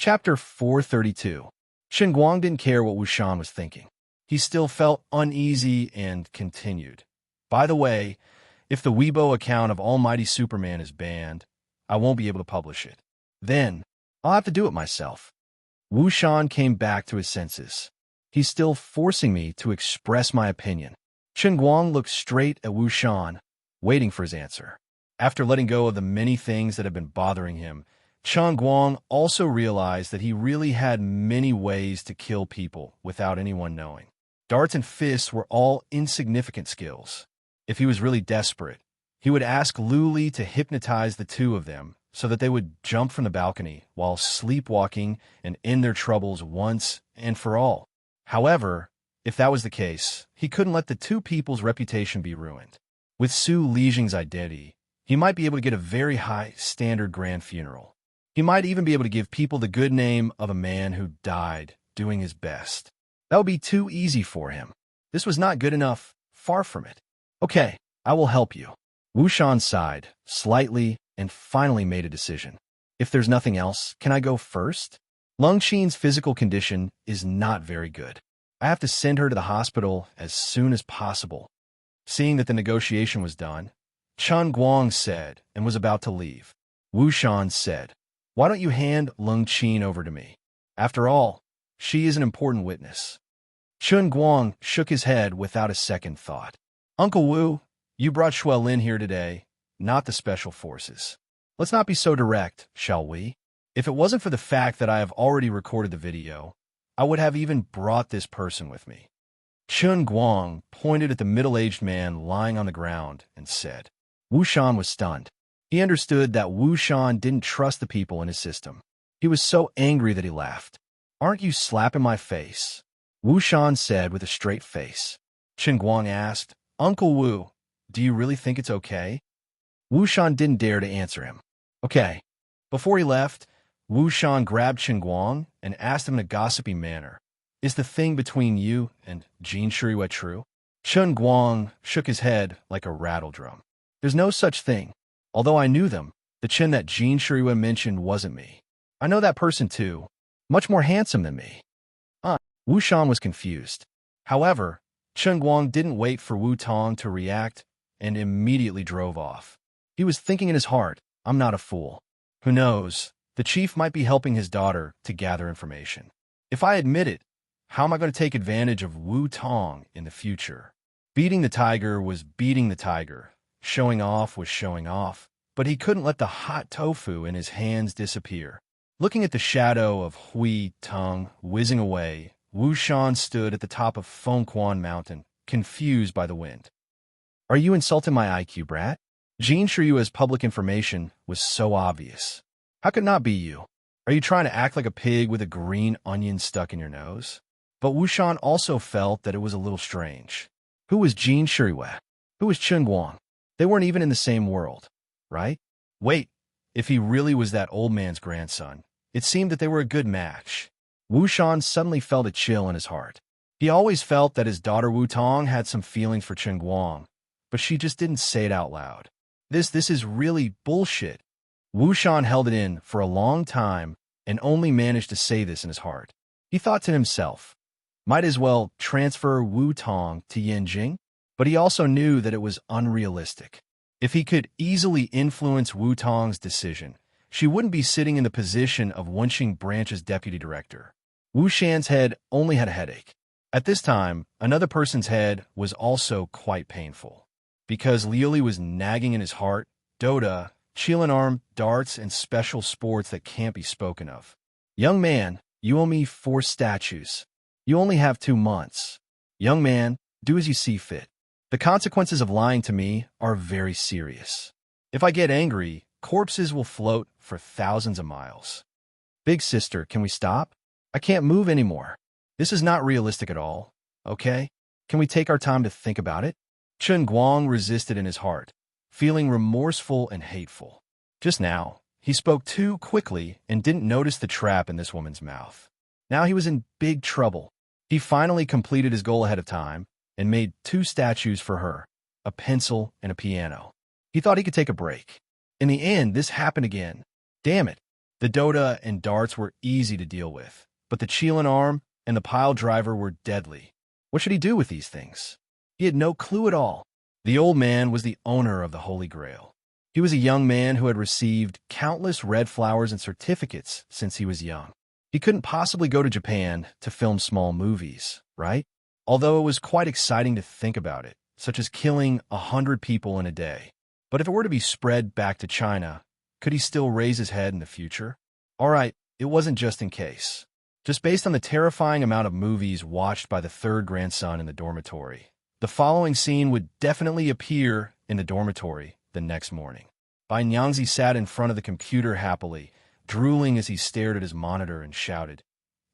Chapter 432. Guang didn't care what Wu Shan was thinking. He still felt uneasy and continued. By the way, if the Weibo account of Almighty Superman is banned, I won't be able to publish it. Then, I'll have to do it myself. Wu Shan came back to his senses. He's still forcing me to express my opinion. Guang looked straight at Wu Shan, waiting for his answer. After letting go of the many things that had been bothering him, Guang also realized that he really had many ways to kill people without anyone knowing. Darts and fists were all insignificant skills. If he was really desperate, he would ask Lu Li to hypnotize the two of them so that they would jump from the balcony while sleepwalking and end their troubles once and for all. However, if that was the case, he couldn't let the two people's reputation be ruined. With Su Lijing's identity, he might be able to get a very high standard grand funeral. He might even be able to give people the good name of a man who died doing his best. That would be too easy for him. This was not good enough, far from it. Okay, I will help you. Wu Shan sighed slightly and finally made a decision. If there's nothing else, can I go first? Lung Qin's physical condition is not very good. I have to send her to the hospital as soon as possible. Seeing that the negotiation was done, Guang said and was about to leave. Wu Shan said, "Why don't you hand Lung Qin over to me? After all, she is an important witness." Guang shook his head without a second thought. "Uncle Wu, you brought Shuai Lin here today, not the special forces. Let's not be so direct, shall we? If it wasn't for the fact that I have already recorded the video, I would have even brought this person with me." Guang pointed at the middle-aged man lying on the ground and said. Wu Shan was stunned. He understood that Wu Shan didn't trust the people in his system. He was so angry that he laughed. "Aren't you slapping my face?" Wu Shan said with a straight face. Guang asked, "Uncle Wu, do you really think it's okay?" Wu Shan didn't dare to answer him. "Okay." Before he left, Wu Shan grabbed Guang and asked him in a gossipy manner, "Is the thing between you and Jin Shiriyue true?" Guang shook his head like a rattle drum. "There's no such thing. Although I knew them, the Chen that Jin Shiriyue mentioned wasn't me. I know that person too. Much more handsome than me." Wu Shan was confused. However, Guang didn't wait for Wu Tong to react and immediately drove off. He was thinking in his heart, "I'm not a fool. Who knows, the chief might be helping his daughter to gather information. If I admit it, how am I going to take advantage of Wu Tong in the future?" Beating the tiger was beating the tiger. Showing off was showing off, but he couldn't let the hot tofu in his hands disappear. Looking at the shadow of Hui Tong whizzing away, Wu Shan stood at the top of Fengquan Mountain, confused by the wind. "Are you insulting my IQ, brat?" Jin Shiriyue's public information was so obvious. How could it not be you? Are you trying to act like a pig with a green onion stuck in your nose? But Wu Shan also felt that it was a little strange. Who was Jin Shiriyue? Who was Guang? They weren't even in the same world, right? Wait, if he really was that old man's grandson, it seemed that they were a good match. Wu Shan suddenly felt a chill in his heart. He always felt that his daughter Wu Tong had some feelings for Guang, but she just didn't say it out loud. This is really bullshit. Wu Shan held it in for a long time and only managed to say this in his heart. He thought to himself, might as well transfer Wu Tong to Yanjing, but he also knew that it was unrealistic. If he could easily influence Wu Tong's decision, she wouldn't be sitting in the position of Wenxing Branch's deputy director. Wu Shan's head only had a headache. At this time, another person's head was also quite painful. Because Liuli was nagging in his heart, Dota, Qilin arm, darts, and special sports that can't be spoken of. "Young man, you owe me 4 statues. You only have 2 months. Young man, do as you see fit. The consequences of lying to me are very serious. If I get angry, corpses will float for thousands of miles. Big sister, can we stop? I can't move anymore. This is not realistic at all, okay? Can we take our time to think about it?" Guang resisted in his heart, feeling remorseful and hateful. Just now, he spoke too quickly and didn't notice the trap in this woman's mouth. Now he was in big trouble. He finally completed his goal ahead of time and made 2 statues for her, a pencil and a piano. He thought he could take a break. In the end, this happened again. Damn it. The Dota and darts were easy to deal with, but the Chelan arm and the pile driver were deadly. What should he do with these things? He had no clue at all. The old man was the owner of the Holy Grail. He was a young man who had received countless red flowers and certificates since he was young. He couldn't possibly go to Japan to film small movies, right? Although it was quite exciting to think about it, such as killing 100 people in a day. But if it were to be spread back to China, could he still raise his head in the future? All right, it wasn't just in case. Just based on the terrifying amount of movies watched by the third grandson in the dormitory, the following scene would definitely appear in the dormitory the next morning. Bai Nyangzi sat in front of the computer happily, drooling as he stared at his monitor and shouted,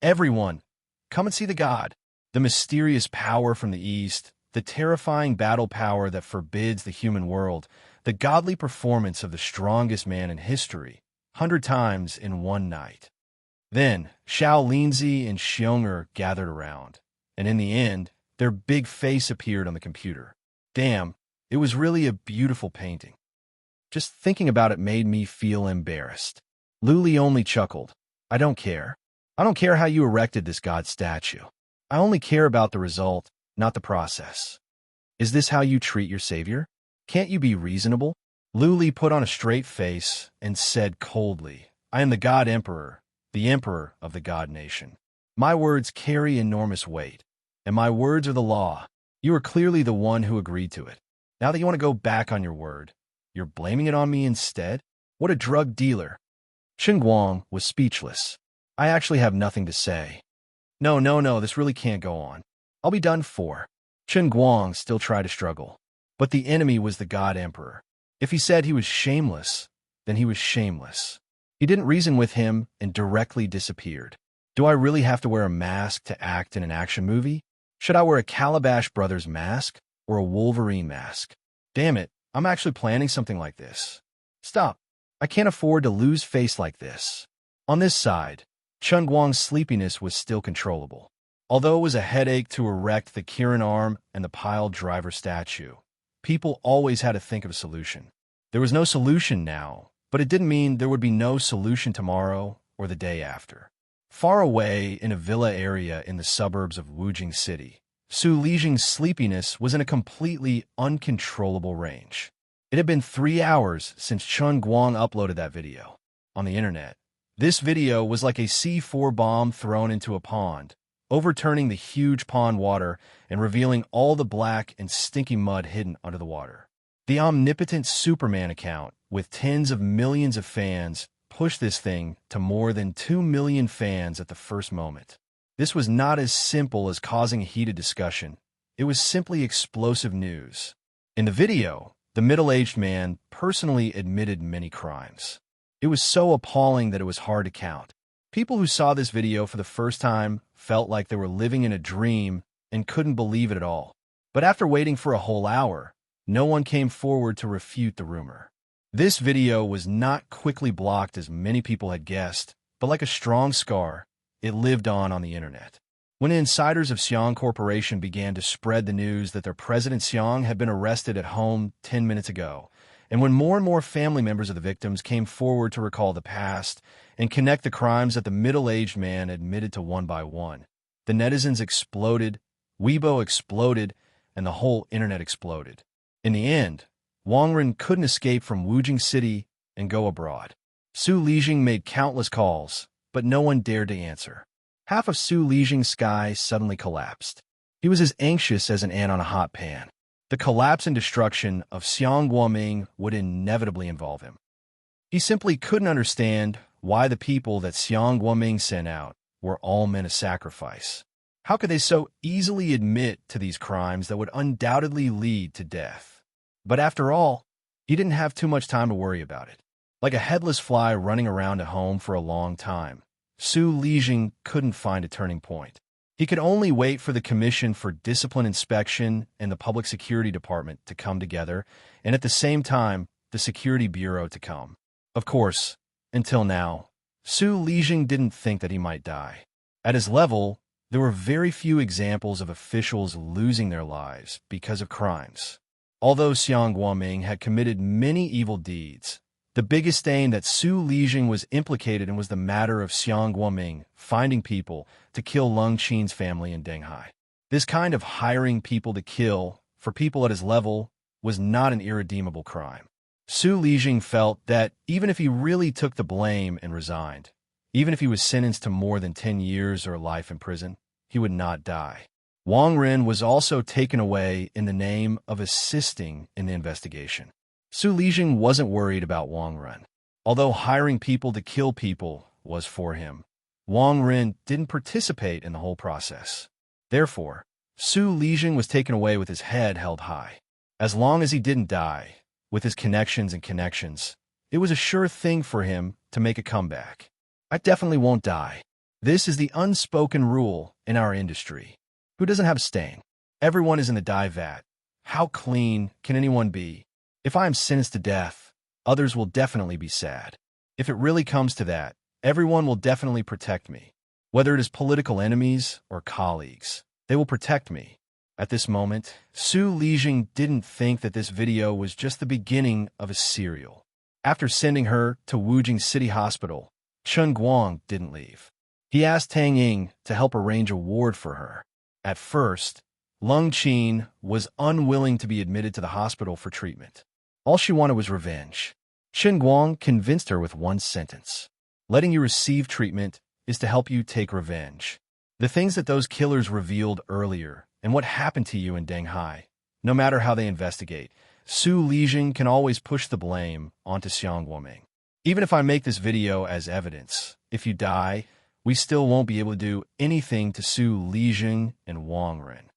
"Everyone, come and see the god! The mysterious power from the east, the terrifying battle power that forbids the human world, the godly performance of the strongest man in history, 100 times in one night." Then, Xiao Linzi and Xiong'er gathered around, and in the end, their big face appeared on the computer. Damn, it was really a beautiful painting. Just thinking about it made me feel embarrassed. Luli only chuckled. I don't care. I don't care how you erected this god statue. I only care about the result, not the process. Is this how you treat your savior? Can't you be reasonable? Luli put on a straight face and said coldly, I am the god emperor, the emperor of the god nation. My words carry enormous weight, and my words are the law. You are clearly the one who agreed to it. Now that you want to go back on your word, you're blaming it on me instead? What a drug dealer. Chen Guang was speechless. I actually have nothing to say. No, this really can't go on. I'll be done for. Chen Guang still tried to struggle. But the enemy was the god emperor. If he said he was shameless, then he was shameless. He didn't reason with him and directly disappeared. Do I really have to wear a mask to act in an action movie? Should I wear a Calabash Brothers mask or a Wolverine mask? Damn it, I'm actually planning something like this. Stop. I can't afford to lose face like this. On this side, Chen Guang's sleepiness was still controllable. Although it was a headache to erect the Kirin arm and the pile driver statue, people always had to think of a solution. There was no solution now, but it didn't mean there would be no solution tomorrow or the day after. Far away in a villa area in the suburbs of Wujing City, Su Lijing's sleepiness was in a completely uncontrollable range. It had been 3 hours since Chen Guang uploaded that video. On the internet, this video was like a C4 bomb thrown into a pond, overturning the huge pond water and revealing all the black and stinky mud hidden under the water. The omnipotent Superman account, with tens of millions of fans, pushed this thing to more than 2 million fans at the first moment. This was not as simple as causing a heated discussion. It was simply explosive news. In the video, the middle-aged man personally admitted many crimes. It was so appalling that it was hard to count. People who saw this video for the first time felt like they were living in a dream and couldn't believe it at all. But after waiting for a whole hour, no one came forward to refute the rumor. This video was not quickly blocked as many people had guessed, but like a strong scar, it lived on the internet. When insiders of Xiong Corporation began to spread the news that their president Xiong had been arrested at home 10 minutes ago, and when more and more family members of the victims came forward to recall the past and connect the crimes that the middle-aged man admitted to one by one, the netizens exploded, Weibo exploded, and the whole internet exploded. In the end, Wang Ren couldn't escape from Wujing City and go abroad. Su Lijing made countless calls, but no one dared to answer. Half of Su Lijing's sky suddenly collapsed. He was as anxious as an ant on a hot pan. The collapse and destruction of Xiong Guoming would inevitably involve him. He simply couldn't understand why the people that Xiong Guoming sent out were all men of sacrifice. How could they so easily admit to these crimes that would undoubtedly lead to death? But after all, he didn't have too much time to worry about it. Like a headless fly running around at home for a long time, Su Lijing couldn't find a turning point. He could only wait for the Commission for Discipline Inspection and the Public Security Department to come together, and at the same time, the Security Bureau to come. Of course, until now, Su Lijing didn't think that he might die. At his level, there were very few examples of officials losing their lives because of crimes. Although Xiong Guoming had committed many evil deeds, The biggest stain that Su Lijing was implicated in was the matter of Xiang Guoming finding people to kill Leng Qin's family in Denghai. This kind of hiring people to kill for people at his level was not an irredeemable crime. Su Lijing felt that even if he really took the blame and resigned, even if he was sentenced to more than 10 years or life in prison, he would not die. Wang Ren was also taken away in the name of assisting in the investigation. Su Lijing wasn't worried about Wang Ren. Although hiring people to kill people was for him, Wang Ren didn't participate in the whole process. Therefore, Su Lijing was taken away with his head held high. As long as he didn't die, with his connections, it was a sure thing for him to make a comeback. I definitely won't die. This is the unspoken rule in our industry. Who doesn't have a stain? Everyone is in the dye vat. How clean can anyone be? If I am sentenced to death, others will definitely be sad. If it really comes to that, everyone will definitely protect me. Whether it is political enemies or colleagues, they will protect me. At this moment, Su Lijing didn't think that this video was just the beginning of a serial. After sending her to Wujing City Hospital, Chen Guang didn't leave. He asked Tang Ying to help arrange a ward for her. At first, Leng Qin was unwilling to be admitted to the hospital for treatment. All she wanted was revenge. Chen Guang convinced her with one sentence. Letting you receive treatment is to help you take revenge. The things that those killers revealed earlier and what happened to you in Denghai, no matter how they investigate, Su Lijing can always push the blame onto Xiang Guoming. Even if I make this video as evidence, if you die, we still won't be able to do anything to Su Lijing and Wang Ren.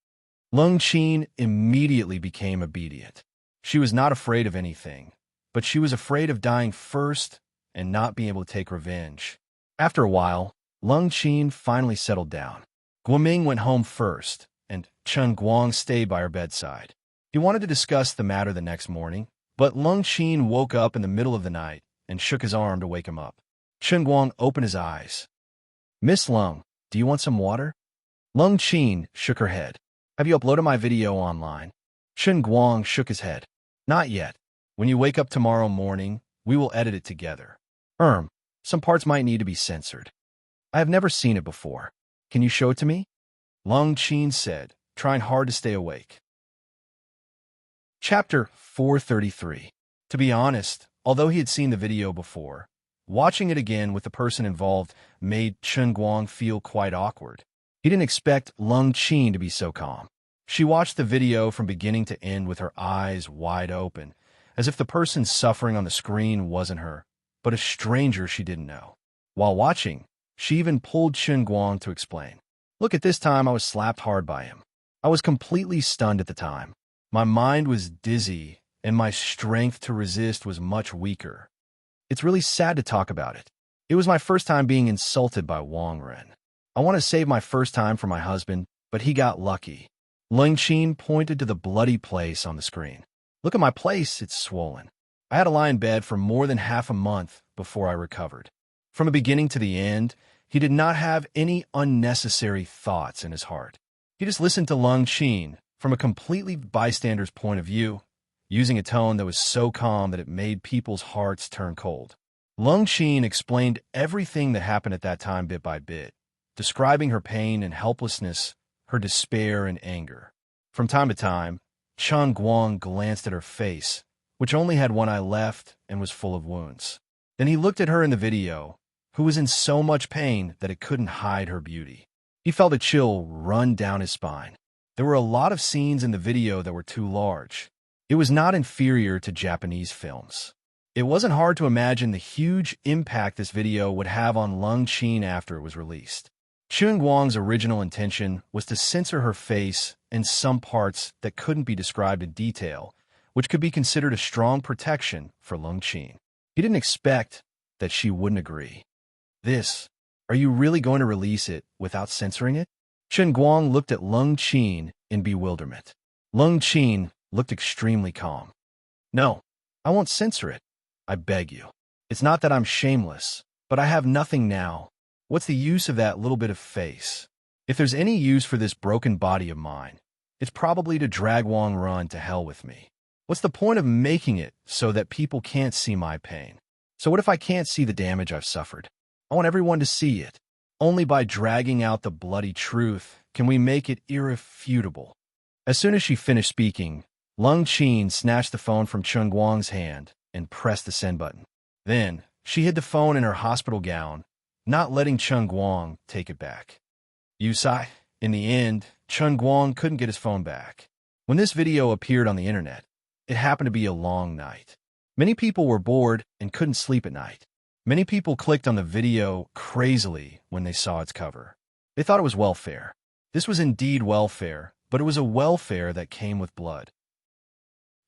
Leng Qin immediately became obedient. She was not afraid of anything, but she was afraid of dying first and not being able to take revenge. After a while, Leng Qin finally settled down. Guoming went home first, and Chen Guang stayed by her bedside. He wanted to discuss the matter the next morning, but Leng Qin woke up in the middle of the night and shook his arm to wake him up. Chen Guang opened his eyes. "Miss Leng, do you want some water?" Leng Qin shook her head. "Have you uploaded my video online?" Chen Guang shook his head. "Not yet. When you wake up tomorrow morning, we will edit it together. Some parts might need to be censored. I have never seen it before. Can you show it to me?" Leng Qin said, trying hard to stay awake. Chapter 433. To be honest, although he had seen the video before, watching it again with the person involved made Chen Guang feel quite awkward. He didn't expect Leng Qin to be so calm. She watched the video from beginning to end with her eyes wide open, as if the person suffering on the screen wasn't her, but a stranger she didn't know. While watching, she even pulled Chen Guang to explain. "Look, at this time I was slapped hard by him. I was completely stunned at the time. My mind was dizzy, and my strength to resist was much weaker. It's really sad to talk about it. It was my first time being insulted by Wang Ren. I want to save my first time for my husband, but he got lucky." Leng Qin pointed to the bloody place on the screen. "Look at my place, it's swollen. I had to lie in bed for more than half a month before I recovered." From the beginning to the end, he did not have any unnecessary thoughts in his heart. He just listened to Leng Qin from a completely bystander's point of view, using a tone that was so calm that it made people's hearts turn cold. Leng Qin explained everything that happened at that time bit by bit, describing her pain and helplessness, her despair and anger. From time to time, Chen Guang glanced at her face, which only had one eye left and was full of wounds. Then he looked at her in the video, who was in so much pain that it couldn't hide her beauty. He felt a chill run down his spine. There were a lot of scenes in the video that were too large. It was not inferior to Japanese films. It wasn't hard to imagine the huge impact this video would have on Leng Qin after it was released. Chen Guang's original intention was to censor her face and some parts that couldn't be described in detail, which could be considered a strong protection for Leng Qin. He didn't expect that she wouldn't agree. Are you really going to release it without censoring it?" Chen Guang looked at Leng Qin in bewilderment. Leng Qin looked extremely calm. "No, I won't censor it. I beg you. It's not that I'm shameless, but I have nothing now. What's the use of that little bit of face? If there's any use for this broken body of mine, it's probably to drag Wang Ren to hell with me. What's the point of making it so that people can't see my pain? So what if I can't see the damage I've suffered? I want everyone to see it. Only by dragging out the bloody truth can we make it irrefutable. As soon as she finished speaking, Lung Qin snatched the phone from Chun Guang's hand and pressed the send button. Then, she hid the phone in her hospital gown, not letting Chun Guang take it back. Yusai, in the end, Chun Guang couldn't get his phone back. When this video appeared on the internet, it happened to be a long night. Many people were bored and couldn't sleep at night. Many people clicked on the video crazily when they saw its cover. They thought it was welfare. This was indeed welfare, but it was a welfare that came with blood.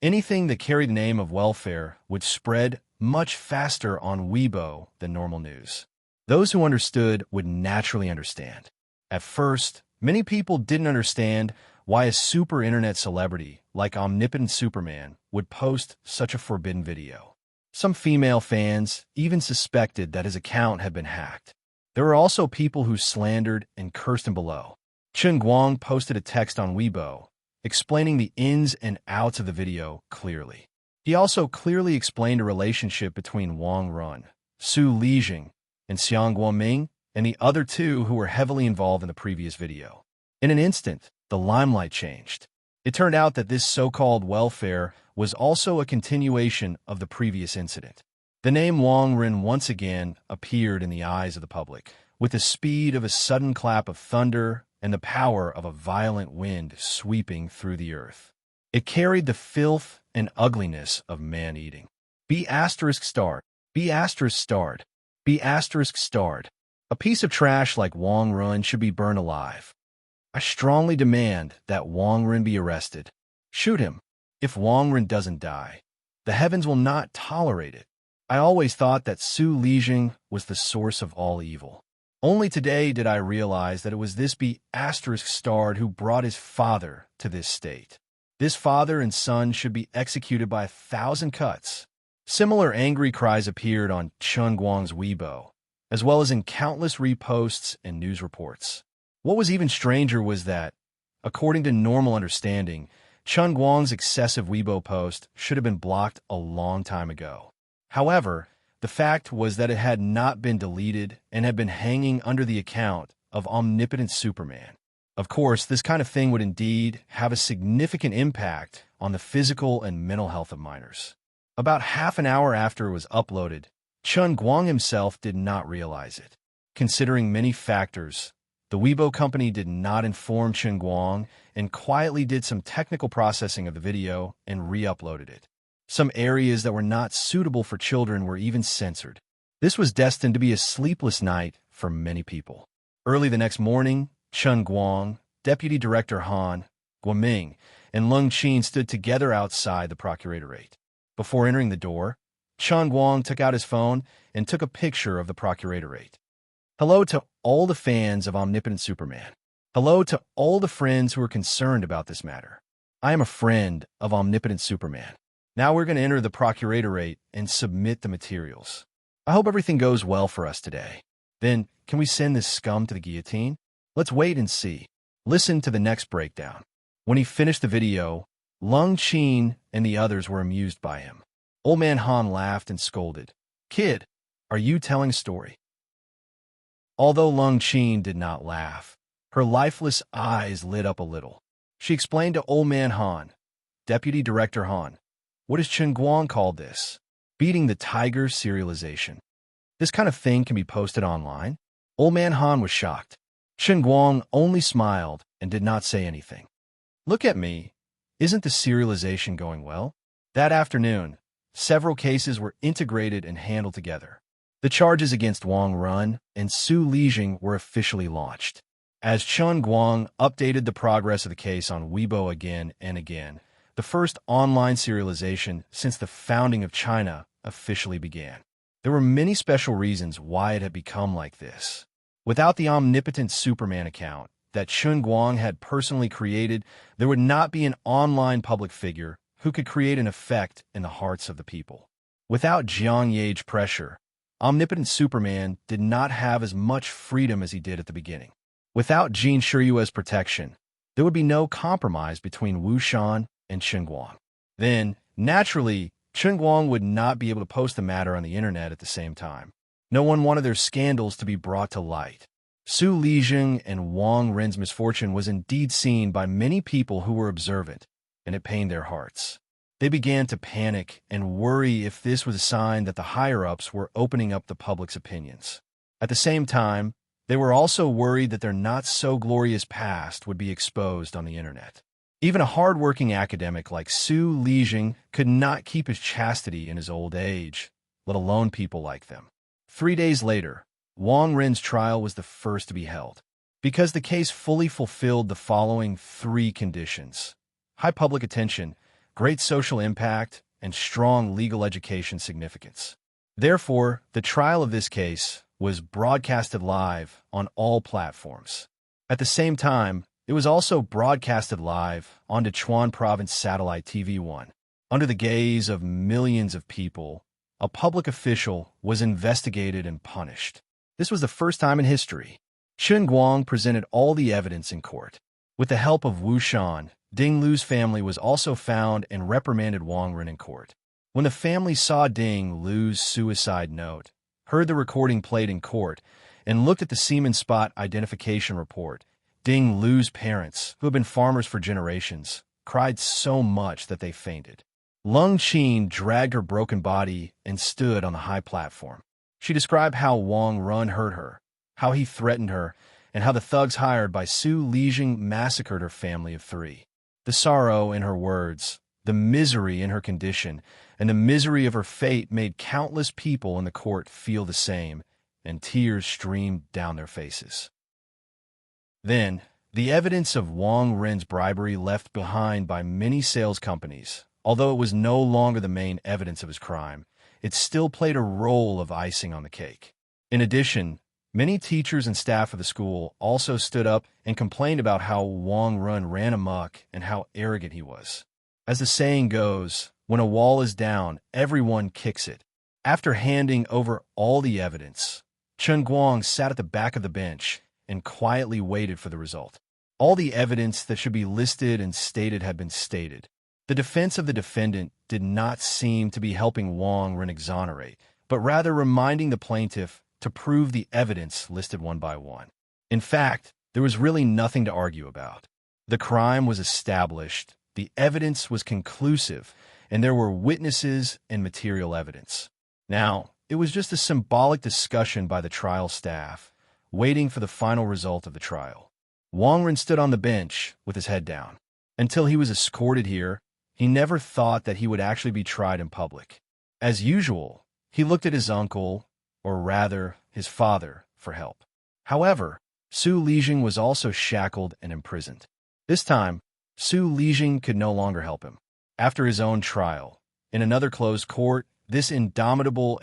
Anything that carried the name of welfare would spread much faster on Weibo than normal news. Those who understood would naturally understand. At first, many people didn't understand why a super internet celebrity like Omnipotent Superman would post such a forbidden video. Some female fans even suspected that his account had been hacked. There were also people who slandered and cursed him below. Chun Guang posted a text on Weibo, explaining the ins and outs of the video clearly. He also clearly explained a relationship between Wang Run, Su Lijing, and Xiang Guoming, and the other two who were heavily involved in the previous video. In an instant, the limelight changed. It turned out that this so-called welfare was also a continuation of the previous incident. The name Wang Ren once again appeared in the eyes of the public, with the speed of a sudden clap of thunder and the power of a violent wind sweeping through the earth. It carried the filth and ugliness of man-eating. B***starred. B***starred. B***starred. A piece of trash like Wang Ren should be burned alive. I strongly demand that Wang Ren be arrested. Shoot him. If Wang Ren doesn't die, the heavens will not tolerate it. I always thought that Su Lijing was the source of all evil. Only today did I realize that it was this B***starred who brought his father to this state. This father and son should be executed by 1,000 cuts. Similar angry cries appeared on Chun Guang's Weibo, as well as in countless reposts and news reports. What was even stranger was that, according to normal understanding, Chun Guang's excessive Weibo post should have been blocked a long time ago. However, the fact was that it had not been deleted and had been hanging under the account of Omnipotent Superman. Of course, this kind of thing would indeed have a significant impact on the physical and mental health of minors. About half an hour after it was uploaded, Chun Guang himself did not realize it. Considering many factors, the Weibo company did not inform Chun Guang and quietly did some technical processing of the video and re-uploaded it. Some areas that were not suitable for children were even censored. This was destined to be a sleepless night for many people. Early the next morning, Chun Guang, Deputy Director Han, Guoming, and Lung Qin stood together outside the procuratorate. Before entering the door, Chun Guang took out his phone and took a picture of the procuratorate. Hello to all the fans of Omnipotent Superman. Hello to all the friends who are concerned about this matter. I am a friend of Omnipotent Superman. Now we're going to enter the procuratorate and submit the materials. I hope everything goes well for us today. Then, can we send this scum to the guillotine? Let's wait and see. Listen to the next breakdown. When he finished the video, Lung Qin and the others were amused by him. Old Man Han laughed and scolded. Kid, are you telling a story? Although Lung Qin did not laugh, her lifeless eyes lit up a little. She explained to Old Man Han, Deputy Director Han, what has Chun Guang called this? Beating the tiger serialization. This kind of thing can be posted online? Old Man Han was shocked. Chun Guang only smiled and did not say anything. Look at me. Isn't the serialization going well? That afternoon, several cases were integrated and handled together. The charges against Wang Run and Su Lijing were officially launched. As Chun Guang updated the progress of the case on Weibo again and again, the first online serialization since the founding of China officially began. There were many special reasons why it had become like this. Without the Omnipotent Superman account that Chun Guang had personally created, there would not be an online public figure who could create an effect in the hearts of the people. Without Jiang Ye's pressure, Omnipotent Superman did not have as much freedom as he did at the beginning. Without Jin Shiyue's protection, there would be no compromise between Wu Shan and Chun Guang. Then, naturally, Chen Guang would not be able to post the matter on the internet at the same time. No one wanted their scandals to be brought to light. Su Lijing and Wang Ren's misfortune was indeed seen by many people who were observant, and it pained their hearts. They began to panic and worry if this was a sign that the higher-ups were opening up the public's opinions. At the same time, they were also worried that their not-so-glorious past would be exposed on the internet. Even a hard-working academic like Su Lijing could not keep his chastity in his old age, let alone people like them. 3 days later, Wang Ren's trial was the first to be held. Because the case fully fulfilled the following 3 conditions: high public attention, great social impact, and strong legal education significance. Therefore, the trial of this case was broadcasted live on all platforms. At the same time, it was also broadcasted live on Sichuan Province Satellite TV1. Under the gaze of millions of people, a public official was investigated and punished. This was the first time in history. Chen Guang presented all the evidence in court. With the help of Wu Shan, Ding Lu's family was also found and reprimanded Wang Ren in court. When the family saw Ding Lu's suicide note, heard the recording played in court, and looked at the semen spot identification report, Ding Lu's parents, who had been farmers for generations, cried so much that they fainted. Lung Qin dragged her broken body and stood on the high platform. She described how Wang Ren hurt her, how he threatened her, and how the thugs hired by Su Lijing massacred her family of 3. The sorrow in her words, the misery in her condition, and the misery of her fate made countless people in the court feel the same, and tears streamed down their faces. Then, the evidence of Wang Ren's bribery left behind by many sales companies, although it was no longer the main evidence of his crime, it still played a role of icing on the cake. In addition, many teachers and staff of the school also stood up and complained about how Wang Ren ran amok and how arrogant he was. As the saying goes, when a wall is down, everyone kicks it. After handing over all the evidence, Chen Guang sat at the back of the bench and quietly waited for the result. All the evidence that should be listed and stated had been stated. The defense of the defendant did not seem to be helping Wang Ren exonerate, but rather reminding the plaintiff to prove the evidence listed one by one. In fact, there was really nothing to argue about. The crime was established, the evidence was conclusive, and there were witnesses and material evidence. Now, it was just a symbolic discussion by the trial staff, waiting for the final result of the trial. Wang Ren stood on the bench with his head down. Until he was escorted here, he never thought that he would actually be tried in public. As usual, he looked at his uncle, or rather, his father, for help. However, Su Lijing was also shackled and imprisoned. This time, Su Lijing could no longer help him. After his own trial, in another closed court, this indomitable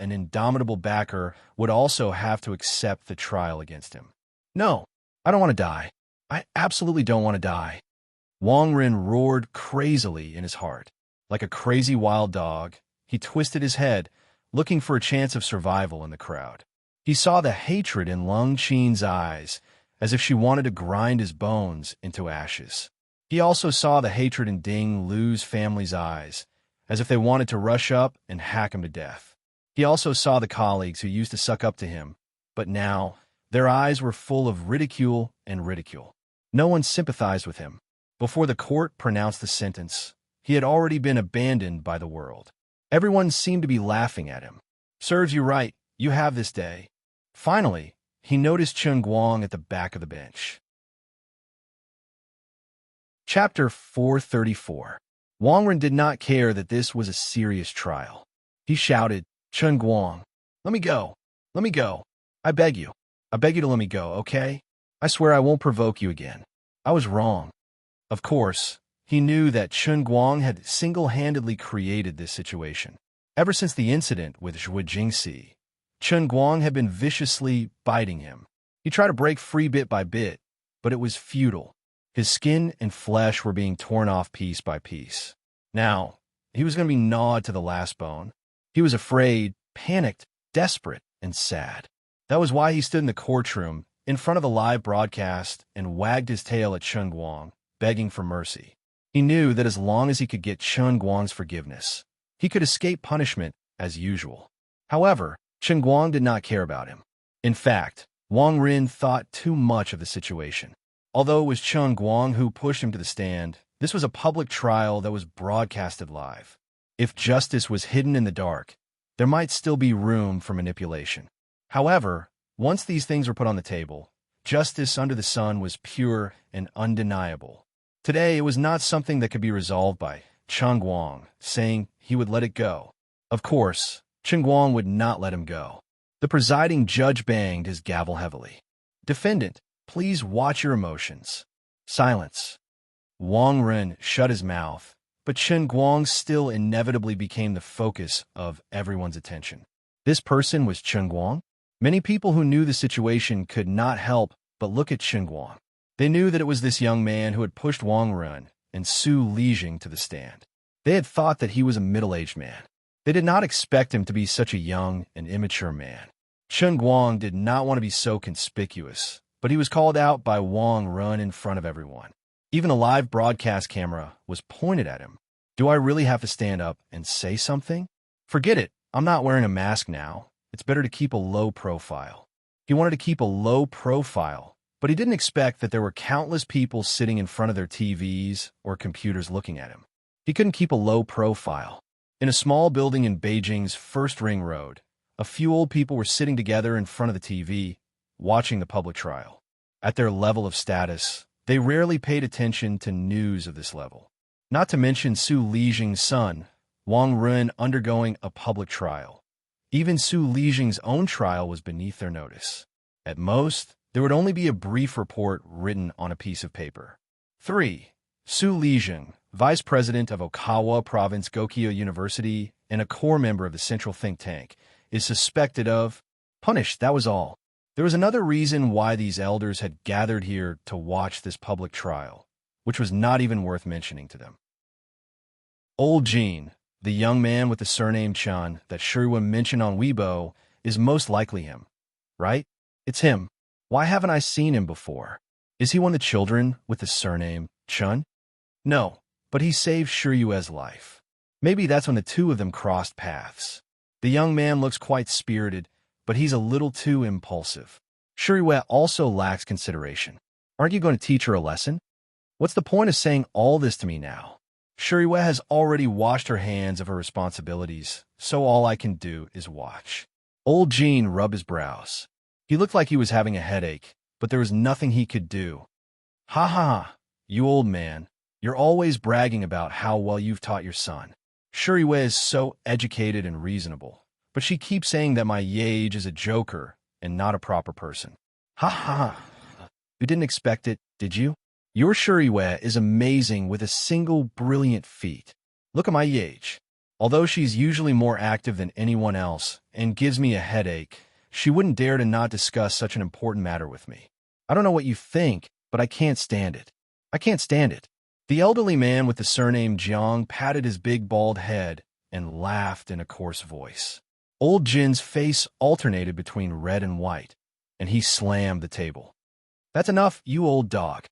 backer would also have to accept the trial against him. No, I don't want to die. I absolutely don't want to die. Wang Ren roared crazily in his heart. Like a crazy wild dog, he twisted his head, looking for a chance of survival in the crowd. He saw the hatred in Lung Qin's eyes, as if she wanted to grind his bones into ashes. He also saw the hatred in Ding Lu's family's eyes, as if they wanted to rush up and hack him to death. He also saw the colleagues who used to suck up to him, but now their eyes were full of ridicule and ridicule. No one sympathized with him. Before the court pronounced the sentence, he had already been abandoned by the world. Everyone seemed to be laughing at him. Serves you right, you have this day. Finally, he noticed Chen Guang at the back of the bench. Chapter 434. Wang Ren did not care that this was a serious trial. He shouted, "Chen Guang, let me go. Let me go. I beg you. I beg you to let me go, okay? I swear I won't provoke you again. I was wrong." Of course, he knew that Chen Guang had single-handedly created this situation. Ever since the incident with Zhuo Jingxi, Chen Guang had been viciously biting him. He tried to break free bit by bit, but it was futile. His skin and flesh were being torn off piece by piece. Now, he was going to be gnawed to the last bone. He was afraid, panicked, desperate, and sad. That was why he stood in the courtroom, in front of the live broadcast, and wagged his tail at Chen Guang, begging for mercy. He knew that as long as he could get Chen Guang's forgiveness, He could escape punishment as usual. However, Chen Guang did not care about him. In fact, Wang Rin thought too much of the situation. Although it was Chen Guang who pushed him to the stand, this was a public trial that was broadcasted live. If justice was hidden in the dark, there might still be room for manipulation. However, once these things were put on the table, justice under the sun was pure and undeniable. Today, it was not something that could be resolved by Chen Guang saying he would let it go. Of course, Chen Guang would not let him go. The presiding judge banged his gavel heavily. Defendant, please watch your emotions. Silence. Wang Rin shut his mouth, but Chen Guang still inevitably became the focus of everyone's attention. This person was Chen Guang? Many people who knew the situation could not help but look at Chen Guang. They knew that it was this young man who had pushed Wang Rin and Su Lijing to the stand. They had thought that he was a middle-aged man. They did not expect him to be such a young and immature man. Chen Guang did not want to be so conspicuous, but he was called out by Wang Rin in front of everyone. Even a live broadcast camera was pointed at him. Do I really have to stand up and say something? Forget it. I'm not wearing a mask now. It's better to keep a low profile. He wanted to keep a low profile, but he didn't expect that there were countless people sitting in front of their TVs or computers looking at him. He couldn't keep a low profile. In a small building in Beijing's First Ring Road, a few old people were sitting together in front of the TV, watching the public trial. At their level of status, they rarely paid attention to news of this level. Not to mention Su Lijing's son, Wang Rin, undergoing a public trial. Even Su Lijing's own trial was beneath their notice. At most, there would only be a brief report written on a piece of paper. 3. Su Lijing, vice president of Okawa Province Gokyo University and a core member of the central think tank, is suspected of punished. That was all. There was another reason why these elders had gathered here to watch this public trial, which was not even worth mentioning to them. Old Jean, the young man with the surname Chun that Shuriwa mentioned on Weibo, is most likely him. Right? It's him. Why haven't I seen him before? Is he one of the children with the surname Chun? No, but he saved Shuriwa's life. Maybe that's when the two of them crossed paths. The young man looks quite spirited, but he's a little too impulsive. Shuriwa also lacks consideration. Aren't you going to teach her a lesson? What's the point of saying all this to me now? Shuriwa has already washed her hands of her responsibilities, so all I can do is watch. Old Jean rubbed his brows. He looked like he was having a headache, but there was nothing he could do. Ha ha, you old man. You're always bragging about how well you've taught your son. Shuriwa is so educated and reasonable, but she keeps saying that my Yage is a joker and not a proper person. Ha ha. You didn't expect it, did you? Your Shuriwa is amazing with a single brilliant feat. Look at my Yage. Although she's usually more active than anyone else and gives me a headache, she wouldn't dare to not discuss such an important matter with me. I don't know what you think, but I can't stand it. I can't stand it. The elderly man with the surname Jiang patted his big bald head and laughed in a coarse voice. Old Jin's face alternated between red and white, and he slammed the table. That's enough, you old dog.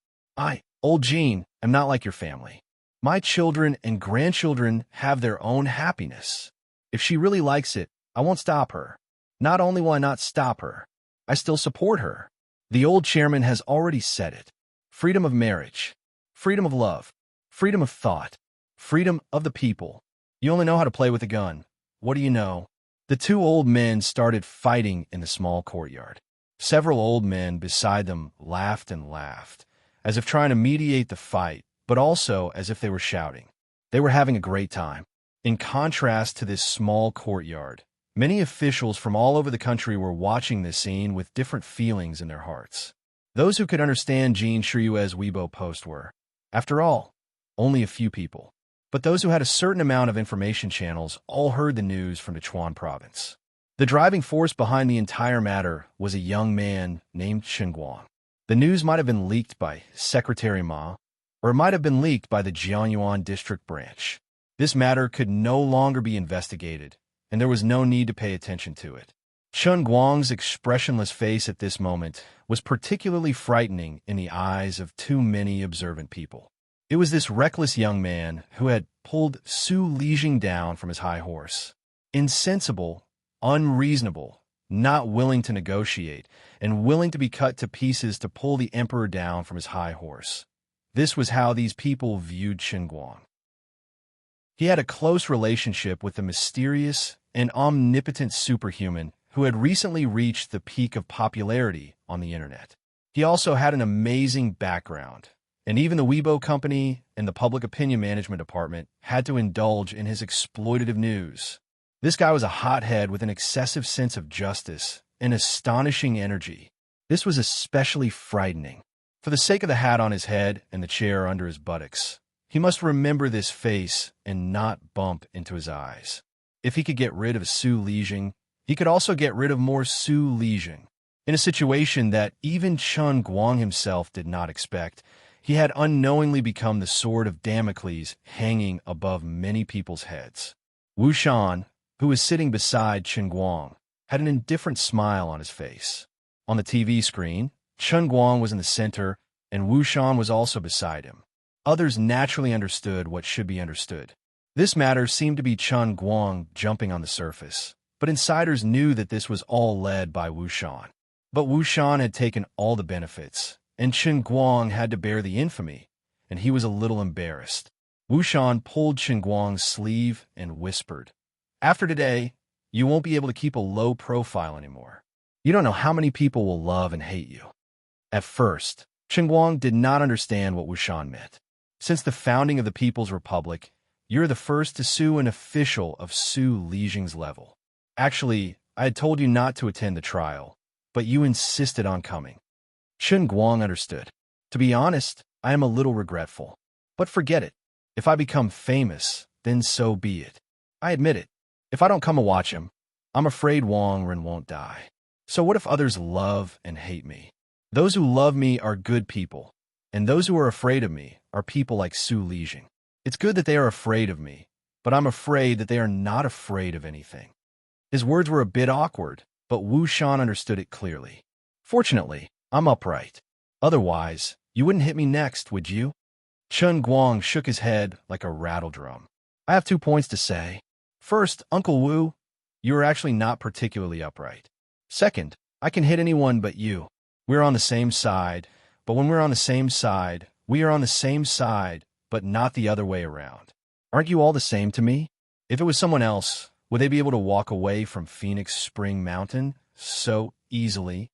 Old Jean, am not like your family. My children and grandchildren have their own happiness. If she really likes it, I won't stop her. Not only will I not stop her, I still support her. The old chairman has already said it. Freedom of marriage. Freedom of love, freedom of thought, freedom of the people. You only know how to play with a gun. What do you know? The two old men started fighting in the small courtyard. Several old men beside them laughed and laughed, as if trying to mediate the fight, but also as if they were shouting. They were having a great time. In contrast to this small courtyard, many officials from all over the country were watching this scene with different feelings in their hearts. Those who could understand Jean Shuyue's Weibo post were, after all, only a few people. But those who had a certain amount of information channels all heard the news from the Chuan province. The driving force behind the entire matter was a young man named Chen Guang. The news might have been leaked by Secretary Ma, or it might have been leaked by the Jianyuan district branch. This matter could no longer be investigated, and there was no need to pay attention to it. Chen Guang's expressionless face at this moment was particularly frightening in the eyes of too many observant people. It was this reckless young man who had pulled Su Lijing down from his high horse. Insensible, unreasonable, not willing to negotiate, and willing to be cut to pieces to pull the emperor down from his high horse. This was how these people viewed Qin. He had a close relationship with the mysterious and omnipotent superhuman who had recently reached the peak of popularity on the internet. He also had an amazing background, and even the Weibo company and the public opinion management department had to indulge in his exploitative news. This guy was a hothead with an excessive sense of justice and astonishing energy. This was especially frightening. For the sake of the hat on his head and the chair under his buttocks, he must remember this face and not bump into his eyes. If he could get rid of Su Lijing, he could also get rid of more Su Lijing. In a situation that even Chen Guang himself did not expect, he had unknowingly become the sword of Damocles hanging above many people's heads. Wu Shan, who was sitting beside Chen Guang, had an indifferent smile on his face. On the TV screen, Chen Guang was in the center, and Wu Shan was also beside him. Others naturally understood what should be understood. This matter seemed to be Chen Guang jumping on the surface, but insiders knew that this was all led by Wu Shan. But Wu Shan had taken all the benefits, and Chen Guang had to bear the infamy, and he was a little embarrassed. Wu Shan pulled Chen Guang's sleeve and whispered, "After today, you won't be able to keep a low profile anymore. You don't know how many people will love and hate you." At first, Chen Guang did not understand what Wu Shan meant. Since the founding of the People's Republic, you're the first to sue an official of Su Lijing's level. Actually, I had told you not to attend the trial, but you insisted on coming. Chen Guang understood. To be honest, I am a little regretful. But forget it. If I become famous, then so be it. I admit it. If I don't come and watch him, I'm afraid Wang Ren won't die. So what if others love and hate me? Those who love me are good people, and those who are afraid of me are people like Su Lijing. It's good that they are afraid of me, but I'm afraid that they are not afraid of anything. His words were a bit awkward, but Wu Shan understood it clearly. Fortunately, I'm upright. Otherwise, you wouldn't hit me next, would you? Chen Guang shook his head like a rattle drum. I have 2 points to say. First, Uncle Wu, you are actually not particularly upright. Second, I can hit anyone but you. We're on the same side, but when we're on the same side, we are on the same side, but not the other way around. Aren't you all the same to me? If it was someone else, would they be able to walk away from Phoenix Spring Mountain so easily?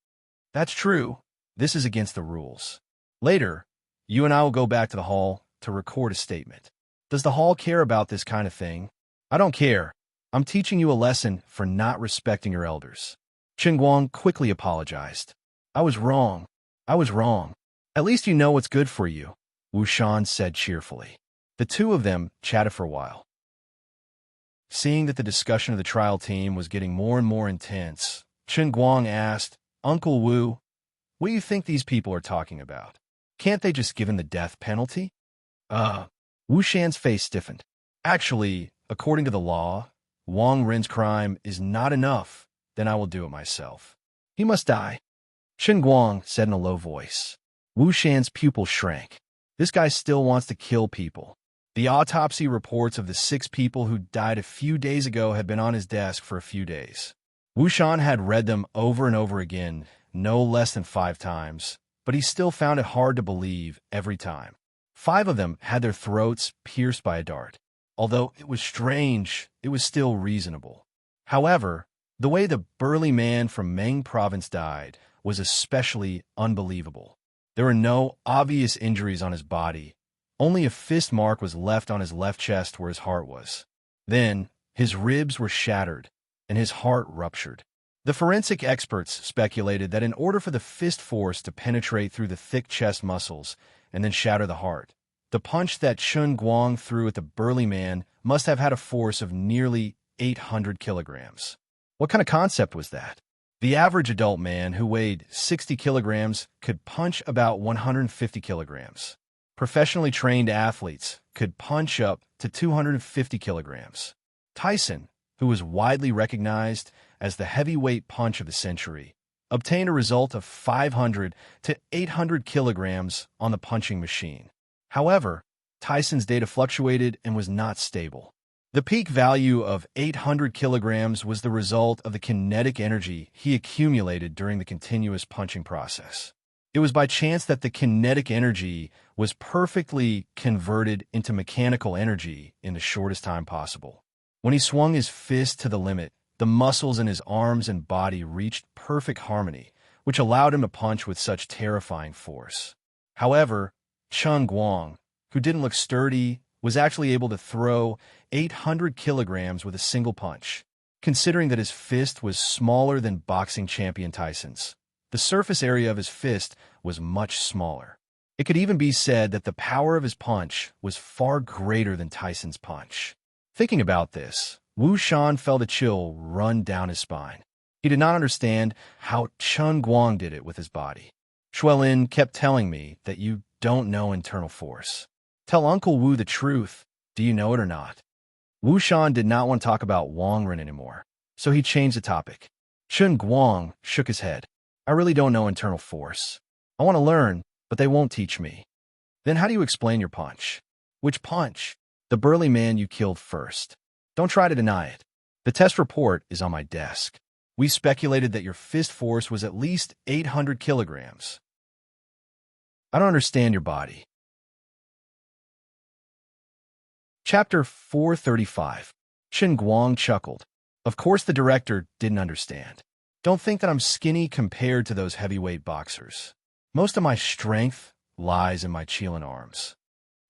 That's true. This is against the rules. Later, you and I will go back to the hall to record a statement. Does the hall care about this kind of thing? I don't care. I'm teaching you a lesson for not respecting your elders. Chen Guang quickly apologized. I was wrong. I was wrong. At least you know what's good for you, Wu Shan said cheerfully. The two of them chatted for a while. Seeing that the discussion of the trial team was getting more and more intense, Chen Guang asked, Uncle Wu, what do you think these people are talking about? Can't they just give him the death penalty? Wu Shan's face stiffened. Actually, according to the law, Wang Ren's crime is not enough. Then I will do it myself. He must die. Chen Guang said in a low voice. Wu Shan's pupil shrank. This guy still wants to kill people. The autopsy reports of the 6 people who died a few days ago had been on his desk for a few days. Wu Shan had read them over and over again, no less than 5 times, but he still found it hard to believe every time. 5 of them had their throats pierced by a dart. Although it was strange, it was still reasonable. However, the way the burly man from Meng province died was especially unbelievable. There were no obvious injuries on his body. Only a fist mark was left on his left chest where his heart was. Then, his ribs were shattered, and his heart ruptured. The forensic experts speculated that in order for the fist force to penetrate through the thick chest muscles and then shatter the heart, the punch that Chen Guang threw at the burly man must have had a force of nearly 800 kilograms. What kind of concept was that? The average adult man who weighed 60 kilograms could punch about 150 kilograms. Professionally trained athletes could punch up to 250 kilograms. Tyson, who was widely recognized as the heavyweight punch of the century, obtained a result of 500 to 800 kilograms on the punching machine. However, Tyson's data fluctuated and was not stable. The peak value of 800 kilograms was the result of the kinetic energy he accumulated during the continuous punching process. It was by chance that the kinetic energy was perfectly converted into mechanical energy in the shortest time possible. When he swung his fist to the limit, the muscles in his arms and body reached perfect harmony, which allowed him to punch with such terrifying force. However, Chen Guang, who didn't look sturdy, was actually able to throw 800 kilograms with a single punch, considering that his fist was smaller than boxing champion Tyson's. The surface area of his fist was much smaller. It could even be said that the power of his punch was far greater than Tyson's punch. Thinking about this, Wu Shan felt a chill run down his spine. He did not understand how Chen Guang did it with his body. Shuelin kept telling me that you don't know internal force. Tell Uncle Wu the truth. Do you know it or not? Wu Shan did not want to talk about Wang Ren anymore, so he changed the topic. Chen Guang shook his head. I really don't know internal force. I want to learn, but they won't teach me. Then how do you explain your punch? Which punch? The burly man you killed first. Don't try to deny it. The test report is on my desk. We speculated that your fist force was at least 800 kilograms. I don't understand your body. Chapter 435. Chen Guang chuckled. Of course the director didn't understand. Don't think that I'm skinny compared to those heavyweight boxers. Most of my strength lies in my Qilin arms.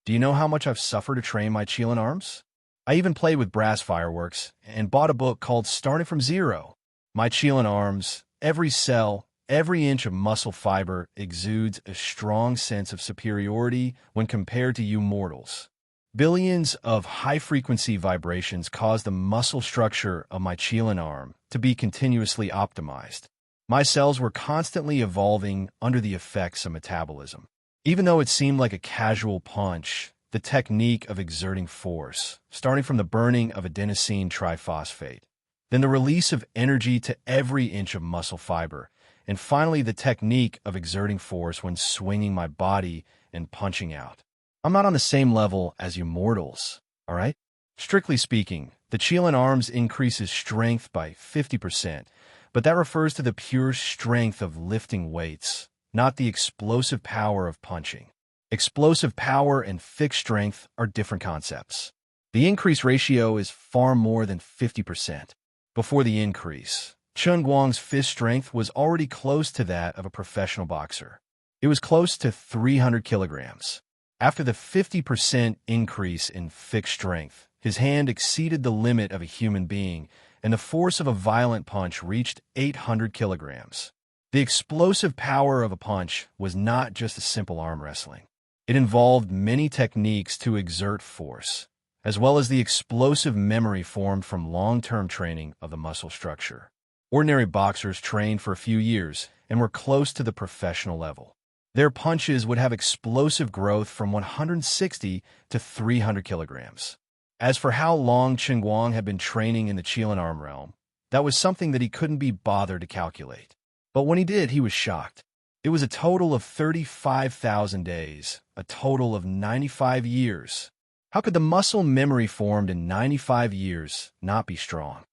Do you know how much I've suffered to train my Qilin arms? I even played with brass fireworks and bought a book called Starting from Zero. My Qilin arms, every cell, every inch of muscle fiber exudes a strong sense of superiority when compared to you mortals. Billions of high-frequency vibrations cause the muscle structure of my Qilin arm to be continuously optimized. My cells were constantly evolving under the effects of metabolism. Even though it seemed like a casual punch, the technique of exerting force, starting from the burning of adenosine triphosphate, then the release of energy to every inch of muscle fiber, and finally the technique of exerting force when swinging my body and punching out. I'm not on the same level as you mortals, all right? Strictly speaking, the Qilin arms increases strength by 50%, but that refers to the pure strength of lifting weights, not the explosive power of punching. Explosive power and fixed strength are different concepts. The increase ratio is far more than 50%. Before the increase, Chen Guang's fist strength was already close to that of a professional boxer. It was close to 300 kilograms. After the 50% increase in fixed strength, his hand exceeded the limit of a human being, and the force of a violent punch reached 800 kilograms. The explosive power of a punch was not just a simple arm wrestling. It involved many techniques to exert force, as well as the explosive memory formed from long-term training of the muscle structure. Ordinary boxers trained for a few years and were close to the professional level. Their punches would have explosive growth from 160 to 300 kilograms. As for how long Chen Guang had been training in the Qilin arm realm, that was something that he couldn't be bothered to calculate. But when he did, he was shocked. It was a total of 35,000 days, a total of 95 years. How could the muscle memory formed in 95 years not be strong?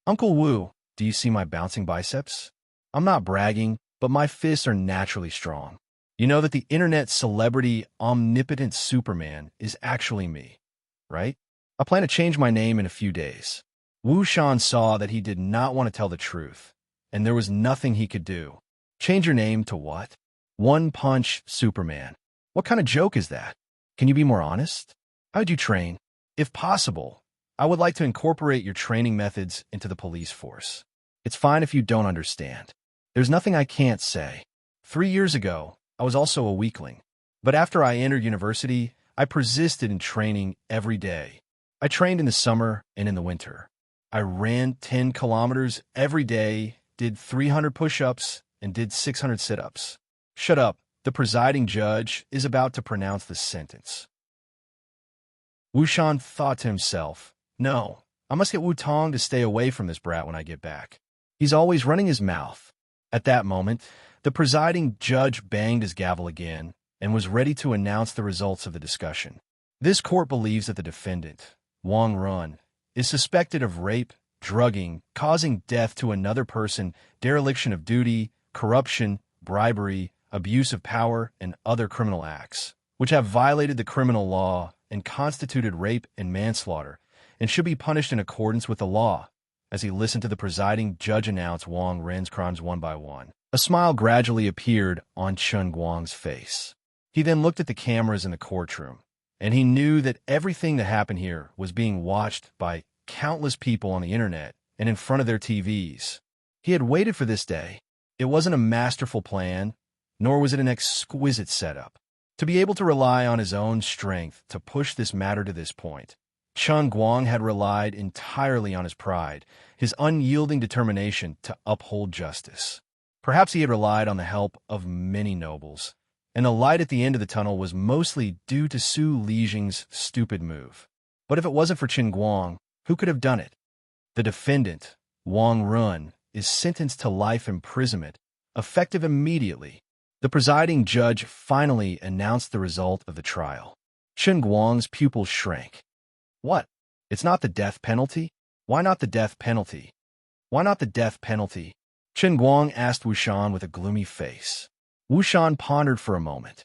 Uncle Wu, do you see my bouncing biceps? I'm not bragging, but my fists are naturally strong. You know that the internet celebrity omnipotent Superman is actually me, right? I plan to change my name in a few days. Wu Shan saw that he did not want to tell the truth, and there was nothing he could do. Change your name to what? One Punch Superman. What kind of joke is that? Can you be more honest? How'd you train? If possible, I would like to incorporate your training methods into the police force. It's fine if you don't understand. There's nothing I can't say. 3 years ago, I was also a weakling. But after I entered university, I persisted in training every day. I trained in the summer and in the winter. I ran 10 kilometers every day, did 300 push-ups, and did 600 sit-ups. Shut up. The presiding judge is about to pronounce the sentence. Wu Shan thought to himself, no, I must get Wu Tong to stay away from this brat when I get back. He's always running his mouth. At that moment, the presiding judge banged his gavel again and was ready to announce the results of the discussion. This court believes that the defendant, Wang Run, is suspected of rape, drugging, causing death to another person, dereliction of duty, corruption, bribery, abuse of power, and other criminal acts, which have violated the criminal law and constituted rape and manslaughter, and should be punished in accordance with the law. As he listened to the presiding judge announce Wang Ren's crimes one by one, a smile gradually appeared on Chen Guang's face. He then looked at the cameras in the courtroom, and he knew that everything that happened here was being watched by countless people on the internet and in front of their TVs. He had waited for this day. It wasn't a masterful plan, nor was it an exquisite setup. To be able to rely on his own strength to push this matter to this point, Chen Guang had relied entirely on his pride, his unyielding determination to uphold justice. Perhaps he had relied on the help of many nobles, and the light at the end of the tunnel was mostly due to Su Lijing's stupid move. But if it wasn't for Chen Guang, who could have done it? The defendant, Wang Run, is sentenced to life imprisonment, effective immediately. The presiding judge finally announced the result of the trial. Chen Guang's pupils shrank. What? It's not the death penalty? Why not the death penalty? Why not the death penalty? Chen Guang asked Wu Shan with a gloomy face. Wu Shan pondered for a moment.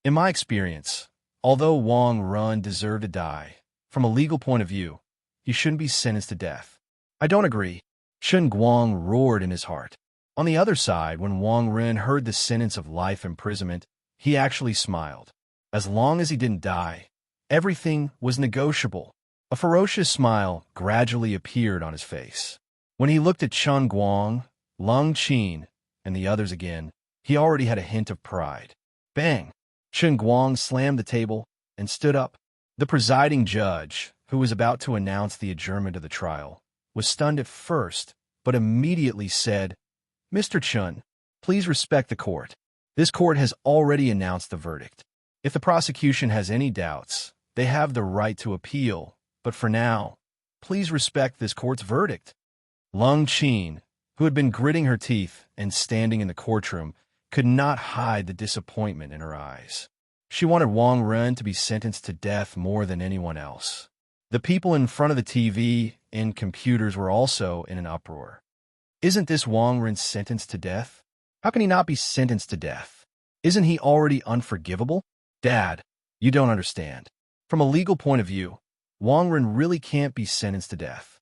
In my experience, although Wang Run deserved to die, from a legal point of view, he shouldn't be sentenced to death. I don't agree. Chen Guang roared in his heart. On the other side, when Wang Ren heard the sentence of life imprisonment, he actually smiled. As long as he didn't die, everything was negotiable. A ferocious smile gradually appeared on his face. When he looked at Chen Guang, Lung Qin, and the others again, he already had a hint of pride. Bang! Chen Guang slammed the table and stood up. The presiding judge, who was about to announce the adjournment of the trial, was stunned at first, but immediately said, Mr. Chen, please respect the court. This court has already announced the verdict. If the prosecution has any doubts, they have the right to appeal, but for now, please respect this court's verdict. Lung Qin, who had been gritting her teeth and standing in the courtroom, could not hide the disappointment in her eyes. She wanted Wang Ren to be sentenced to death more than anyone else. The people in front of the TV and computers were also in an uproar. Isn't this Wang Ren sentenced to death? How can he not be sentenced to death? Isn't he already unforgivable? Dad, you don't understand. From a legal point of view, Wang Ren really can't be sentenced to death.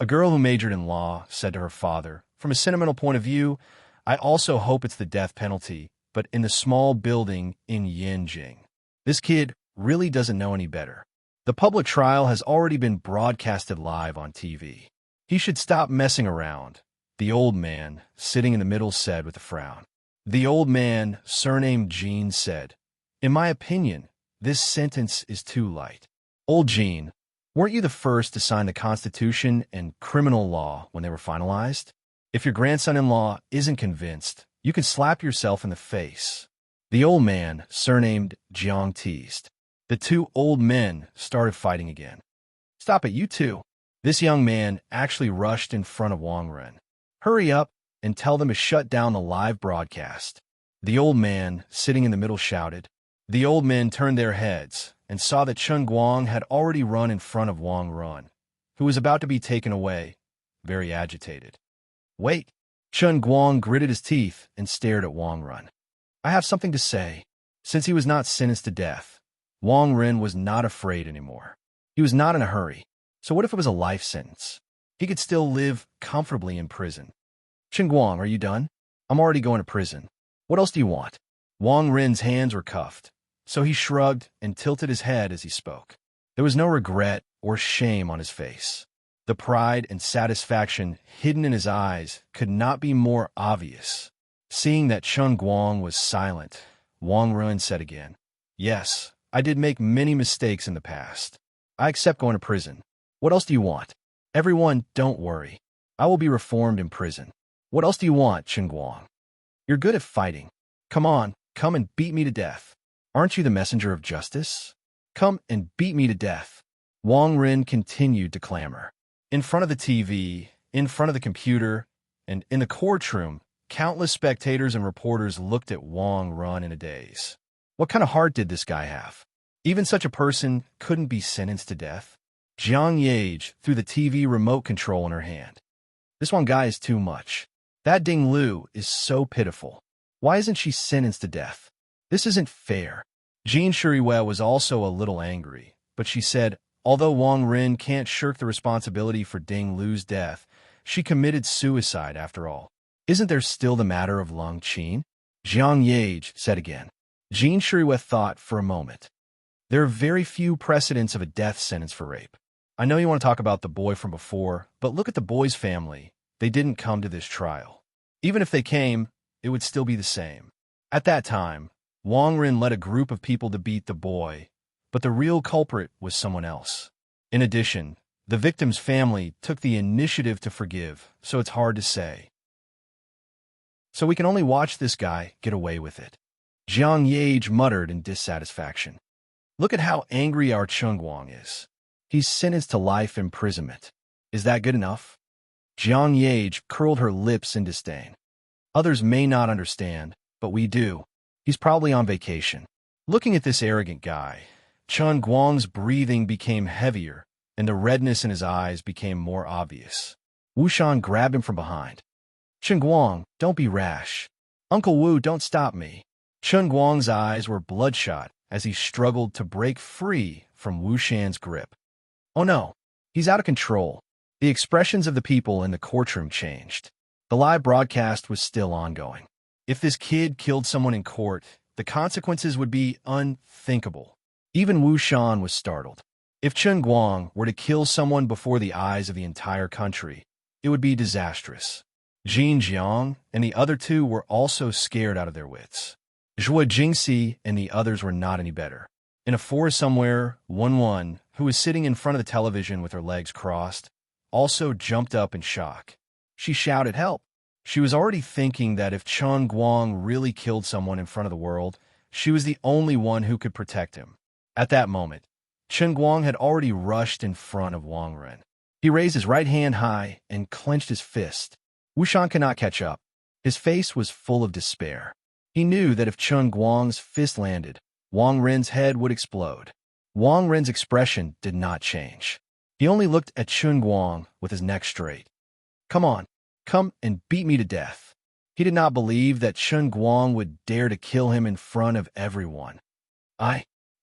A girl who majored in law said to her father, from a sentimental point of view, I also hope it's the death penalty, but in the small building in Yanjing. This kid really doesn't know any better. The public trial has already been broadcasted live on TV. He should stop messing around, the old man, sitting in the middle, said with a frown. The old man, surnamed Jean, said, in my opinion, this sentence is too light. Old Jean, weren't you the first to sign the Constitution and criminal law when they were finalized? If your grandson-in-law isn't convinced, you can slap yourself in the face. The old man, surnamed Jiang, teased. The two old men started fighting again. Stop it, you two. This young man actually rushed in front of Wang Ren. Hurry up and tell them to shut down the live broadcast. The old man, sitting in the middle, shouted. The old men turned their heads and saw that Chen Guang had already run in front of Wang Ren, who was about to be taken away, very agitated. Wait! Chen Guang gritted his teeth and stared at Wang Ren. I have something to say. Since he was not sentenced to death, Wang Ren was not afraid anymore. He was not in a hurry. So what if it was a life sentence? He could still live comfortably in prison. Chen Guang, are you done? I'm already going to prison. What else do you want? Wang Ren's hands were cuffed, so he shrugged and tilted his head as he spoke. There was no regret or shame on his face. The pride and satisfaction hidden in his eyes could not be more obvious. Seeing that Chen Guang was silent, Wang Ren said again, Yes, I did make many mistakes in the past. I accept going to prison. What else do you want? Everyone, don't worry. I will be reformed in prison. What else do you want, Chen Guang? You're good at fighting. Come on, come and beat me to death. Aren't you the messenger of justice? Come and beat me to death. Wang Ren continued to clamor. In front of the TV, in front of the computer, and in the courtroom, countless spectators and reporters looked at Wang Ren in a daze. What kind of heart did this guy have? Even such a person couldn't be sentenced to death. Jiang Yage threw the TV remote control in her hand. This one guy is too much. That Ding Lu is so pitiful. Why isn't she sentenced to death? This isn't fair. Jean Shuriwei was also a little angry, but she said, although Wang Ren can't shirk the responsibility for Ding Lu's death, she committed suicide after all. Isn't there still the matter of Lung Qin? Jiang Yage said again. Jean Shuriwei thought for a moment. There are very few precedents of a death sentence for rape. I know you want to talk about the boy from before, but look at the boy's family. They didn't come to this trial. Even if they came, it would still be the same. At that time, Wang Ren led a group of people to beat the boy, but the real culprit was someone else. In addition, the victim's family took the initiative to forgive, so it's hard to say. So we can only watch this guy get away with it. Jiang Yage muttered in dissatisfaction. Look at how angry our Chengguang is. He's sentenced to life imprisonment. Is that good enough? Jiang Yage curled her lips in disdain. Others may not understand, but we do. He's probably on vacation. Looking at this arrogant guy, Chen Guang's breathing became heavier, and the redness in his eyes became more obvious. Wu Shan grabbed him from behind. Chen Guang, don't be rash. Uncle Wu, don't stop me. Chen Guang's eyes were bloodshot as he struggled to break free from Wu Shan's grip. Oh no, he's out of control. The expressions of the people in the courtroom changed. The live broadcast was still ongoing. If this kid killed someone in court, the consequences would be unthinkable. Even Wu Shan was startled. If Chen Guang were to kill someone before the eyes of the entire country, it would be disastrous. Jin Jiang and the other two were also scared out of their wits. Zhua Jingxi and the others were not any better. In a forest somewhere, Wen, who was sitting in front of the television with her legs crossed, also jumped up in shock. She shouted, "Help!" She was already thinking that if Chen Guang really killed someone in front of the world, she was the only one who could protect him. At that moment, Chen Guang had already rushed in front of Wang Ren. He raised his right hand high and clenched his fist. Wu Shan could not catch up. His face was full of despair. He knew that if Chen Guang's fist landed, Wang Ren's head would explode. Wang Ren's expression did not change. He only looked at Chen Guang with his neck straight. Come on, come and beat me to death. He did not believe that Chen Guang would dare to kill him in front of everyone. I'm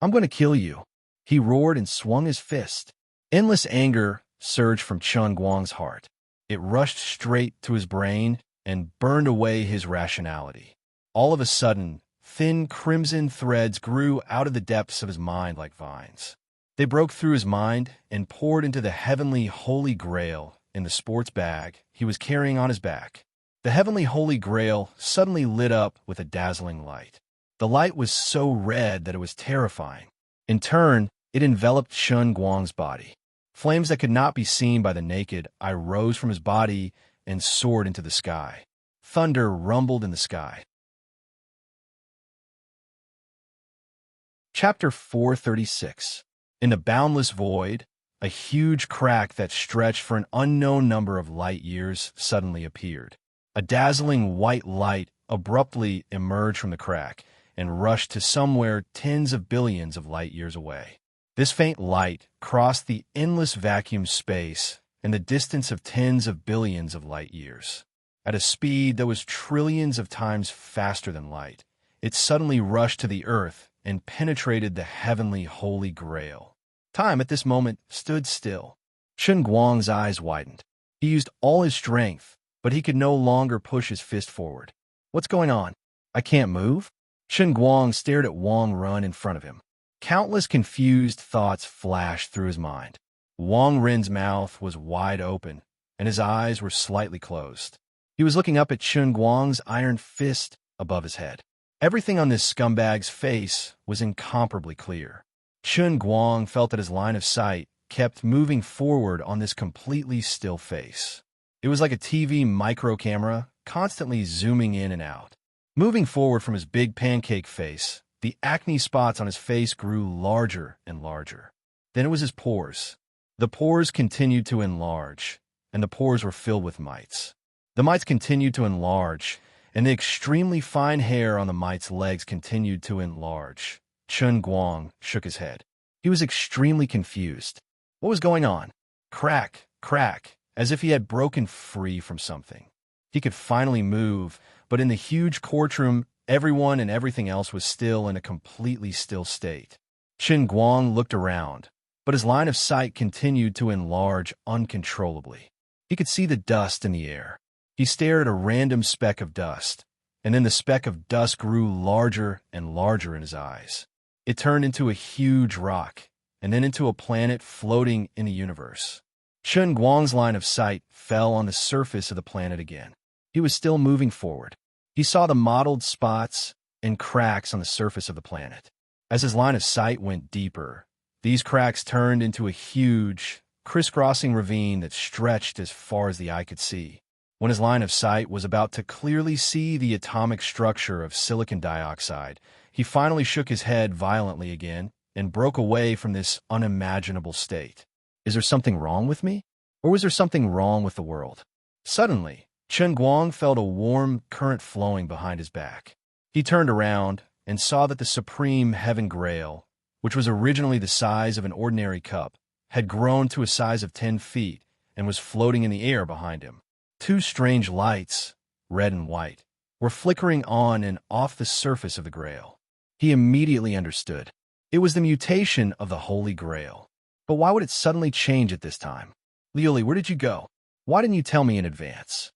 going to kill you. He roared and swung his fist. Endless anger surged from Chen Guang's heart. It rushed straight to his brain and burned away his rationality. All of a sudden, thin crimson threads grew out of the depths of his mind like vines. They broke through his mind and poured into the heavenly Holy Grail in the sports bag he was carrying on his back. The heavenly Holy Grail suddenly lit up with a dazzling light. The light was so red that it was terrifying. In turn, it enveloped Chen Guang's body. Flames that could not be seen by the naked eye rose from his body and soared into the sky. Thunder rumbled in the sky. Chapter 436. In the boundless void, a huge crack that stretched for an unknown number of light years suddenly appeared. A dazzling white light abruptly emerged from the crack and rushed to somewhere tens of billions of light years away. This faint light crossed the endless vacuum space and the distance of tens of billions of light years. At a speed that was trillions of times faster than light, it suddenly rushed to the earth and penetrated the heavenly Holy Grail. Time at this moment stood still. Chen Guang's eyes widened. He used all his strength, but he could no longer push his fist forward. What's going on? I can't move? Chen Guang stared at Wang Ren in front of him. Countless confused thoughts flashed through his mind. Wang Ren's mouth was wide open, and his eyes were slightly closed. He was looking up at Chen Guang's iron fist above his head. Everything on this scumbag's face was incomparably clear. Chen Guang felt that his line of sight kept moving forward on this completely still face. It was like a TV micro camera, constantly zooming in and out. Moving forward from his big pancake face, the acne spots on his face grew larger and larger. Then it was his pores. The pores continued to enlarge, and the pores were filled with mites. The mites continued to enlarge, and the extremely fine hair on the mite's legs continued to enlarge. Chun Guang shook his head. He was extremely confused. What was going on? Crack, crack, as if he had broken free from something. He could finally move, but in the huge courtroom, everyone and everything else was still in a completely still state. Chun Guang looked around, but his line of sight continued to enlarge uncontrollably. He could see the dust in the air. He stared at a random speck of dust, and then the speck of dust grew larger and larger in his eyes. It turned into a huge rock, and then into a planet floating in the universe. Chun Guang's line of sight fell on the surface of the planet again. He was still moving forward. He saw the mottled spots and cracks on the surface of the planet. As his line of sight went deeper, these cracks turned into a huge, crisscrossing ravine that stretched as far as the eye could see. When his line of sight was about to clearly see the atomic structure of silicon dioxide, he finally shook his head violently again and broke away from this unimaginable state. Is there something wrong with me? Or was there something wrong with the world? Suddenly, Chun Guang felt a warm current flowing behind his back. He turned around and saw that the supreme heaven grail, which was originally the size of an ordinary cup, had grown to a size of 10 feet and was floating in the air behind him. Two strange lights, red and white, were flickering on and off the surface of the grail. He immediately understood. It was the mutation of the Holy Grail. But why would it suddenly change at this time? Liuli, where did you go? Why didn't you tell me in advance?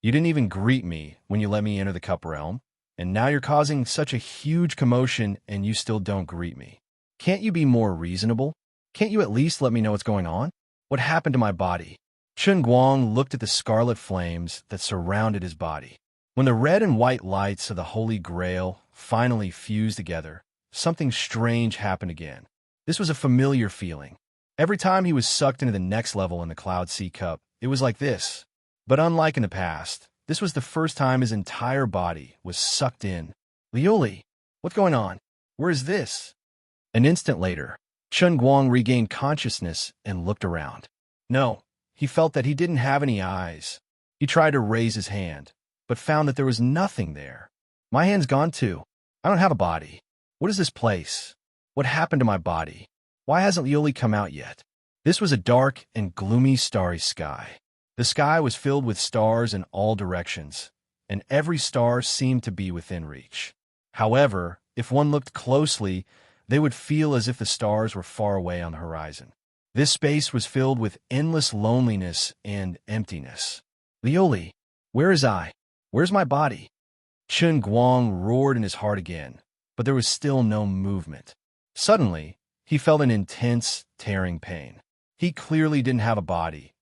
You didn't even greet me when you let me enter the cup realm, and now you're causing such a huge commotion and you still don't greet me. Can't you be more reasonable? Can't you at least let me know what's going on? What happened to my body? Chun Guang looked at the scarlet flames that surrounded his body. When the red and white lights of the Holy Grail finally fused together, something strange happened again. This was a familiar feeling. Every time he was sucked into the next level in the Cloud Sea Cup, it was like this. But unlike in the past, this was the first time his entire body was sucked in. Liuli, what's going on? Where is this? An instant later, Chun Guang regained consciousness and looked around. No, he felt that he didn't have any eyes. He tried to raise his hand, but found that there was nothing there. My hand's gone too. I don't have a body. What is this place? What happened to my body? Why hasn't Liuli come out yet? This was a dark and gloomy starry sky. The sky was filled with stars in all directions, and every star seemed to be within reach. However, if one looked closely, they would feel as if the stars were far away on the horizon. This space was filled with endless loneliness and emptiness. Liuli, where is I? Where's my body? Chun Guang roared in his heart again, but there was still no movement. Suddenly, he felt an intense, tearing pain. He clearly didn't have a body,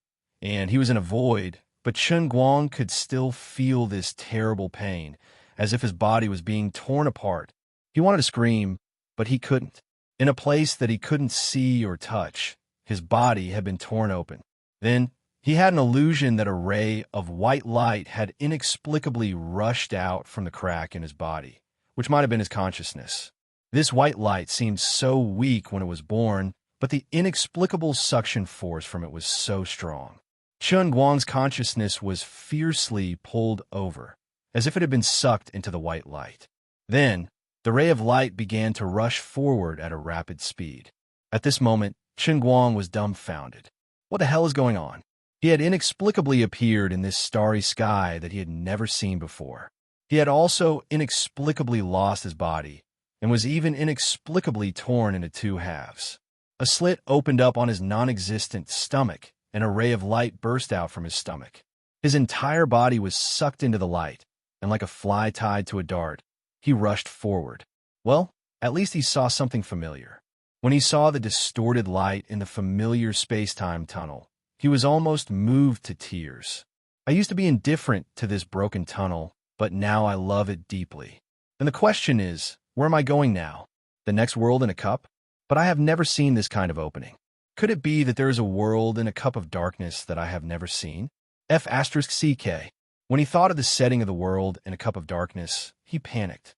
and he was in a void, but Chun Guang could still feel this terrible pain, as if his body was being torn apart. He wanted to scream, but he couldn't. In a place that he couldn't see or touch, his body had been torn open. Then, he had an illusion that a ray of white light had inexplicably rushed out from the crack in his body, which might have been his consciousness. This white light seemed so weak when it was born, but the inexplicable suction force from it was so strong. Chun Guang's consciousness was fiercely pulled over, as if it had been sucked into the white light. Then, the ray of light began to rush forward at a rapid speed. At this moment, Chun Guang was dumbfounded. What the hell is going on? He had inexplicably appeared in this starry sky that he had never seen before. He had also inexplicably lost his body, and was even inexplicably torn into two halves. A slit opened up on his non-existent stomach, and a ray of light burst out from his stomach. His entire body was sucked into the light, and like a fly tied to a dart, he rushed forward. Well, at least he saw something familiar. When he saw the distorted light in the familiar space-time tunnel, he was almost moved to tears. I used to be indifferent to this broken tunnel, but now I love it deeply. And the question is, where am I going now? The next world in a cup? But I have never seen this kind of opening. Could it be that there is a world in a cup of darkness that I have never seen? F***CK. When he thought of the setting of the world in a cup of darkness, he panicked.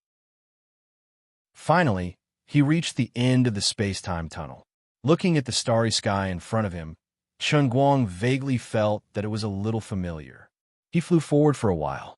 Finally, he reached the end of the space-time tunnel. Looking at the starry sky in front of him, Chun Guang vaguely felt that it was a little familiar. He flew forward for a while.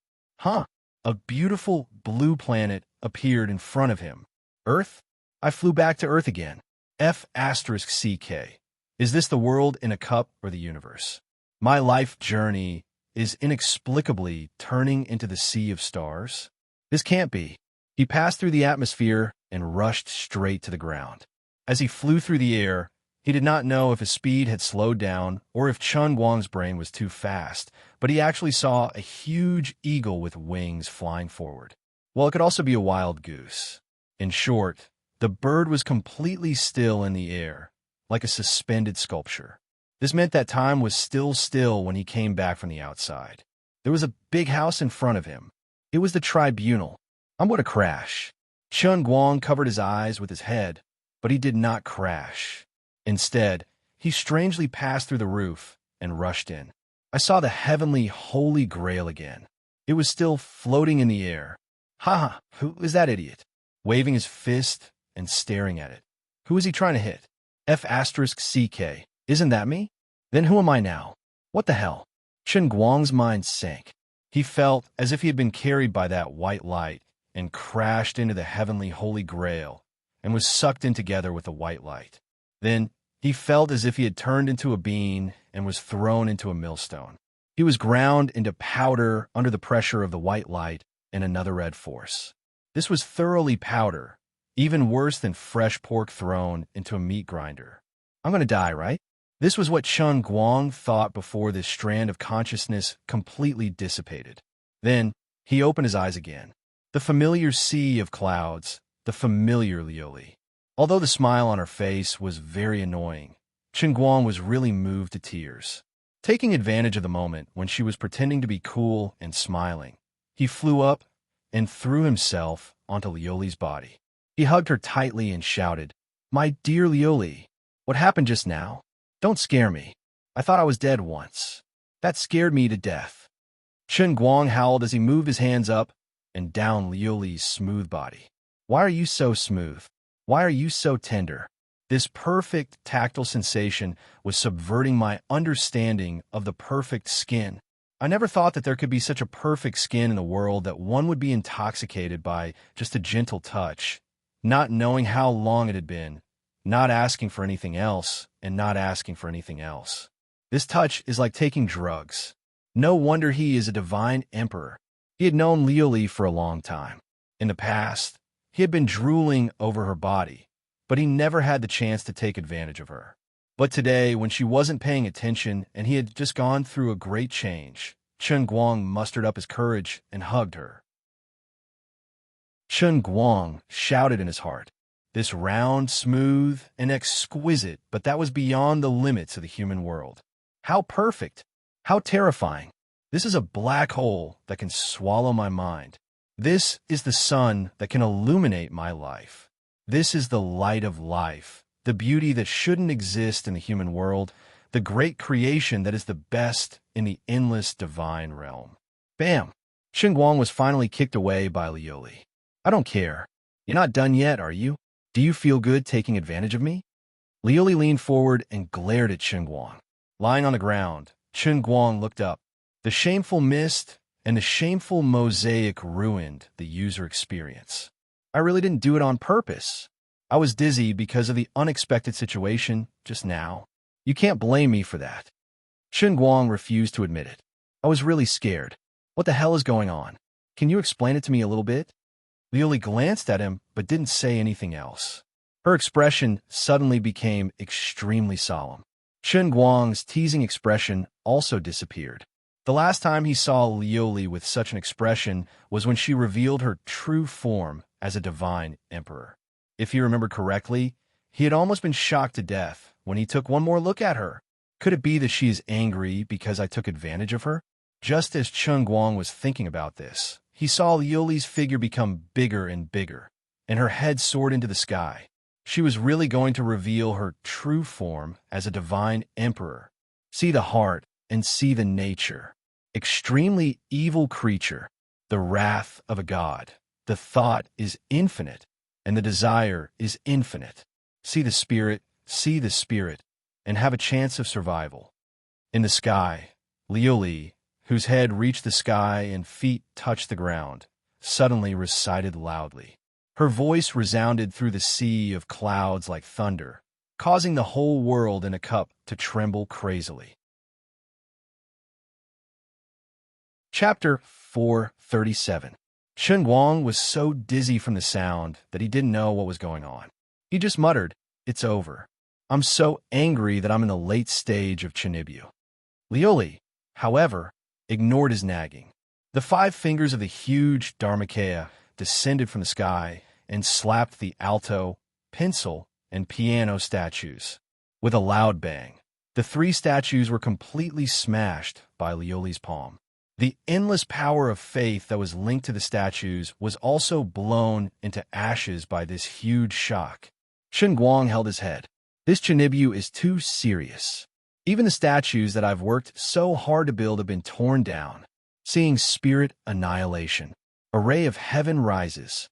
A beautiful blue planet appeared in front of him, Earth? I flew back to Earth again. F***CK. Is this the world in a cup or the universe? My life journey is inexplicably turning into the sea of stars? This can't be. He passed through the atmosphere and rushed straight to the ground. As he flew through the air, he did not know if his speed had slowed down or if Chun Guang's brain was too fast, but he actually saw a huge eagle with wings flying forward. Well, it could also be a wild goose. In short, the bird was completely still in the air, like a suspended sculpture. This meant that time was still when he came back from the outside. There was a big house in front of him. It was the tribunal. I'm going to crash. Chun Guang covered his eyes with his head, but he did not crash. Instead, he strangely passed through the roof and rushed in. I saw the heavenly Holy Grail again. It was still floating in the air. Ha! Who is that idiot? Waving his fist and staring at it. Who is he trying to hit? F***CK. Isn't that me? Then who am I now? What the hell? Chun Guang's mind sank. He felt as if he had been carried by that white light and crashed into the heavenly Holy Grail and was sucked in together with the white light. Then he felt as if he had turned into a bean and was thrown into a millstone. He was ground into powder under the pressure of the white light and another red force. This was thoroughly powder, even worse than fresh pork thrown into a meat grinder. I'm going to die, right? This was what Chun Guang thought before this strand of consciousness completely dissipated. Then he opened his eyes again. The familiar sea of clouds, the familiar Lioli. Although the smile on her face was very annoying, Chun Guang was really moved to tears. Taking advantage of the moment when she was pretending to be cool and smiling, he flew up and threw himself onto Lioli's body. He hugged her tightly and shouted, "My dear Lioli, what happened just now? Don't scare me. I thought I was dead once. That scared me to death." Chun Guang howled as he moved his hands up and down Lioli's smooth body. "Why are you so smooth? Why are you so tender?" This perfect tactile sensation was subverting my understanding of the perfect skin. I never thought that there could be such a perfect skin in the world that one would be intoxicated by just a gentle touch, not knowing how long it had been, not asking for anything else, and not asking for anything else. This touch is like taking drugs. No wonder he is a divine emperor. He had known Lioli for a long time. In the past, he had been drooling over her body, but he never had the chance to take advantage of her. But today, when she wasn't paying attention and he had just gone through a great change, Chun Guang mustered up his courage and hugged her. Chun Guang shouted in his heart, "This round, smooth, and exquisite, but that was beyond the limits of the human world. How perfect! How terrifying! This is a black hole that can swallow my mind. This is the sun that can illuminate my life. This is the light of life, the beauty that shouldn't exist in the human world, the great creation that is the best in the endless divine realm." Bam! Chun Guang was finally kicked away by Lioli. "I don't care. You're not done yet, are you? Do you feel good taking advantage of me?" Lioli leaned forward and glared at Chun Guang. Lying on the ground, Chun Guang looked up. The shameful mist and the shameful mosaic ruined the user experience. "I really didn't do it on purpose. I was dizzy because of the unexpected situation just now. You can't blame me for that." Chun Guang refused to admit it. "I was really scared. What the hell is going on? Can you explain it to me a little bit?" Lioli glanced at him but didn't say anything else. Her expression suddenly became extremely solemn. Chun Guang's teasing expression also disappeared. The last time he saw Lioli with such an expression was when she revealed her true form as a divine emperor. If he remembered correctly, he had almost been shocked to death when he took one more look at her. Could it be that she is angry because I took advantage of her? Just as Chun Guang was thinking about this, he saw Lioli's figure become bigger and bigger, and her head soared into the sky. She was really going to reveal her true form as a divine emperor. See the heart and see the nature. Extremely evil creature, the wrath of a god. The thought is infinite, and the desire is infinite. See the spirit, and have a chance of survival. In the sky, Lioli, whose head reached the sky and feet touched the ground, suddenly recited loudly, Her voice resounded through the sea of clouds like thunder, causing the whole world in a cup to tremble crazily. Chapter 437. Chen Guang was so dizzy from the sound that he didn't know what was going on. He just muttered, "It's over. I'm so angry that I'm in the late stage of Chinibyu." Lioli, however, ignored his nagging. The 5 fingers of the huge Dharmakaya descended from the sky and slapped the alto, pencil, and piano statues. With a loud bang, the 3 statues were completely smashed by Lioli's palm. The endless power of faith that was linked to the statues was also blown into ashes by this huge shock. Chen Guang held his head. This Chinibyu is too serious. Even the statues that I've worked so hard to build have been torn down. Seeing spirit annihilation. A ray of heaven rises.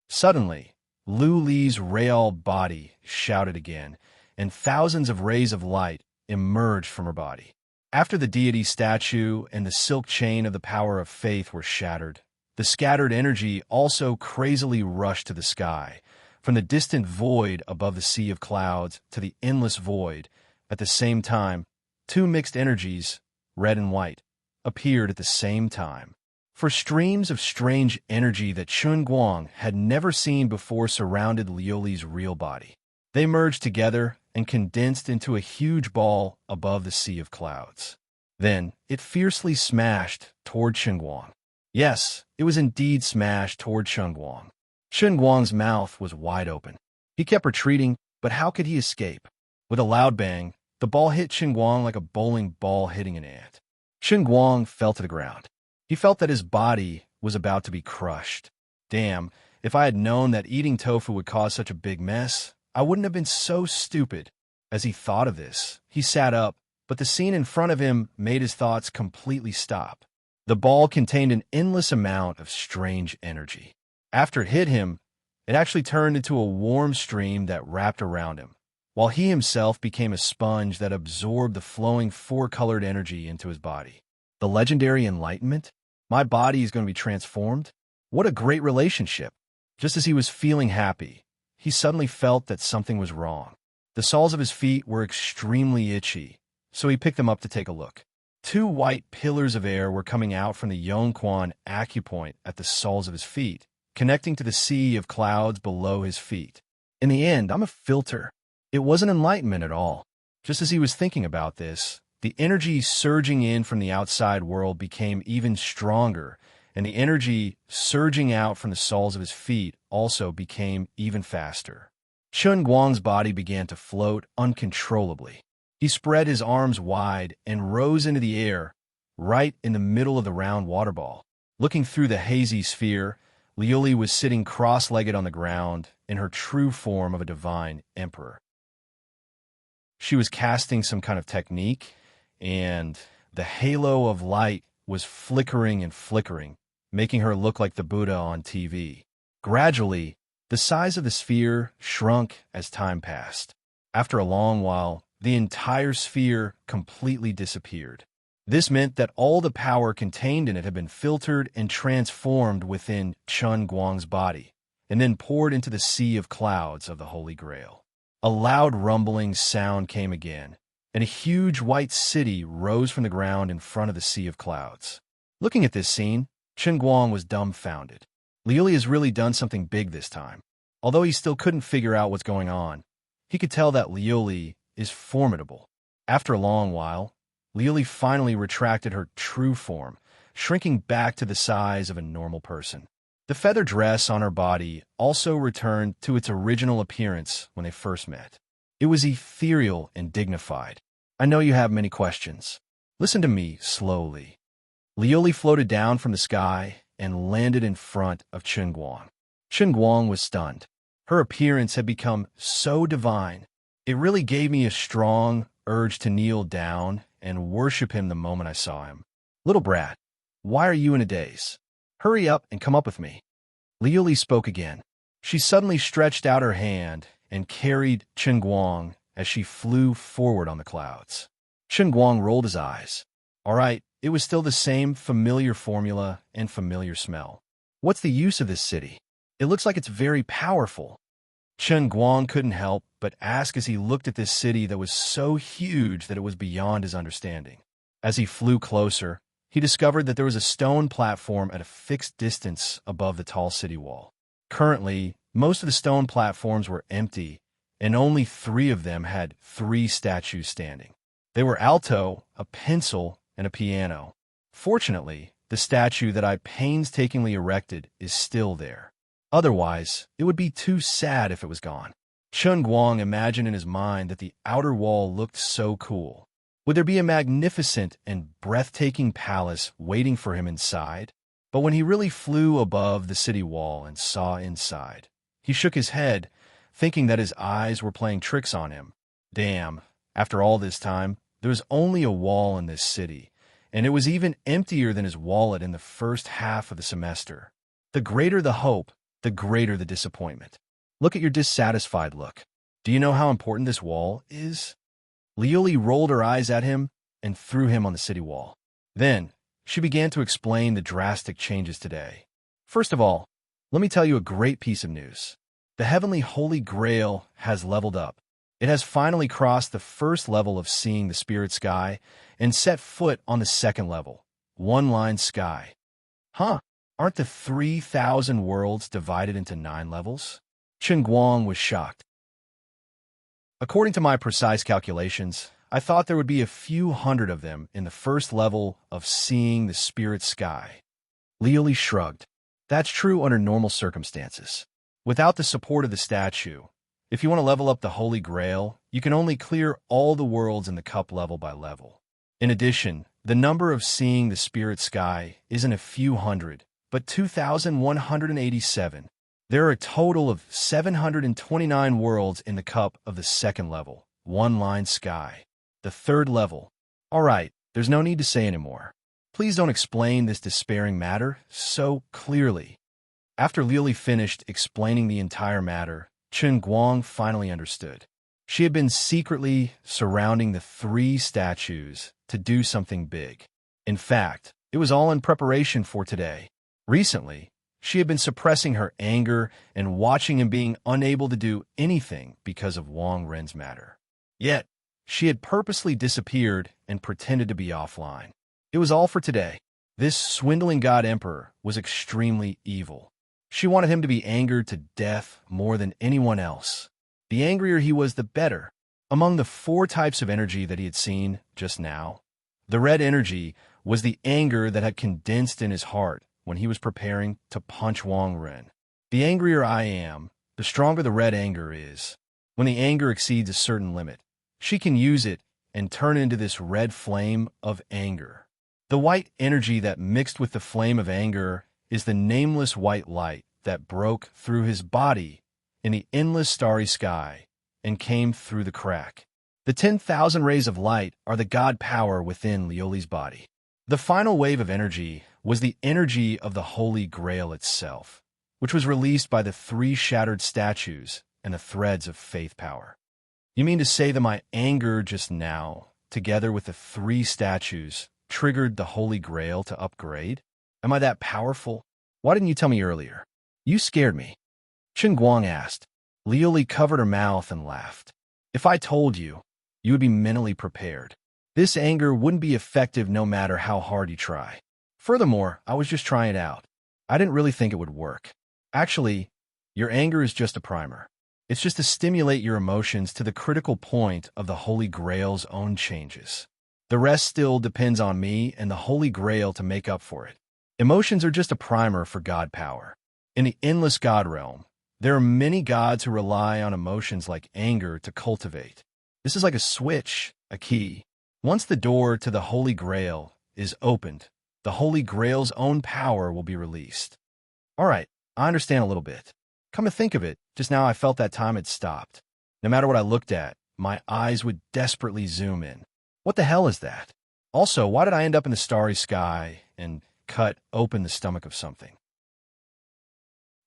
Suddenly, Lu Li's real body shouted again, and thousands of rays of light emerged from her body. After the deity statue and the silk chain of the power of faith were shattered, the scattered energy also crazily rushed to the sky, from the distant void above the sea of clouds to the endless void. At the same time, 2 mixed energies, red and white, appeared at the same time. For streams of strange energy that Chen Guang had never seen before surrounded Lioli's real body. They merged together and condensed into a huge ball above the sea of clouds. Then it fiercely smashed toward Chen Guang. Yes, it was indeed smashed toward Chen Guang. Chen Guang's mouth was wide open. He kept retreating, but how could he escape? With a loud bang, the ball hit Chen Guang like a bowling ball hitting an ant. Chen Guang fell to the ground. He felt that his body was about to be crushed. Damn, if I had known that eating tofu would cause such a big mess, I wouldn't have been so stupid. As he thought of this, he sat up, but the scene in front of him made his thoughts completely stop. The ball contained an endless amount of strange energy. After it hit him, it actually turned into a warm stream that wrapped around him, while he himself became a sponge that absorbed the flowing 4-colored energy into his body. The legendary enlightenment? My body is going to be transformed? What a great relationship! Just as he was feeling happy, he suddenly felt that something was wrong. The soles of his feet were extremely itchy, so he picked them up to take a look. 2 white pillars of air were coming out from the Yongquan acupoint at the soles of his feet, connecting to the sea of clouds below his feet. In the end, I'm a filter. It wasn't enlightenment at all. Just as he was thinking about this, the energy surging in from the outside world became even stronger, and the energy surging out from the soles of his feet also became even faster. Chen Guang's body began to float uncontrollably. He spread his arms wide and rose into the air, right in the middle of the round water ball. Looking through the hazy sphere, Lioli was sitting cross-legged on the ground in her true form of a divine emperor. She was casting some kind of technique, and the halo of light was flickering and flickering, making her look like the Buddha on TV. Gradually, the size of the sphere shrunk as time passed. After a long while, the entire sphere completely disappeared. This meant that all the power contained in it had been filtered and transformed within Chen Guang's body, and then poured into the sea of clouds of the Holy Grail. A loud rumbling sound came again, and a huge white city rose from the ground in front of the sea of clouds. Looking at this scene, Chen Guang was dumbfounded. Lioli has really done something big this time. Although he still couldn't figure out what's going on, he could tell that Lioli is formidable. After a long while, Lioli finally retracted her true form, shrinking back to the size of a normal person. The feather dress on her body also returned to its original appearance when they first met. It was ethereal and dignified. I know you have many questions. Listen to me slowly. Lioli floated down from the sky and landed in front of Chen Guang. Chen Guang was stunned. Her appearance had become so divine. It really gave me a strong urge to kneel down and worship him the moment I saw him. Little brat, why are you in a daze? Hurry up and come up with me. Lioli spoke again. She suddenly stretched out her hand and carried Chen Guang as she flew forward on the clouds. Chen Guang rolled his eyes. All right, it was still the same familiar formula and familiar smell. What's the use of this city? It looks like it's very powerful. Chen Guang couldn't help but ask as he looked at this city that was so huge that it was beyond his understanding. As he flew closer, he discovered that there was a stone platform at a fixed distance above the tall city wall. Currently, most of the stone platforms were empty, and only 3 of them had 3 statues standing. They were Alto, a pencil, and a piano. Fortunately, the statue that I painstakingly erected is still there. Otherwise, it would be too sad if it was gone. Chen Guang imagined in his mind that the outer wall looked so cool. Would there be a magnificent and breathtaking palace waiting for him inside? But when he really flew above the city wall and saw inside, he shook his head, thinking that his eyes were playing tricks on him. Damn, after all this time, there was only a wall in this city, and it was even emptier than his wallet in the first half of the semester. The greater the hope, the greater the disappointment. Look at your dissatisfied look. Do you know how important this wall is? Liuli rolled her eyes at him and threw him on the city wall. Then, she began to explain the drastic changes today. First of all, let me tell you a great piece of news. The Heavenly Holy Grail has leveled up. It has finally crossed the first level of seeing the spirit sky and set foot on the second level, one-line sky. Huh? Aren't the 3,000 worlds divided into 9 levels? Chen Guang was shocked. According to my precise calculations, I thought there would be a few hundred of them in the first level of seeing the spirit sky. Liuli shrugged. That's true under normal circumstances. Without the support of the statue, if you want to level up the Holy Grail, you can only clear all the worlds in the cup level by level. In addition, the number of seeing the spirit sky isn't a few hundred, but 2,187. There are a total of 729 worlds in the cup of the second level, one-line sky. The third level. All right, there's no need to say anymore. Please don't explain this despairing matter so clearly. After Liuli finished explaining the entire matter, Chen Guang finally understood. She had been secretly surrounding the 3 statues to do something big. In fact, it was all in preparation for today. Recently, she had been suppressing her anger and watching him being unable to do anything because of Wang Ren's matter. Yet, she had purposely disappeared and pretended to be offline. It was all for today. This swindling god emperor was extremely evil. She wanted him to be angered to death more than anyone else. The angrier he was, the better. Among the 4 types of energy that he had seen just now, the red energy was the anger that had condensed in his heart when he was preparing to punch Wang Ren. The angrier I am, the stronger the red anger is. When the anger exceeds a certain limit, she can use it and turn into this red flame of anger. The white energy that mixed with the flame of anger is the nameless white light that broke through his body in the endless starry sky and came through the crack. The 10,000 rays of light are the god power within Liuli's body. The final wave of energy was the energy of the Holy Grail itself, which was released by the 3 shattered statues and the threads of faith power. You mean to say that my anger just now, together with the 3 statues, triggered the Holy Grail to upgrade? Am I that powerful? Why didn't you tell me earlier? You scared me. Chen Guang asked. Liuli covered her mouth and laughed. If I told you, you would be mentally prepared. This anger wouldn't be effective no matter how hard you try. Furthermore, I was just trying it out. I didn't really think it would work. Actually, your anger is just a primer. It's just to stimulate your emotions to the critical point of the Holy Grail's own changes. The rest still depends on me and the Holy Grail to make up for it. Emotions are just a primer for God power. In the endless God realm, there are many gods who rely on emotions like anger to cultivate. This is like a switch, a key. Once the door to the Holy Grail is opened, the Holy Grail's own power will be released. All right, I understand a little bit. Come to think of it, just now I felt that time had stopped. No matter what I looked at, my eyes would desperately zoom in. What the hell is that? Also, why did I end up in the starry sky and cut open the stomach of something?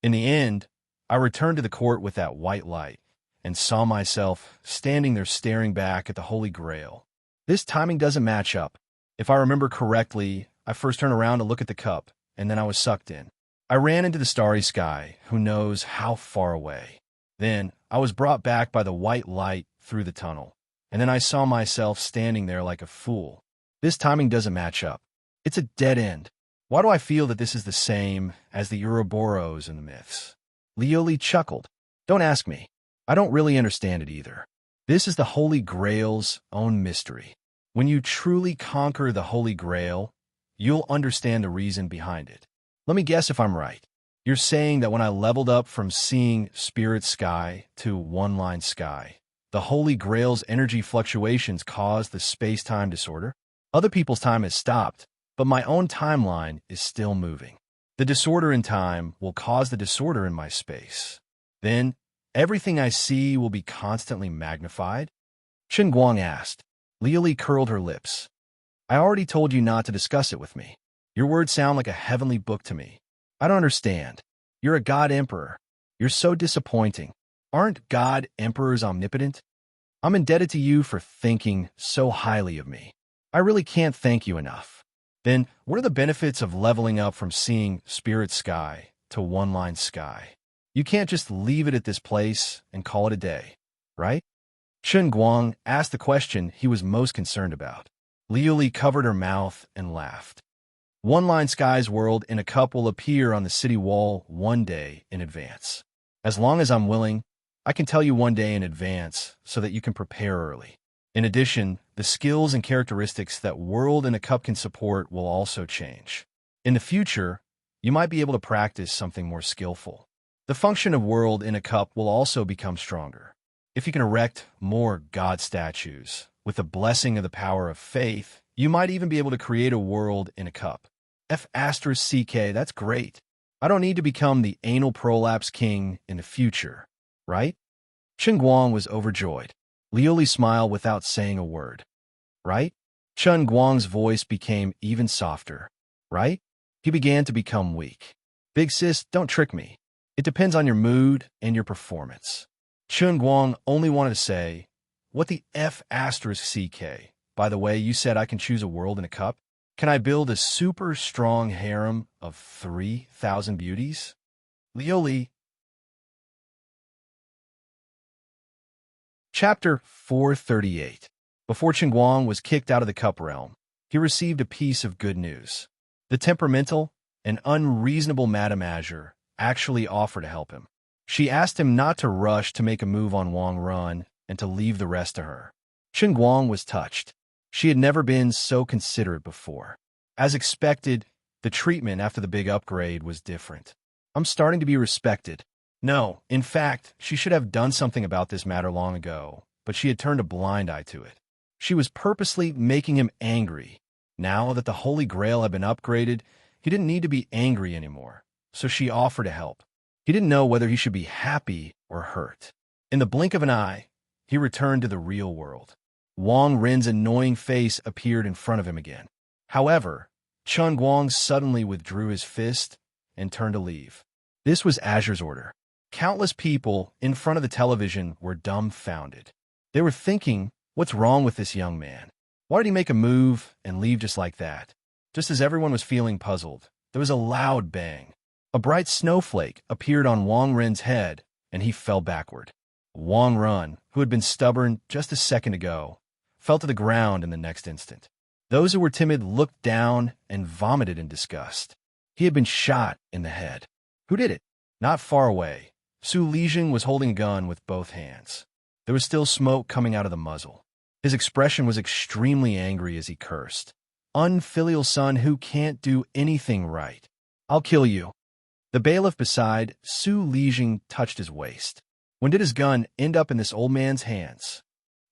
In the end, I returned to the court with that white light and saw myself standing there staring back at the Holy Grail. This timing doesn't match up. If I remember correctly, I first turned around to look at the cup, and then I was sucked in. I ran into the starry sky, who knows how far away. Then I was brought back by the white light through the tunnel, and then I saw myself standing there like a fool. This timing doesn't match up. It's a dead end. Why do I feel that this is the same as the Ouroboros and the myths? Leoli chuckled. Don't ask me. I don't really understand it either. This is the Holy Grail's own mystery. When you truly conquer the Holy Grail, you'll understand the reason behind it. Let me guess if I'm right. You're saying that when I leveled up from seeing spirit sky to one-line sky, the Holy Grail's energy fluctuations caused the space-time disorder? Other people's time has stopped, but my own timeline is still moving. The disorder in time will cause the disorder in my space. Then, everything I see will be constantly magnified? Chen Guang asked. Leoli curled her lips. I already told you not to discuss it with me. Your words sound like a heavenly book to me. I don't understand. You're a god emperor. You're so disappointing. Aren't god emperors omnipotent? I'm indebted to you for thinking so highly of me. I really can't thank you enough. Then, what are the benefits of leveling up from seeing spirit sky to one-line sky? You can't just leave it at this place and call it a day, right? Chen Guang asked the question he was most concerned about. Leoli covered her mouth and laughed. One-line sky's world in a cup will appear on the city wall one day in advance. As long as I'm willing, I can tell you one day in advance so that you can prepare early. In addition, the skills and characteristics that World in a Cup can support will also change. In the future, you might be able to practice something more skillful. The function of World in a Cup will also become stronger. If you can erect more god statues, with the blessing of the power of faith, you might even be able to create a world in a cup. F***CK, that's great. I don't need to become the anal prolapse king in the future, right? Chen Guang was overjoyed. Leoli smiled without saying a word. Right? Chen Guang's voice became even softer. Right? He began to become weak. Big sis, don't trick me. It depends on your mood and your performance. Chen Guang only wanted to say, what the F***CK? By the way, you said I can choose a world in a cup? Can I build a super strong harem of 3,000 beauties? Leoli. Chapter 438. Before Chen Guang was kicked out of the cup realm, he received a piece of good news. The temperamental and unreasonable Madame Azure actually offered to help him. She asked him not to rush to make a move on Wang Run and to leave the rest to her. Chen Guang was touched. She had never been so considerate before. As expected, the treatment after the big upgrade was different. I'm starting to be respected. No, in fact, she should have done something about this matter long ago, but she had turned a blind eye to it. She was purposely making him angry. Now that the Holy Grail had been upgraded, he didn't need to be angry anymore, so she offered to help. He didn't know whether he should be happy or hurt. In the blink of an eye, he returned to the real world. Wang Rin's annoying face appeared in front of him again. However, Chen Guang suddenly withdrew his fist and turned to leave. This was Azure's order. Countless people in front of the television were dumbfounded. They were thinking, what's wrong with this young man? Why did he make a move and leave just like that? Just as everyone was feeling puzzled, there was a loud bang. A bright snowflake appeared on Wang Rin's head, and he fell backward. Wang Run, who had been stubborn just a second ago, fell to the ground in the next instant. Those who were timid looked down and vomited in disgust. He had been shot in the head. Who did it? Not far away, Su Lijing was holding a gun with both hands. There was still smoke coming out of the muzzle. His expression was extremely angry as he cursed. Unfilial son who can't do anything right. I'll kill you. The bailiff beside Su Lijing touched his waist. When did his gun end up in this old man's hands?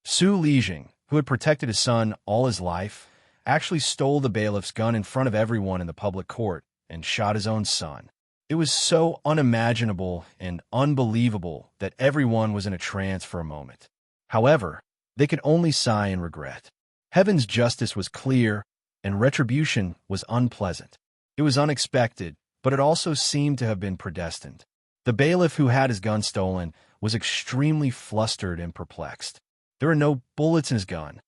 Su Lijing, who had protected his son all his life, actually stole the bailiff's gun in front of everyone in the public court and shot his own son. It was so unimaginable and unbelievable that everyone was in a trance for a moment. However, they could only sigh in regret. Heaven's justice was clear, and retribution was unpleasant. It was unexpected, but it also seemed to have been predestined. The bailiff who had his gun stolen was extremely flustered and perplexed. There were no bullets in his gun.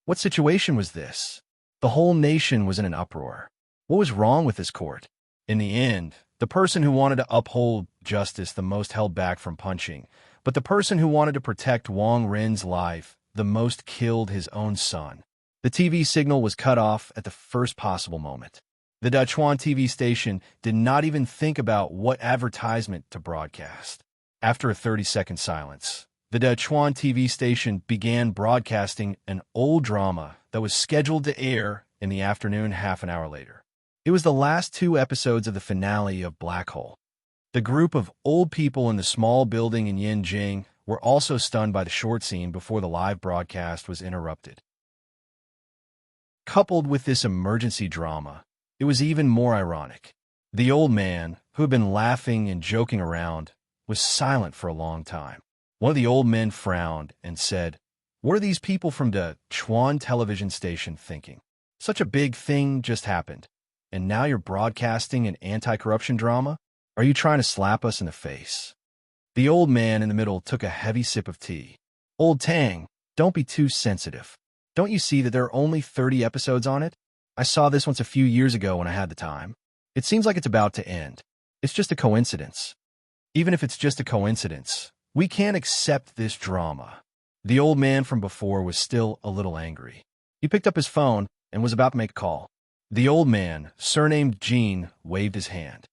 What situation was this? The whole nation was in an uproar. What was wrong with this court? In the end, the person who wanted to uphold justice the most held back from punching, but the person who wanted to protect Wang Ren's life the most killed his own son. The TV signal was cut off at the first possible moment. The Dachuan TV station did not even think about what advertisement to broadcast. After a 30-second silence, the Dachuan TV station began broadcasting an old drama that was scheduled to air in the afternoon half an hour later. It was the last 2 episodes of the finale of Black Hole. The group of old people in the small building in Yanjing were also stunned by the short scene before the live broadcast was interrupted. Coupled with this emergency drama, it was even more ironic. The old man, who had been laughing and joking around, was silent for a long time. One of the old men frowned and said, "What are these people from the Chuan television station thinking? Such a big thing just happened, and now you're broadcasting an anti-corruption drama? Are you trying to slap us in the face?" The old man in the middle took a heavy sip of tea. "Old Tang, don't be too sensitive. Don't you see that there are only 30 episodes on it? I saw this once a few years ago when I had the time. It seems like it's about to end. It's just a coincidence. Even if it's just a coincidence, we can't accept this drama." The old man from before was still a little angry. He picked up his phone and was about to make a call. The old man, surnamed Jean, waved his hand.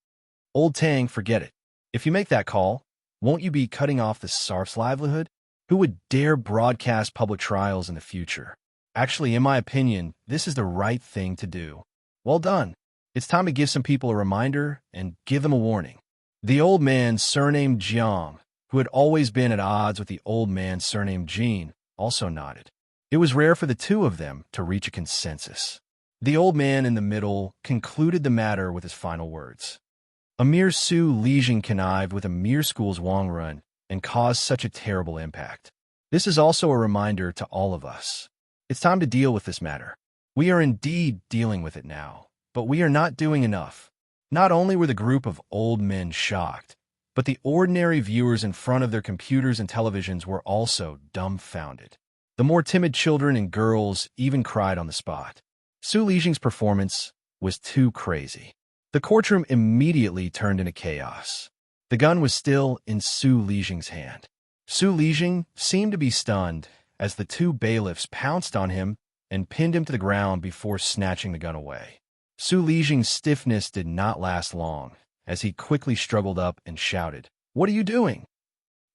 "Old Tang, forget it. If you make that call, won't you be cutting off the Sarf's livelihood? Who would dare broadcast public trials in the future? Actually, in my opinion, this is the right thing to do. Well done. It's time to give some people a reminder and give them a warning." The old man, surnamed Jiang, who had always been at odds with the old man, surnamed Jean, also nodded. It was rare for the two of them to reach a consensus. The old man in the middle concluded the matter with his final words. Emir Su Lijing connived with Emir School's Wang Ren and caused such a terrible impact. This is also a reminder to all of us. It's time to deal with this matter. We are indeed dealing with it now, but we are not doing enough. Not only were the group of old men shocked, but the ordinary viewers in front of their computers and televisions were also dumbfounded. The more timid children and girls even cried on the spot. Su Lijing's performance was too crazy. The courtroom immediately turned into chaos. The gun was still in Su Lijing's hand. Su Lijing seemed to be stunned as the 2 bailiffs pounced on him and pinned him to the ground before snatching the gun away. Su Lijing's stiffness did not last long, as he quickly struggled up and shouted, "What are you doing?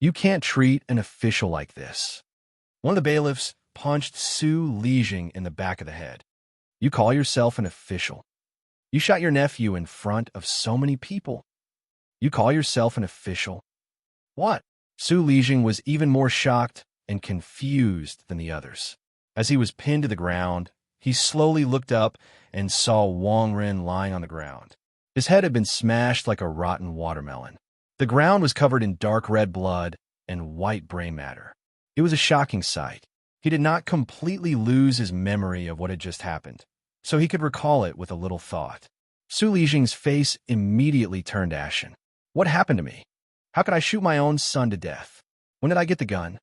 You can't treat an official like this." One of the bailiffs punched Su Lijing in the back of the head. "You call yourself an official? You shot your nephew in front of so many people. You call yourself an official? What?" Su Lijing was even more shocked and confused than the others. As he was pinned to the ground, he slowly looked up and saw Wang Ren lying on the ground. His head had been smashed like a rotten watermelon. The ground was covered in dark red blood and white brain matter. It was a shocking sight. He did not completely lose his memory of what had just happened, so he could recall it with a little thought. Su Lijing's face immediately turned ashen. "What happened to me? How could I shoot my own son to death? When did I get the gun?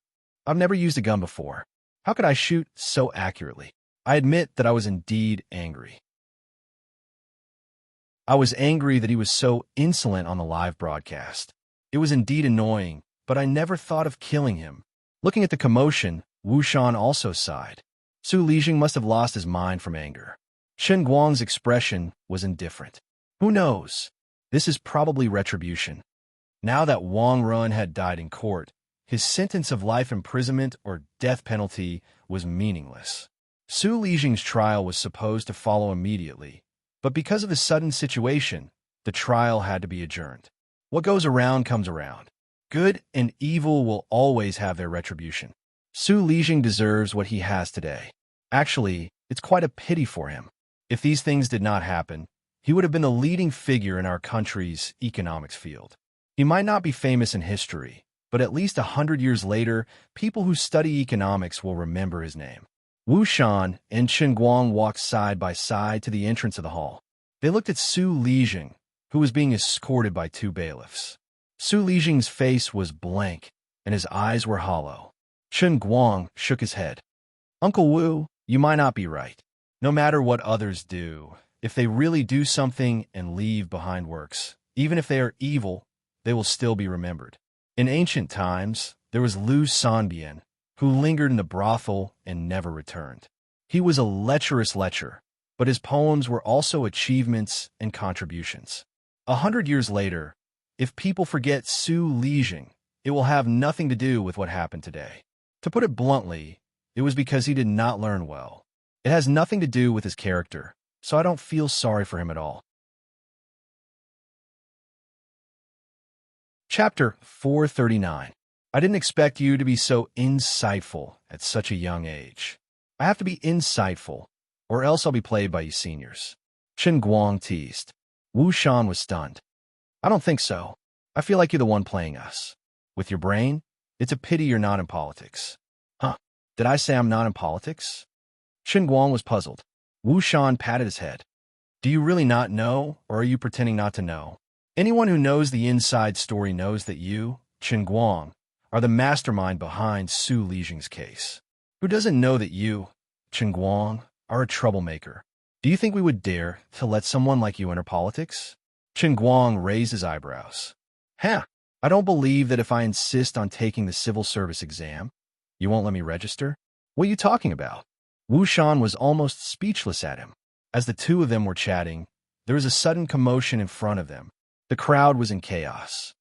I've never used a gun before. How could I shoot so accurately?" I admit that I was indeed angry. I was angry that he was so insolent on the live broadcast. It was indeed annoying, but I never thought of killing him. Looking at the commotion, Wu Shan also sighed. Su Lijing must have lost his mind from anger. Shen Guang's expression was indifferent. Who knows? This is probably retribution. Now that Wang Ren had died in court, his sentence of life imprisonment or death penalty was meaningless. Su Lijing's trial was supposed to follow immediately, but because of the sudden situation, the trial had to be adjourned. What goes around comes around. Good and evil will always have their retribution. Su Lijing deserves what he has today. Actually, it's quite a pity for him. If these things did not happen, he would have been the leading figure in our country's economics field. He might not be famous in history, but at least 100 years later, people who study economics will remember his name. Wu Shan and Chen Guang walked side by side to the entrance of the hall. They looked at Su Lijing, who was being escorted by 2 bailiffs. Su Lijing's face was blank, and his eyes were hollow. Chen Guang shook his head. "Uncle Wu, you might not be right. No matter what others do, If they really do something and leave behind works, even if they are evil, they will still be remembered. In ancient times, there was Liu Sanbian, who lingered in the brothel and never returned. He was a lecherous lecher, but his poems were also achievements and contributions. 100 years later, if people forget Su Lijing, it will have nothing to do with what happened today. To put it bluntly, it was because he did not learn well. It has nothing to do with his character, so I don't feel sorry for him at all. Chapter 439. I didn't expect you to be so insightful at such a young age. I have to be insightful, or else I'll be played by you seniors. Chen Guang teased. Wu Shan was stunned. I don't think so. I feel like you're the one playing us. With your brain, it's a pity you're not in politics. Huh, did I say I'm not in politics? Chen Guang was puzzled. Wu Shan patted his head. Do you really not know, or are you pretending not to know? Anyone who knows the inside story knows that you, Chen Guang, are the mastermind behind Su Lijing's case. Who doesn't know that you, Chen Guang, are a troublemaker? Do you think we would dare to let someone like you enter politics? Chen Guang raised his eyebrows. Huh, I don't believe that if I insist on taking the civil service exam, you won't let me register? What are you talking about? Wu Shan was almost speechless at him. As the two of them were chatting, there was a sudden commotion in front of them. The crowd was in chaos.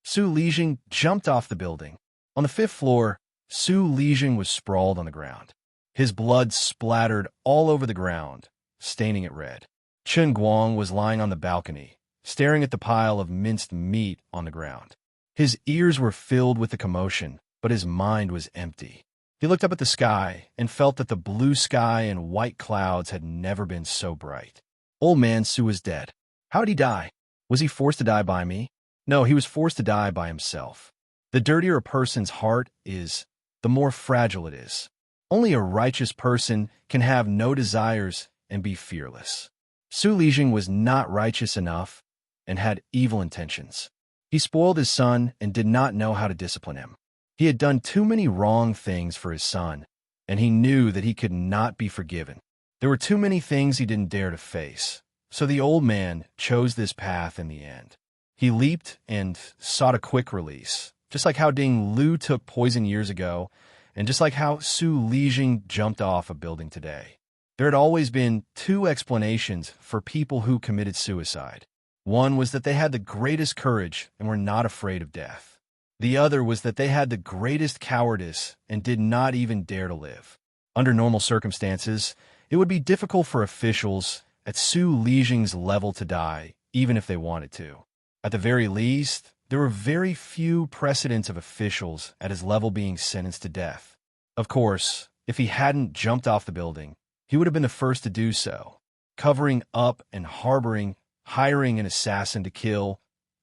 Su Lijing jumped off the building. On the 5th floor, Su Lijing was sprawled on the ground. His blood splattered all over the ground, staining it red. Chen Guang was lying on the balcony, staring at the pile of minced meat on the ground. His ears were filled with the commotion, but his mind was empty. He looked up at the sky and felt that the blue sky and white clouds had never been so bright. Old man Su was dead. How did he die? Was he forced to die by me? No, he was forced to die by himself. The dirtier a person's heart is, the more fragile it is. Only a righteous person can have no desires and be fearless. Su Lijing was not righteous enough and had evil intentions. He spoiled his son and did not know how to discipline him. He had done too many wrong things for his son, and he knew that he could not be forgiven. There were too many things he didn't dare to face, so the old man chose this path in the end. He leaped and sought a quick release, just like how Ding Lu took poison years ago, and just like how Su Lijing jumped off a building today. There had always been two explanations for people who committed suicide. One was that they had the greatest courage and were not afraid of death. The other was that they had the greatest cowardice and did not even dare to live. Under normal circumstances, it would be difficult for officials at Su Lijing's level to die, even if they wanted to. At the very least, there were very few precedents of officials at his level being sentenced to death. Of course, if he hadn't jumped off the building, he would have been the first to do so, covering up and hiring an assassin to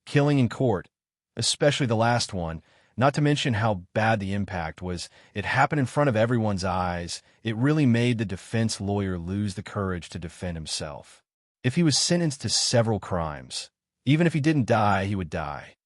killing in court, especially the last one, not to mention how bad the impact was. It happened in front of everyone's eyes. It really made the defense lawyer lose the courage to defend himself. If he was sentenced to several crimes, even if he didn't die, he would die.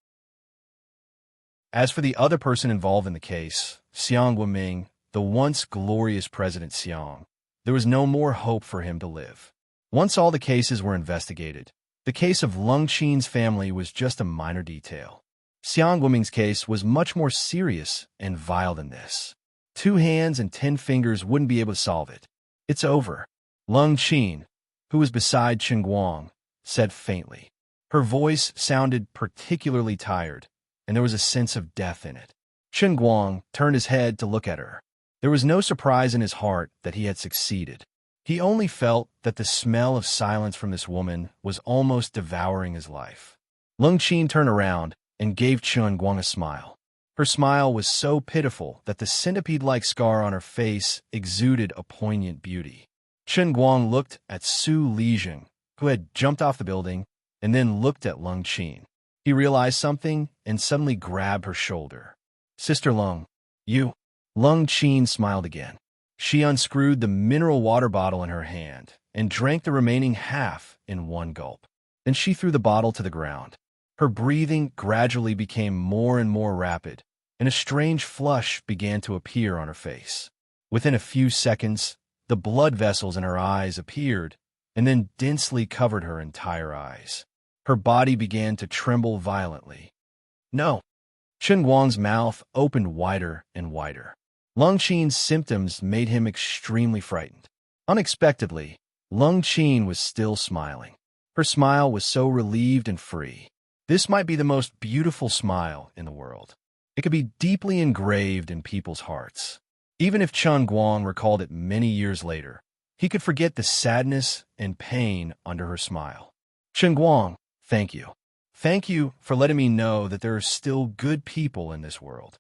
As for the other person involved in the case, Xiang Wuming, the once glorious President Xiang, there was no more hope for him to live. Once all the cases were investigated, the case of Lung Qin's family was just a minor detail. Xiang Wuming's case was much more serious and vile than this. 2 hands and 10 fingers wouldn't be able to solve it. It's over. Lung Qin, who was beside Chen Guang, said faintly. Her voice sounded particularly tired, and there was a sense of death in it. Chen Guang turned his head to look at her. There was no surprise in his heart that he had succeeded. He only felt that the smell of silence from this woman was almost devouring his life. Lung Qin turned around and gave Chen Guang a smile. Her smile was so pitiful that the centipede-like scar on her face exuded a poignant beauty. Chen Guang looked at Su Lijing, who had jumped off the building, and then looked at Lung Qin. He realized something and suddenly grabbed her shoulder. Sister Lung, you. Lung Qin smiled again. She unscrewed the mineral water bottle in her hand and drank the remaining half in one gulp. Then she threw the bottle to the ground. Her breathing gradually became more and more rapid, and a strange flush began to appear on her face. Within a few seconds, the blood vessels in her eyes appeared, and then densely covered her entire eyes. Her body began to tremble violently. No. Chen Guang's mouth opened wider and wider. Lung Qin's symptoms made him extremely frightened. Unexpectedly, Lung Qin was still smiling. Her smile was so relieved and free. This might be the most beautiful smile in the world. It could be deeply engraved in people's hearts. Even if Chen Guang recalled it many years later, he could forget the sadness and pain under her smile. Chen Guang, thank you. Thank you for letting me know that there are still good people in this world.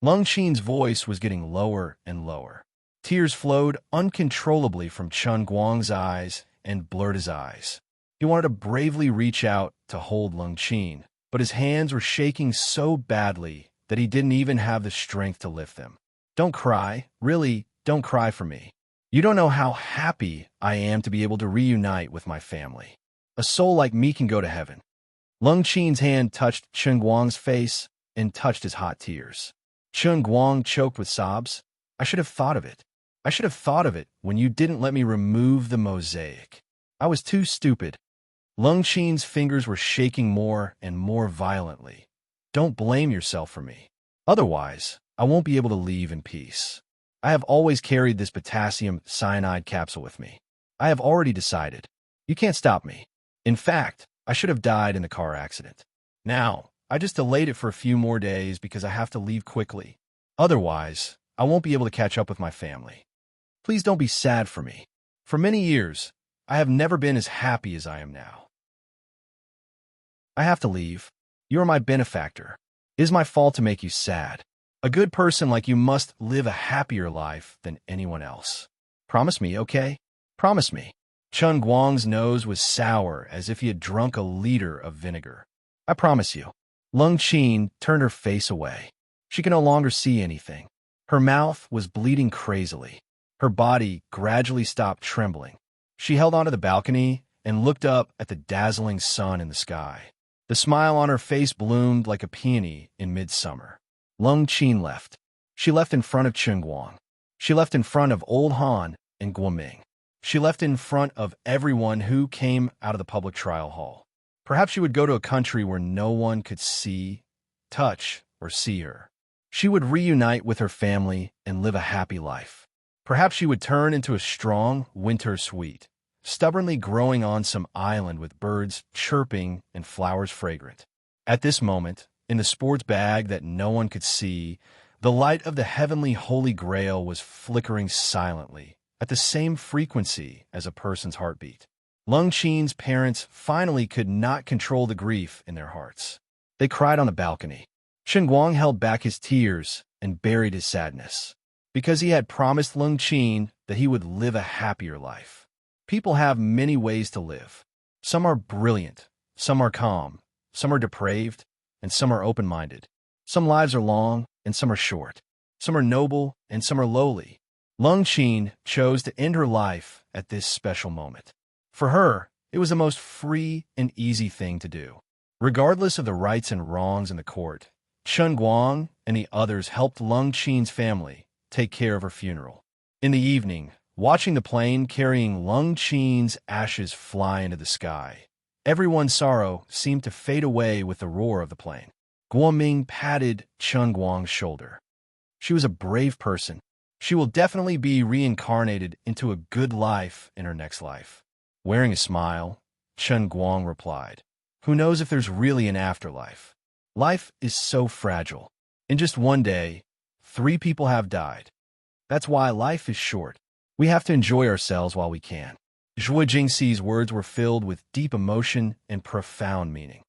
Lung Qin's voice was getting lower and lower. Tears flowed uncontrollably from Chen Guang's eyes and blurred his eyes. He wanted to bravely reach out to hold Lung Qin, but his hands were shaking so badly that he didn't even have the strength to lift them. Don't cry. Really, don't cry for me. You don't know how happy I am to be able to reunite with my family. A soul like me can go to heaven. Lung Qin's hand touched Chen Guang's face and touched his hot tears. Chen Guang choked with sobs. I should have thought of it. I should have thought of it when you didn't let me remove the mosaic. I was too stupid. Lung Qin's fingers were shaking more and more violently. Don't blame yourself for me. Otherwise, I won't be able to leave in peace. I have always carried this potassium cyanide capsule with me. I have already decided. You can't stop me. In fact, I should have died in the car accident. Now, I just delayed it for a few more days because I have to leave quickly. Otherwise, I won't be able to catch up with my family. Please don't be sad for me. For many years, I have never been as happy as I am now. I have to leave. You are my benefactor. It is my fault to make you sad. A good person like you must live a happier life than anyone else. Promise me, okay? Promise me. Chen Guang's nose was sour as if he had drunk a liter of vinegar. I promise you. Lung Qin turned her face away. She could no longer see anything. Her mouth was bleeding crazily. Her body gradually stopped trembling. She held onto the balcony and looked up at the dazzling sun in the sky. The smile on her face bloomed like a peony in midsummer. Lung Qin left. She left in front of Chen Guang. She left in front of Old Han and Guoming. She left in front of everyone who came out of the public trial hall. Perhaps she would go to a country where no one could see, touch, or see her. She would reunite with her family and live a happy life. Perhaps she would turn into a strong winter sweet, stubbornly growing on some island with birds chirping and flowers fragrant. At this moment, in the sports bag that no one could see, the light of the heavenly Holy Grail was flickering silently, at the same frequency as a person's heartbeat. Lung Qin's parents finally could not control the grief in their hearts. They cried on the balcony. Chen Guang held back his tears and buried his sadness, because he had promised Lung Qin that he would live a happier life. People have many ways to live. Some are brilliant, some are calm, some are depraved, and some are open-minded. Some lives are long, and some are short. Some are noble, and some are lowly. Lung Qin chose to end her life at this special moment. For her, it was the most free and easy thing to do. Regardless of the rights and wrongs in the court, Chen Guang and the others helped Lung Qin's family take care of her funeral. In the evening, watching the plane carrying Lung Qin's ashes fly into the sky, everyone's sorrow seemed to fade away with the roar of the plane. Guoming patted Chen Guang's shoulder. She was a brave person. She will definitely be reincarnated into a good life in her next life. Wearing a smile, Chen Guang replied, Who knows if there's really an afterlife? Life is so fragile. In just one day, 3 people have died. That's why life is short. We have to enjoy ourselves while we can. Zhuo Jingxi's words were filled with deep emotion and profound meaning.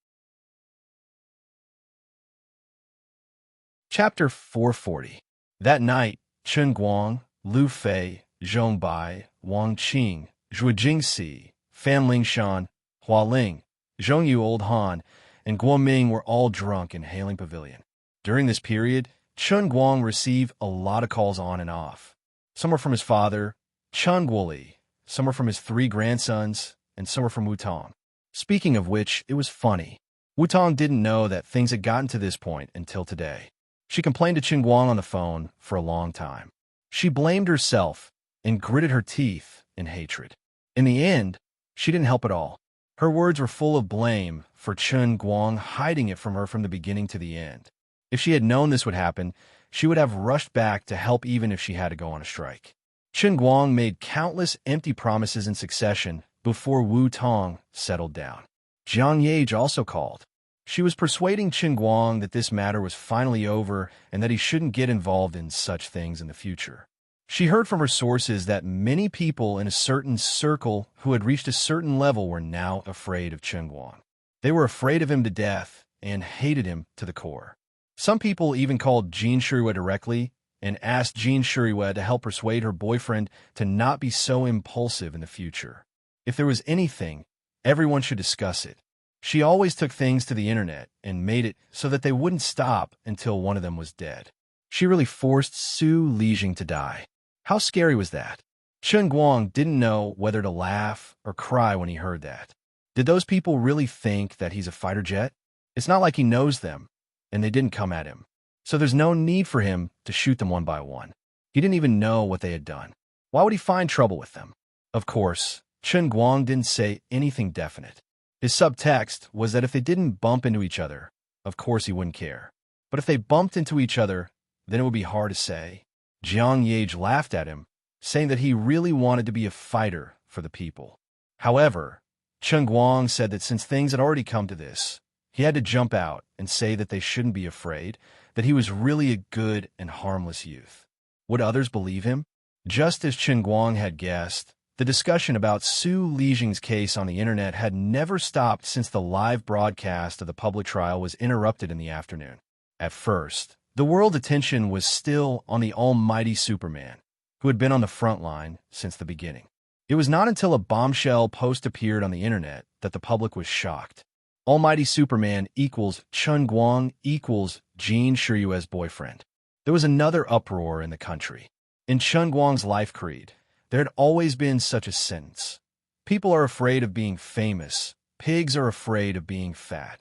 Chapter 440. That night, Chen Guang, Lu Fei, Zhong Bai, Wang Qing, Zhuo Jingxi, Fan Lingshan, Hua Ling, Zhongyu Old Han, and Guoming were all drunk in Hailing Pavilion. During this period, Chen Guang received a lot of calls on and off. Some were from his father, Chen Guoli, some were from his 3 grandsons, and some were from Wu Tong. Speaking of which, it was funny. Wu Tong didn't know that things had gotten to this point until today. She complained to Chen Guang on the phone for a long time. She blamed herself and gritted her teeth in hatred. In the end, She didn't help at all. Her words were full of blame for Chen Guang, hiding it from her from the beginning to the end. If she had known this would happen, she would have rushed back to help even if she had to go on a strike. Chen Guang made countless empty promises in succession before Wu Tong settled down. Jiang Yage also called. She was persuading Chen Guang that this matter was finally over and that he shouldn't get involved in such things in the future. She heard from her sources that many people in a certain circle who had reached a certain level were now afraid of Chen Guang. They were afraid of him to death and hated him to the core. Some people even called Jin Shuriwei directly and asked Jin Shuriwei to help persuade her boyfriend to not be so impulsive in the future. If there was anything, everyone should discuss it. She always took things to the internet and made it so that they wouldn't stop until one of them was dead. She really forced Su Lijing to die. How scary was that? Chen Guang didn't know whether to laugh or cry when he heard that. Did those people really think that he's a fighter jet? It's not like he knows them, and they didn't come at him. So there's no need for him to shoot them one by one. He didn't even know what they had done. Why would he find trouble with them? Of course, Chen Guang didn't say anything definite. His subtext was that if they didn't bump into each other, of course he wouldn't care. But if they bumped into each other, then it would be hard to say. Jiang Yage laughed at him, saying that he really wanted to be a fighter for the people. However, Chen Guang said that since things had already come to this, he had to jump out and say that they shouldn't be afraid, that he was really a good and harmless youth. Would others believe him? Just as Chen Guang had guessed, the discussion about Su Lijing's case on the internet had never stopped since the live broadcast of the public trial was interrupted in the afternoon. At first, the world attention was still on the almighty Superman, who had been on the front line since the beginning. It was not until a bombshell post appeared on the internet that the public was shocked. Almighty Superman equals Chen Guang equals Jin Shuriwei's boyfriend. There was another uproar in the country. In Chen Guang's life creed, there had always been such a sentence. People are afraid of being famous. Pigs are afraid of being fat.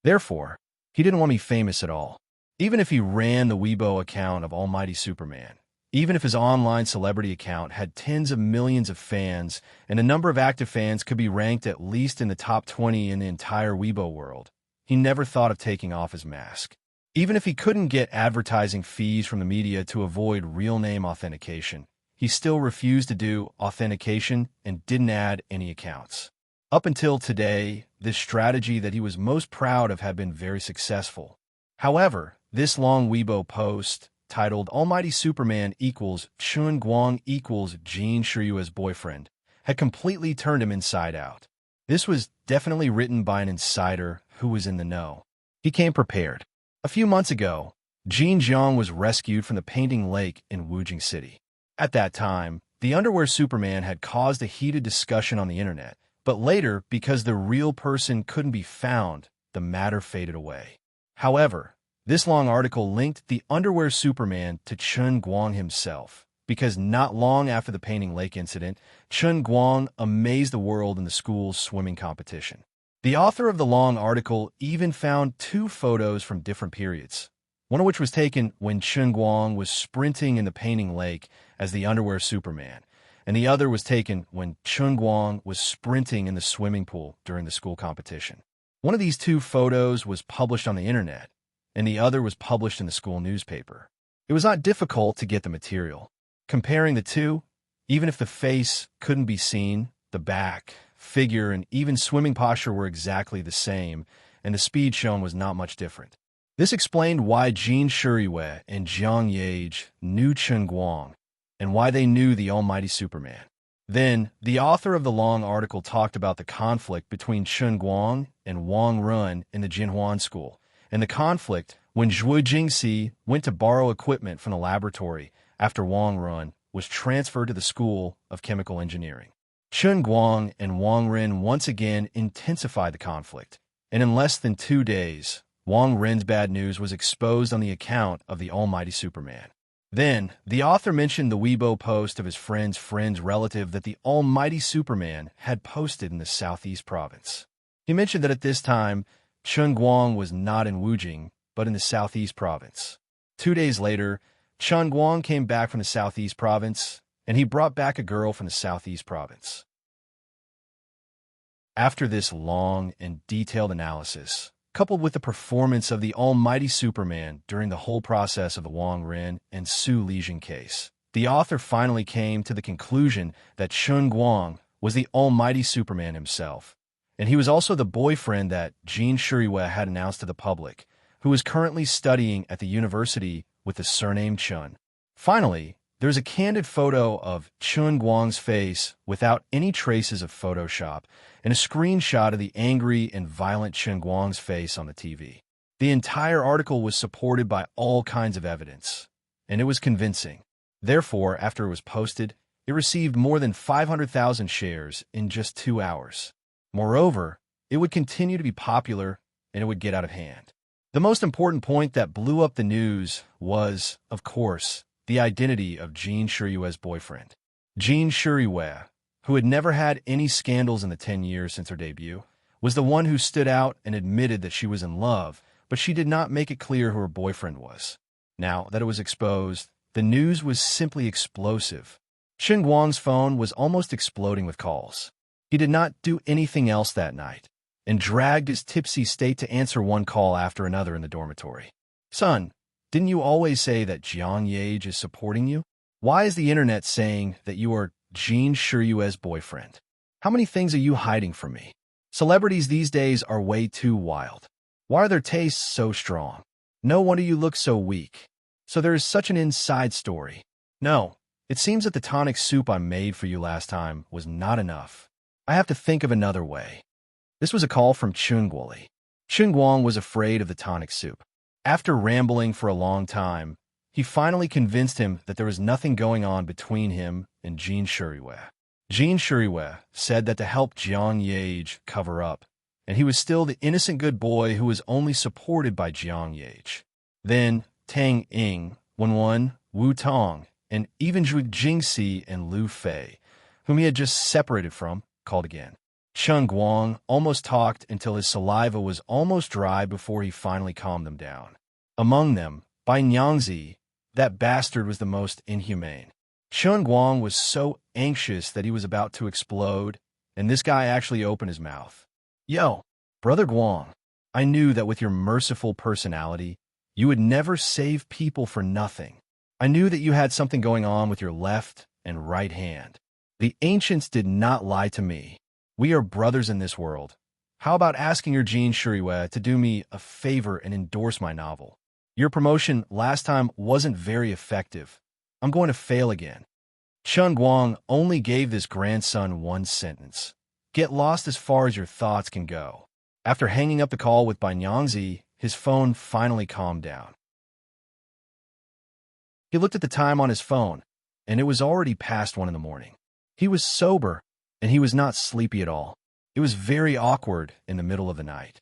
Therefore, he didn't want to be famous at all. Even if he ran the Weibo account of Almighty Superman, even if his online celebrity account had tens of millions of fans and a number of active fans could be ranked at least in the top 20 in the entire Weibo world, he never thought of taking off his mask. Even if he couldn't get advertising fees from the media to avoid real name authentication, he still refused to do authentication and didn't add any accounts. Up until today, this strategy that he was most proud of had been very successful. However, this long Weibo post, titled Almighty Superman equals Chen Guang equals Jin Shuriwei's boyfriend, had completely turned him inside out. This was definitely written by an insider who was in the know. He came prepared. A few months ago, Jin Jiang was rescued from the Painting Lake in Wujing City. At that time, the underwear Superman had caused a heated discussion on the internet, but later, because the real person couldn't be found, the matter faded away. However, this long article linked the underwear Superman to Chen Guang himself, because not long after the Painting Lake incident, Chen Guang amazed the world in the school's swimming competition. The author of the long article even found two photos from different periods, one of which was taken when Chen Guang was sprinting in the Painting Lake as the underwear Superman, and the other was taken when Chen Guang was sprinting in the swimming pool during the school competition. One of these two photos was published on the internet, and the other was published in the school newspaper. It was not difficult to get the material. Comparing the two, even if the face couldn't be seen, the back, figure, and even swimming posture were exactly the same, and the speed shown was not much different. This explained why Jin Shuriwei and Jiang Yage knew Chen Guang, and why they knew the almighty Superman. Then, the author of the long article talked about the conflict between Chen Guang and Wang Run in the Jinhuan school, and the conflict when Zhu Jingxi went to borrow equipment from the laboratory after Wang Run was transferred to the School of Chemical Engineering. Chen Guang and Wang Ren once again intensified the conflict, and in less than 2 days, Wang Ren's bad news was exposed on the account of the almighty Superman. Then, the author mentioned the Weibo post of his friend's relative that the almighty Superman had posted in the southeast province. He mentioned that at this time, Chen Guang was not in Wujing, but in the southeast province. 2 days later, Chen Guang came back from the southeast province, and he brought back a girl from the southeast province. After this long and detailed analysis, coupled with the performance of the almighty Superman during the whole process of the Wang Ren and Su Lijing case, the author finally came to the conclusion that Chen Guang was the almighty Superman himself, and he was also the boyfriend that Jin Shuriwei had announced to the public, who is currently studying at the university with the surname Chen. Finally, there's a candid photo of Chen Guang's face without any traces of Photoshop, and a screenshot of the angry and violent Chen Guang's face on the TV. The entire article was supported by all kinds of evidence, and it was convincing. Therefore, after it was posted, it received more than 500,000 shares in just 2 hours. Moreover, it would continue to be popular, and it would get out of hand. The most important point that blew up the news was, of course, the identity of Jin Shuriwei's boyfriend. Jin Shuriwei, who had never had any scandals in the 10 years since her debut, was the one who stood out and admitted that she was in love, but she did not make it clear who her boyfriend was. Now that it was exposed, the news was simply explosive. Chen Guang's phone was almost exploding with calls. He did not do anything else that night, and dragged his tipsy state to answer one call after another in the dormitory. "Son, didn't you always say that Jiang Yage is supporting you? Why is the internet saying that you are Jin Shuriwei's boyfriend? How many things are you hiding from me? Celebrities these days are way too wild. Why are their tastes so strong? No wonder you look so weak. So there is such an inside story. No, it seems that the tonic soup I made for you last time was not enough. I have to think of another way." This was a call from Chen Guoli. Chen Guang was afraid of the tonic soup. After rambling for a long time, he finally convinced him that there was nothing going on between him and Jin Shuriwei. Jin Shuriwei said that to help Jiang Yage cover up, and he was still the innocent good boy who was only supported by Jiang Yage. Then Tang Ying, Wenwen, Wu Tong, and even Zhu Jingxi and Lu Fei, whom he had just separated from, called again. Chen Guang almost talked until his saliva was almost dry before he finally calmed them down. Among them, Bai Nyangzi, that bastard was the most inhumane. Chen Guang was so anxious that he was about to explode, and this guy actually opened his mouth. "Yo, Brother Guang, I knew that with your merciful personality, you would never save people for nothing. I knew that you had something going on with your left and right hand. The ancients did not lie to me. We are brothers in this world. How about asking your Jin Shuriwei to do me a favor and endorse my novel? Your promotion last time wasn't very effective. I'm going to fail again." Chen Guang only gave this grandson one sentence: "Get lost as far as your thoughts can go." After hanging up the call with Bai Nyangzi, his phone finally calmed down. He looked at the time on his phone, and it was already past 1 in the morning. He was sober, and he was not sleepy at all. It was very awkward in the middle of the night.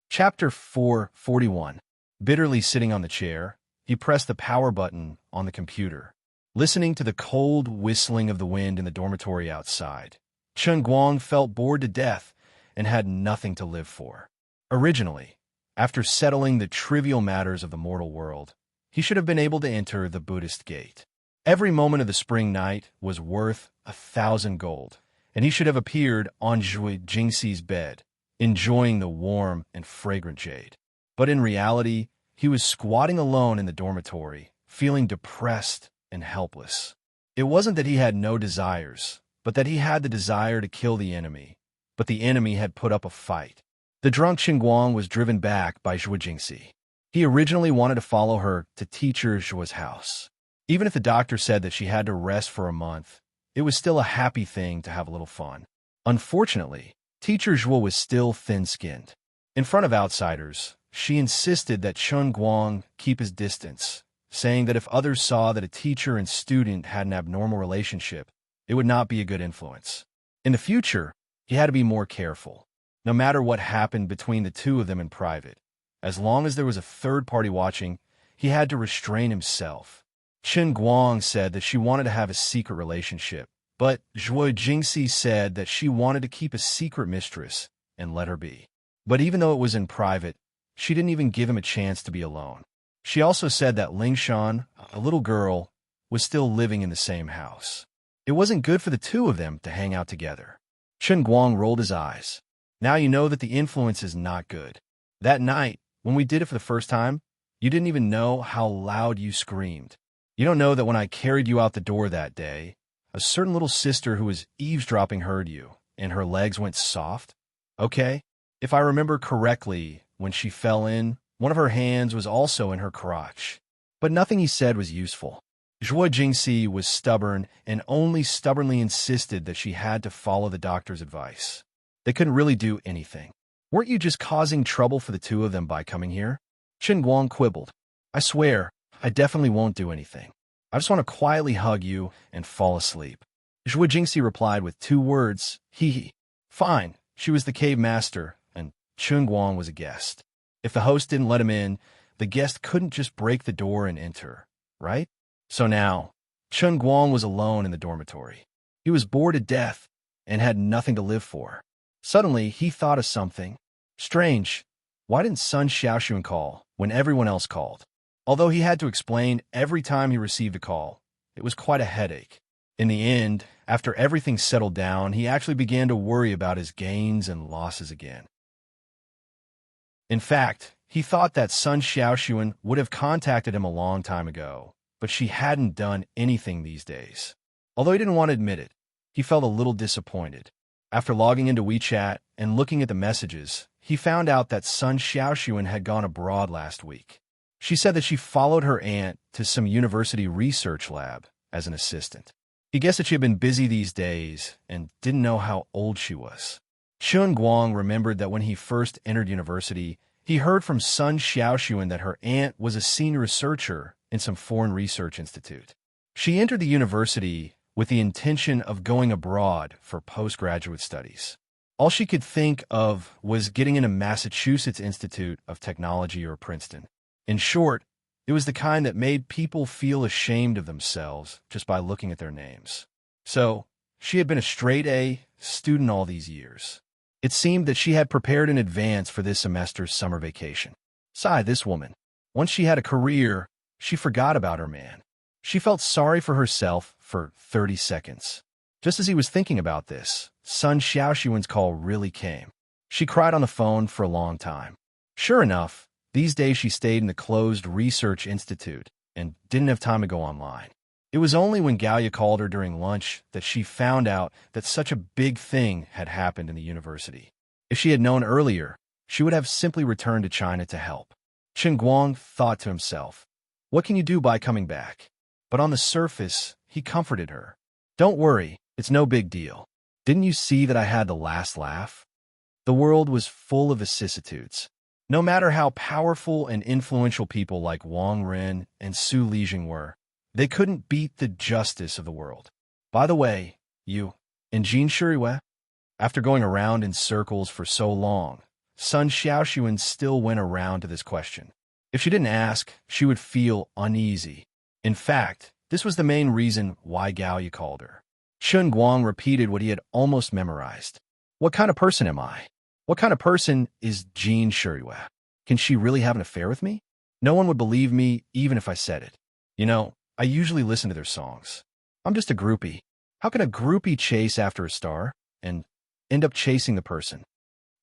Chapter 441. Bitterly sitting on the chair, he pressed the power button on the computer, listening to the cold whistling of the wind in the dormitory outside. Chen Guang felt bored to death and had nothing to live for. Originally, after settling the trivial matters of the mortal world, he should have been able to enter the Buddhist gate. Every moment of the spring night was worth 1,000 gold, and he should have appeared on Zhu Jingxi's bed, enjoying the warm and fragrant jade. But in reality, he was squatting alone in the dormitory, feeling depressed and helpless. It wasn't that he had no desires, but that he had the desire to kill the enemy. But the enemy had put up a fight. The drunk Chen Guang was driven back by Zhu Jingxi. He originally wanted to follow her to teacher Zhuo's house. Even if the doctor said that she had to rest for a month, it was still a happy thing to have a little fun. Unfortunately, teacher Zhuo was still thin-skinned. In front of outsiders, she insisted that Chen Guang keep his distance, saying that if others saw that a teacher and student had an abnormal relationship, it would not be a good influence. In the future, he had to be more careful. No matter what happened between the two of them in private, as long as there was a third party watching, he had to restrain himself. Chen Guang said that she wanted to have a secret relationship, but Zhuo Jingxi said that she wanted to keep a secret mistress and let her be. But even though it was in private, she didn't even give him a chance to be alone. She also said that Ling Shan, a little girl, was still living in the same house. It wasn't good for the two of them to hang out together. Chen Guang rolled his eyes. Now you know that the influence is not good. That night, when we did it for the first time, you didn't even know how loud you screamed. You don't know that when I carried you out the door that day, a certain little sister who was eavesdropping heard you, and her legs went soft? Okay? If I remember correctly, when she fell in, one of her hands was also in her crotch. But nothing he said was useful. Zhuo Jingxi was stubborn and only stubbornly insisted that she had to follow the doctor's advice. They couldn't really do anything. Weren't you just causing trouble for the two of them by coming here? Chen Guang quibbled. I swear, I definitely won't do anything. I just want to quietly hug you and fall asleep. Zhuo Jingxi replied with 2 words, hee hee. Fine, she was the cave master, and Chen Guang was a guest. If the host didn't let him in, the guest couldn't just break the door and enter, right? So now, Chen Guang was alone in the dormitory. He was bored to death and had nothing to live for. Suddenly, he thought of something. Strange, why didn't Sun Xiaoxuan call when everyone else called? Although he had to explain every time he received a call, it was quite a headache. In the end, after everything settled down, he actually began to worry about his gains and losses again. In fact, he thought that Sun Xiaoxuan would have contacted him a long time ago, but she hadn't done anything these days. Although he didn't want to admit it, he felt a little disappointed. After logging into WeChat and looking at the messages, he found out that Sun Xiaoxuan had gone abroad last week. She said that she followed her aunt to some university research lab as an assistant. He guessed that she had been busy these days and didn't know how old she was. Chen Guang remembered that when he first entered university, he heard from Sun Xiaoxuan that her aunt was a senior researcher in some foreign research institute. She entered the university with the intention of going abroad for postgraduate studies. All she could think of was getting into Massachusetts Institute of Technology or Princeton. In short, it was the kind that made people feel ashamed of themselves just by looking at their names. So, she had been a straight-A student all these years. It seemed that she had prepared in advance for this semester's summer vacation. Sigh, this woman. Once she had a career, she forgot about her man. She felt sorry for herself for 30 seconds. Just as he was thinking about this, Sun Xiaoxuan's call really came. She cried on the phone for a long time. Sure enough, these days she stayed in the closed research institute and didn't have time to go online. It was only when Gaoya called her during lunch that she found out that such a big thing had happened in the university. If she had known earlier, she would have simply returned to China to help. Chen Guang thought to himself, what can you do by coming back? But on the surface, he comforted her. Don't worry, it's no big deal. Didn't you see that I had the last laugh? The world was full of vicissitudes. No matter how powerful and influential people like Wang Ren and Su Lijing were, they couldn't beat the justice of the world. By the way, you and Jin Shuriwei? After going around in circles for so long, Sun Xiaoxuan still went around to this question. If she didn't ask, she would feel uneasy. In fact, this was the main reason why Gaoya called her. Chen Guang repeated what he had almost memorized. What kind of person am I? What kind of person is Jin Shuriwei? Can she really have an affair with me? No one would believe me even if I said it. You know, I usually listen to their songs. I'm just a groupie. How can a groupie chase after a star and end up chasing the person?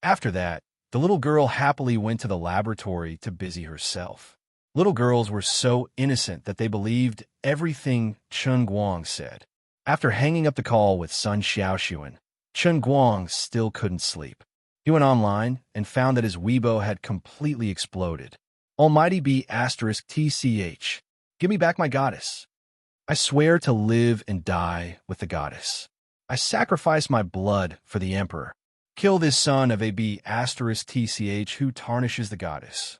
After that, the little girl happily went to the laboratory to busy herself. Little girls were so innocent that they believed everything Chen Guang said. After hanging up the call with Sun Xiaoxuan, Chen Guang still couldn't sleep. He went online and found that his Weibo had completely exploded. Almighty be *TCH. Give me back my goddess. I swear to live and die with the goddess. I sacrifice my blood for the emperor. Kill this son of a B *TCH who tarnishes the goddess.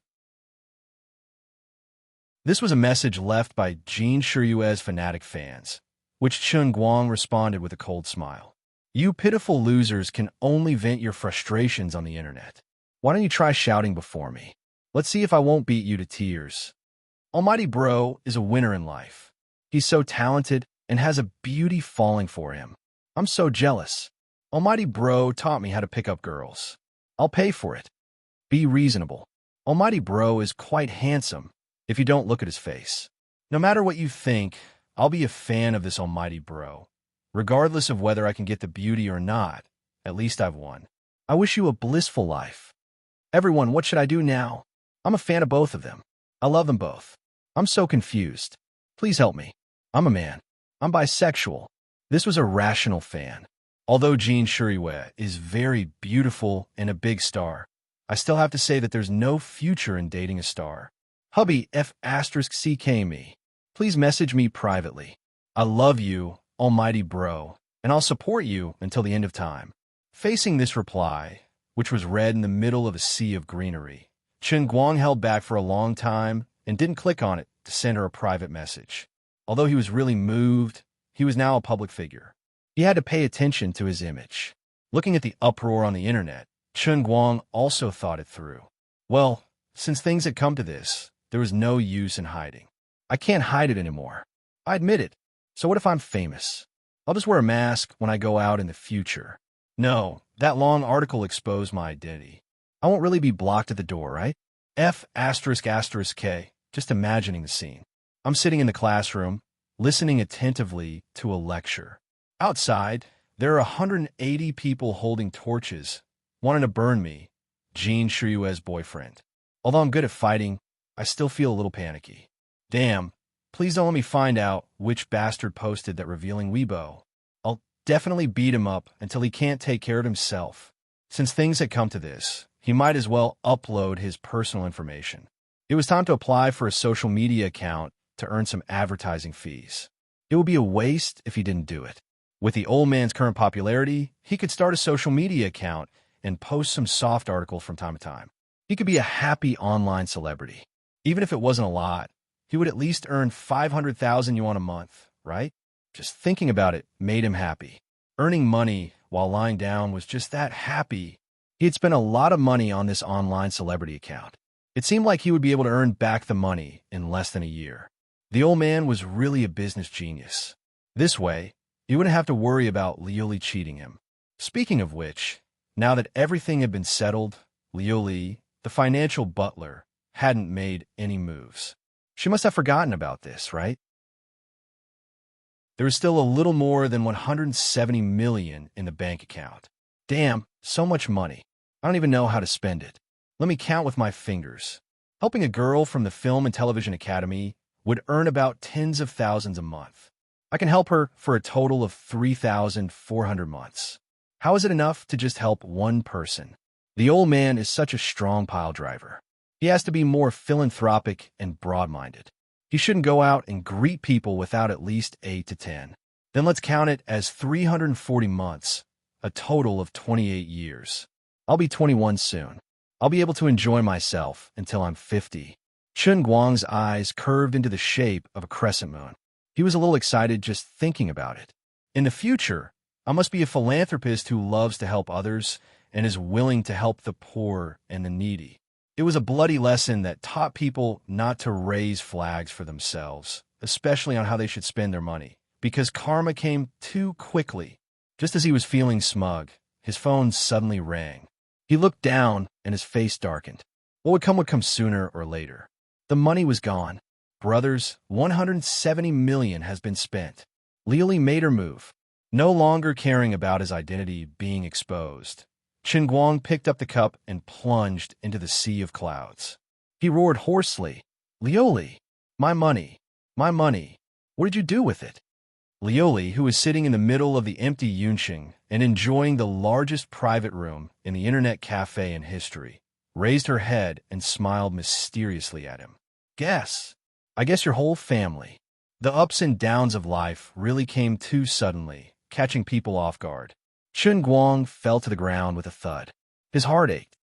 This was a message left by Jin Shuriwei's fanatic fans, which Chen Guang responded with a cold smile. You pitiful losers can only vent your frustrations on the internet. Why don't you try shouting before me? Let's see if I won't beat you to tears. Almighty Bro is a winner in life. He's so talented and has a beauty falling for him. I'm so jealous. Almighty Bro taught me how to pick up girls. I'll pay for it. Be reasonable. Almighty Bro is quite handsome. if you don't look at his face. No matter what you think, I'll be a fan of this almighty bro. Regardless of whether I can get the beauty or not, at least I've won. I wish you a blissful life. Everyone, what should I do now? I'm a fan of both of them. I love them both. I'm so confused. Please help me. I'm a man. I'm bisexual. This was a rational fan. Although Jean Shuriwe is very beautiful and a big star, I still have to say that there's no future in dating a star. Hubby F***CK me. Please message me privately. I love you, almighty bro, and I'll support you until the end of time. Facing this reply, which was read in the middle of a sea of greenery, Chen Guang held back for a long time and didn't click on it to send her a private message. Although he was really moved, he was now a public figure. He had to pay attention to his image. Looking at the uproar on the internet, Chen Guang also thought it through. Well, since things had come to this, there was no use in hiding. I can't hide it anymore. I admit it. So what if I'm famous? I'll just wear a mask when I go out in the future. No, that long article exposed my identity. I won't really be blocked at the door, right? F***K, just imagining the scene. I'm sitting in the classroom, listening attentively to a lecture. Outside, there are 180 people holding torches, wanting to burn me, Jean Shuriwe's boyfriend. Although I'm good at fighting, I still feel a little panicky. Damn, please don't let me find out which bastard posted that revealing Weibo. I'll definitely beat him up until he can't take care of himself. Since things had come to this, he might as well upload his personal information. It was time to apply for a social media account to earn some advertising fees. It would be a waste if he didn't do it. With the old man's current popularity, he could start a social media account and post some soft article from time to time. He could be a happy online celebrity. Even if it wasn't a lot, he would at least earn 500,000 yuan a month, right? Just thinking about it made him happy. Earning money while lying down was just that happy. He had spent a lot of money on this online celebrity account. It seemed like he would be able to earn back the money in less than a year. The old man was really a business genius. This way, he wouldn't have to worry about Liuli cheating him. Speaking of which, now that everything had been settled, Liuli, the financial butler, hadn't made any moves. She must have forgotten about this, right? There was still a little more than 170 million in the bank account. Damn, so much money. I don't even know how to spend it. Let me count with my fingers. Helping a girl from the Film and Television Academy would earn about tens of thousands a month. I can help her for a total of 3,400 months. How is it enough to just help one person? The old man is such a strong pile driver. He has to be more philanthropic and broad-minded. He shouldn't go out and greet people without at least 8 to 10. Then let's count it as 340 months, a total of 28 years. I'll be 21 soon. I'll be able to enjoy myself until I'm 50. Chen Guang's eyes curved into the shape of a crescent moon. He was a little excited just thinking about it. In the future, I must be a philanthropist who loves to help others and is willing to help the poor and the needy. It was a bloody lesson that taught people not to raise flags for themselves, especially on how they should spend their money, because karma came too quickly. Just as he was feeling smug, his phone suddenly rang. He looked down and his face darkened. What would come sooner or later. The money was gone. Brothers, 170 million has been spent. Liuli made her move. No longer caring about his identity being exposed, Chen Guang picked up the cup and plunged into the sea of clouds. He roared hoarsely, Liuli, my money, what did you do with it? Liuli, who was sitting in the middle of the empty Yunqing and enjoying the largest private room in the internet cafe in history, raised her head and smiled mysteriously at him. I guess your whole family. The ups and downs of life really came too suddenly, catching people off guard. Chen Guang fell to the ground with a thud. His heart ached.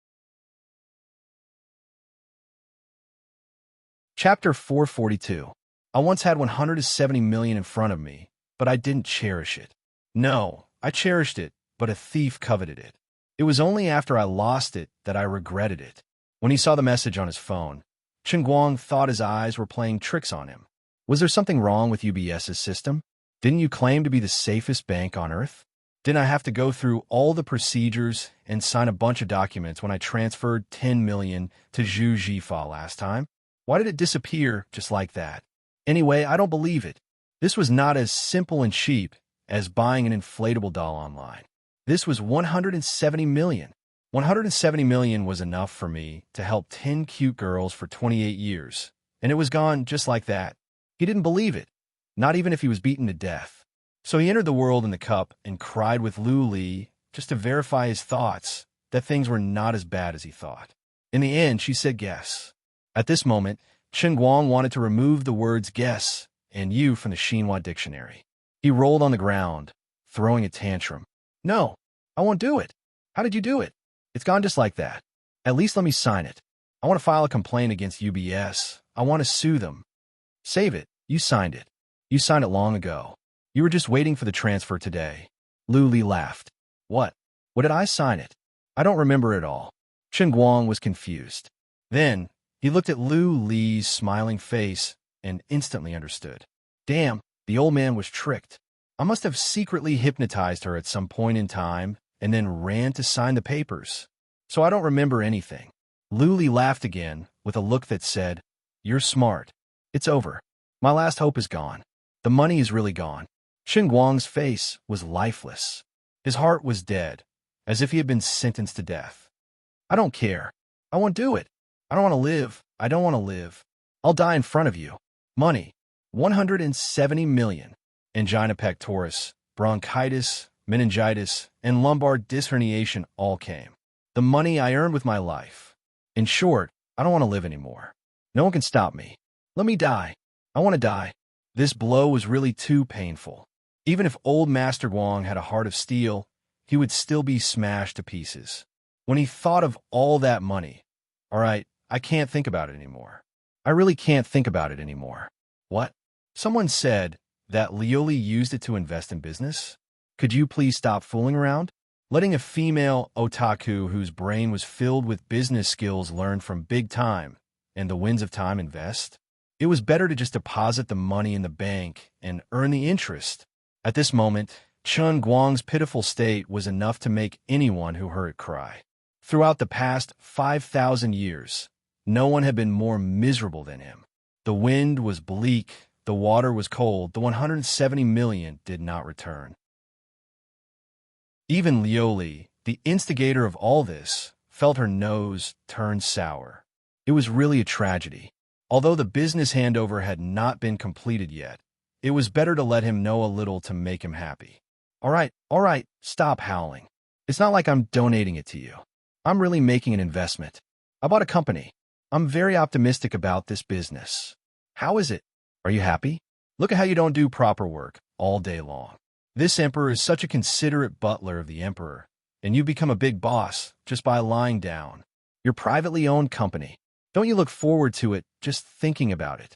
Chapter 442. I once had 170 million in front of me, but I didn't cherish it. No, I cherished it, but a thief coveted it. It was only after I lost it that I regretted it. When he saw the message on his phone, Chen Guang thought his eyes were playing tricks on him. Was there something wrong with UBS's system? Didn't you claim to be the safest bank on earth? Didn't I have to go through all the procedures and sign a bunch of documents when I transferred 10 million to Zhu Jifa last time? Why did it disappear just like that? Anyway, I don't believe it. This was not as simple and cheap as buying an inflatable doll online. This was 170 million. 170 million was enough for me to help 10 cute girls for 28 years, and it was gone just like that. He didn't believe it, not even if he was beaten to death. So he entered the world in the cup and cried with Lu Li just to verify his thoughts that things were not as bad as he thought. In the end, she said guess. At this moment, Chen Guang wanted to remove the words guess and you from the Xinhua dictionary. He rolled on the ground, throwing a tantrum. No, I won't do it. How did you do it? It's gone just like that. At least let me sign it. I want to file a complaint against UBS. I want to sue them. Save it. You signed it. You signed it long ago. You were just waiting for the transfer today. Lu Li laughed. What? What did I sign it? I don't remember it all. Chen Guang was confused. Then, he looked at Lu Li's smiling face and instantly understood. Damn, the old man was tricked. I must have secretly hypnotized her at some point in time and then ran to sign the papers. So I don't remember anything. Lu Li laughed again with a look that said, You're smart. It's over. My last hope is gone. The money is really gone. Chen Guang's face was lifeless. His heart was dead, as if he had been sentenced to death. I don't care. I won't do it. I don't want to live. I don't want to live. I'll die in front of you. Money. 170 million. Angina pectoris, bronchitis, meningitis, and lumbar disc herniation all came. The money I earned with my life. In short, I don't want to live anymore. No one can stop me. Let me die. I want to die. This blow was really too painful. Even if old Master Guang had a heart of steel, he would still be smashed to pieces. When he thought of all that money, all right, I can't think about it anymore. I really can't think about it anymore. What? Someone said that Lioli used it to invest in business? Could you please stop fooling around? Letting a female otaku whose brain was filled with business skills learn from big time and the winds of time invest? It was better to just deposit the money in the bank and earn the interest. At this moment, Chen Guang's pitiful state was enough to make anyone who heard it cry. Throughout the past 5,000 years, no one had been more miserable than him. The wind was bleak, the water was cold, the 170 million did not return. Even Lioli, the instigator of all this, felt her nose turn sour. It was really a tragedy. Although the business handover had not been completed yet, it was better to let him know a little to make him happy. All right, stop howling. It's not like I'm donating it to you. I'm really making an investment. I bought a company. I'm very optimistic about this business. How is it? Are you happy? Look at how you don't do proper work all day long. This emperor is such a considerate butler of the emperor, and you become a big boss just by lying down. Your privately owned company. Don't you look forward to it just thinking about it?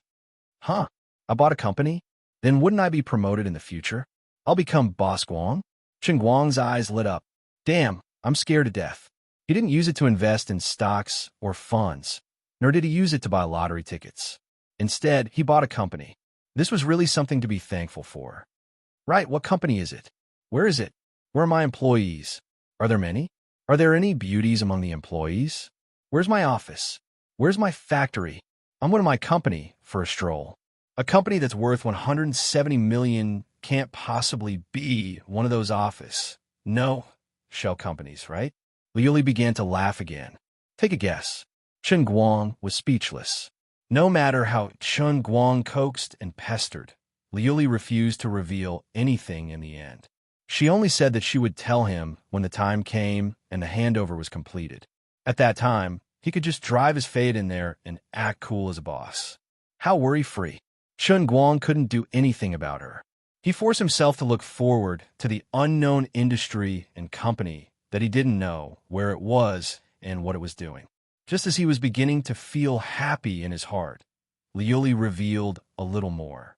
Huh? I bought a company? Then wouldn't I be promoted in the future? I'll become Boss Guang? Chen Guang's eyes lit up. Damn, I'm scared to death. He didn't use it to invest in stocks or funds, nor did he use it to buy lottery tickets. Instead, he bought a company. This was really something to be thankful for. Right, what company is it? Where is it? Where are my employees? Are there many? Are there any beauties among the employees? Where's my office? Where's my factory? I'm going to my company for a stroll. A company that's worth 170 million can't possibly be one of those office. No, shell companies, right? Liuli began to laugh again. Take a guess. Chen Guang was speechless. No matter how Chen Guang coaxed and pestered, Liuli refused to reveal anything in the end. She only said that she would tell him when the time came and the handover was completed. At that time, he could just drive his fade in there and act cool as a boss. How worry-free. Chen Guang couldn't do anything about her. He forced himself to look forward to the unknown industry and company that he didn't know where it was and what it was doing. Just as he was beginning to feel happy in his heart, Liuli revealed a little more.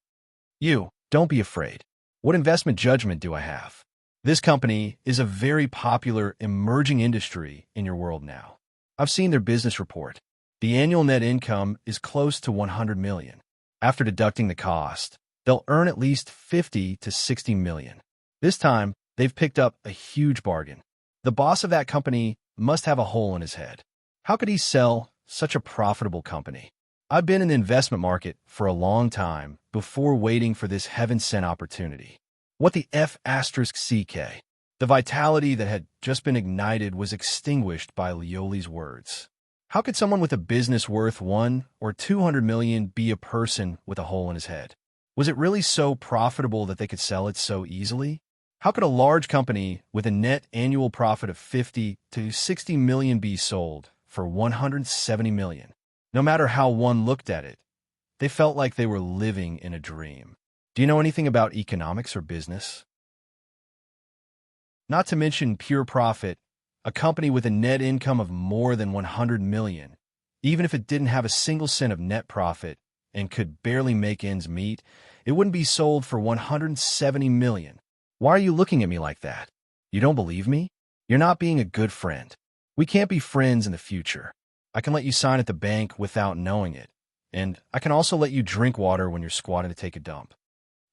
You, don't be afraid. What investment judgment do I have? This company is a very popular emerging industry in your world now. I've seen their business report. The annual net income is close to 100 million. After deducting the cost, they'll earn at least 50 to 60 million. This time, they've picked up a huge bargain. The boss of that company must have a hole in his head. How could he sell such a profitable company? I've been in the investment market for a long time before waiting for this heaven-sent opportunity. What the F asterisk CK? The vitality that had just been ignited was extinguished by Lioli's words. How could someone with a business worth 1 or 200 million be a person with a hole in his head? Was it really so profitable that they could sell it so easily? How could a large company with a net annual profit of 50 to 60 million be sold for 170 million? No matter how one looked at it, they felt like they were living in a dream. Do you know anything about economics or business? Not to mention pure profit, a company with a net income of more than 100 million, even if it didn't have a single cent of net profit and could barely make ends meet, it wouldn't be sold for 170 million. Why are you looking at me like that? You don't believe me? You're not being a good friend. We can't be friends in the future. I can let you sign at the bank without knowing it, and I can also let you drink water when you're squatting to take a dump.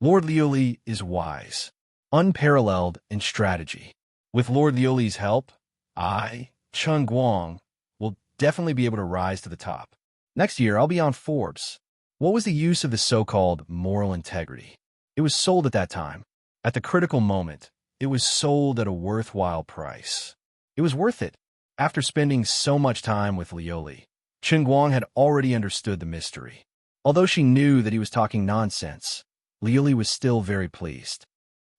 Lord Lioli is wise, unparalleled in strategy. With Lord Lioli's help, I, Chun Guang, will definitely be able to rise to the top. Next year, I'll be on Forbes. What was the use of the so-called moral integrity? It was sold at that time. At the critical moment, it was sold at a worthwhile price. It was worth it. After spending so much time with Lioli, Chun Guang had already understood the mystery. Although she knew that he was talking nonsense, Lioli was still very pleased.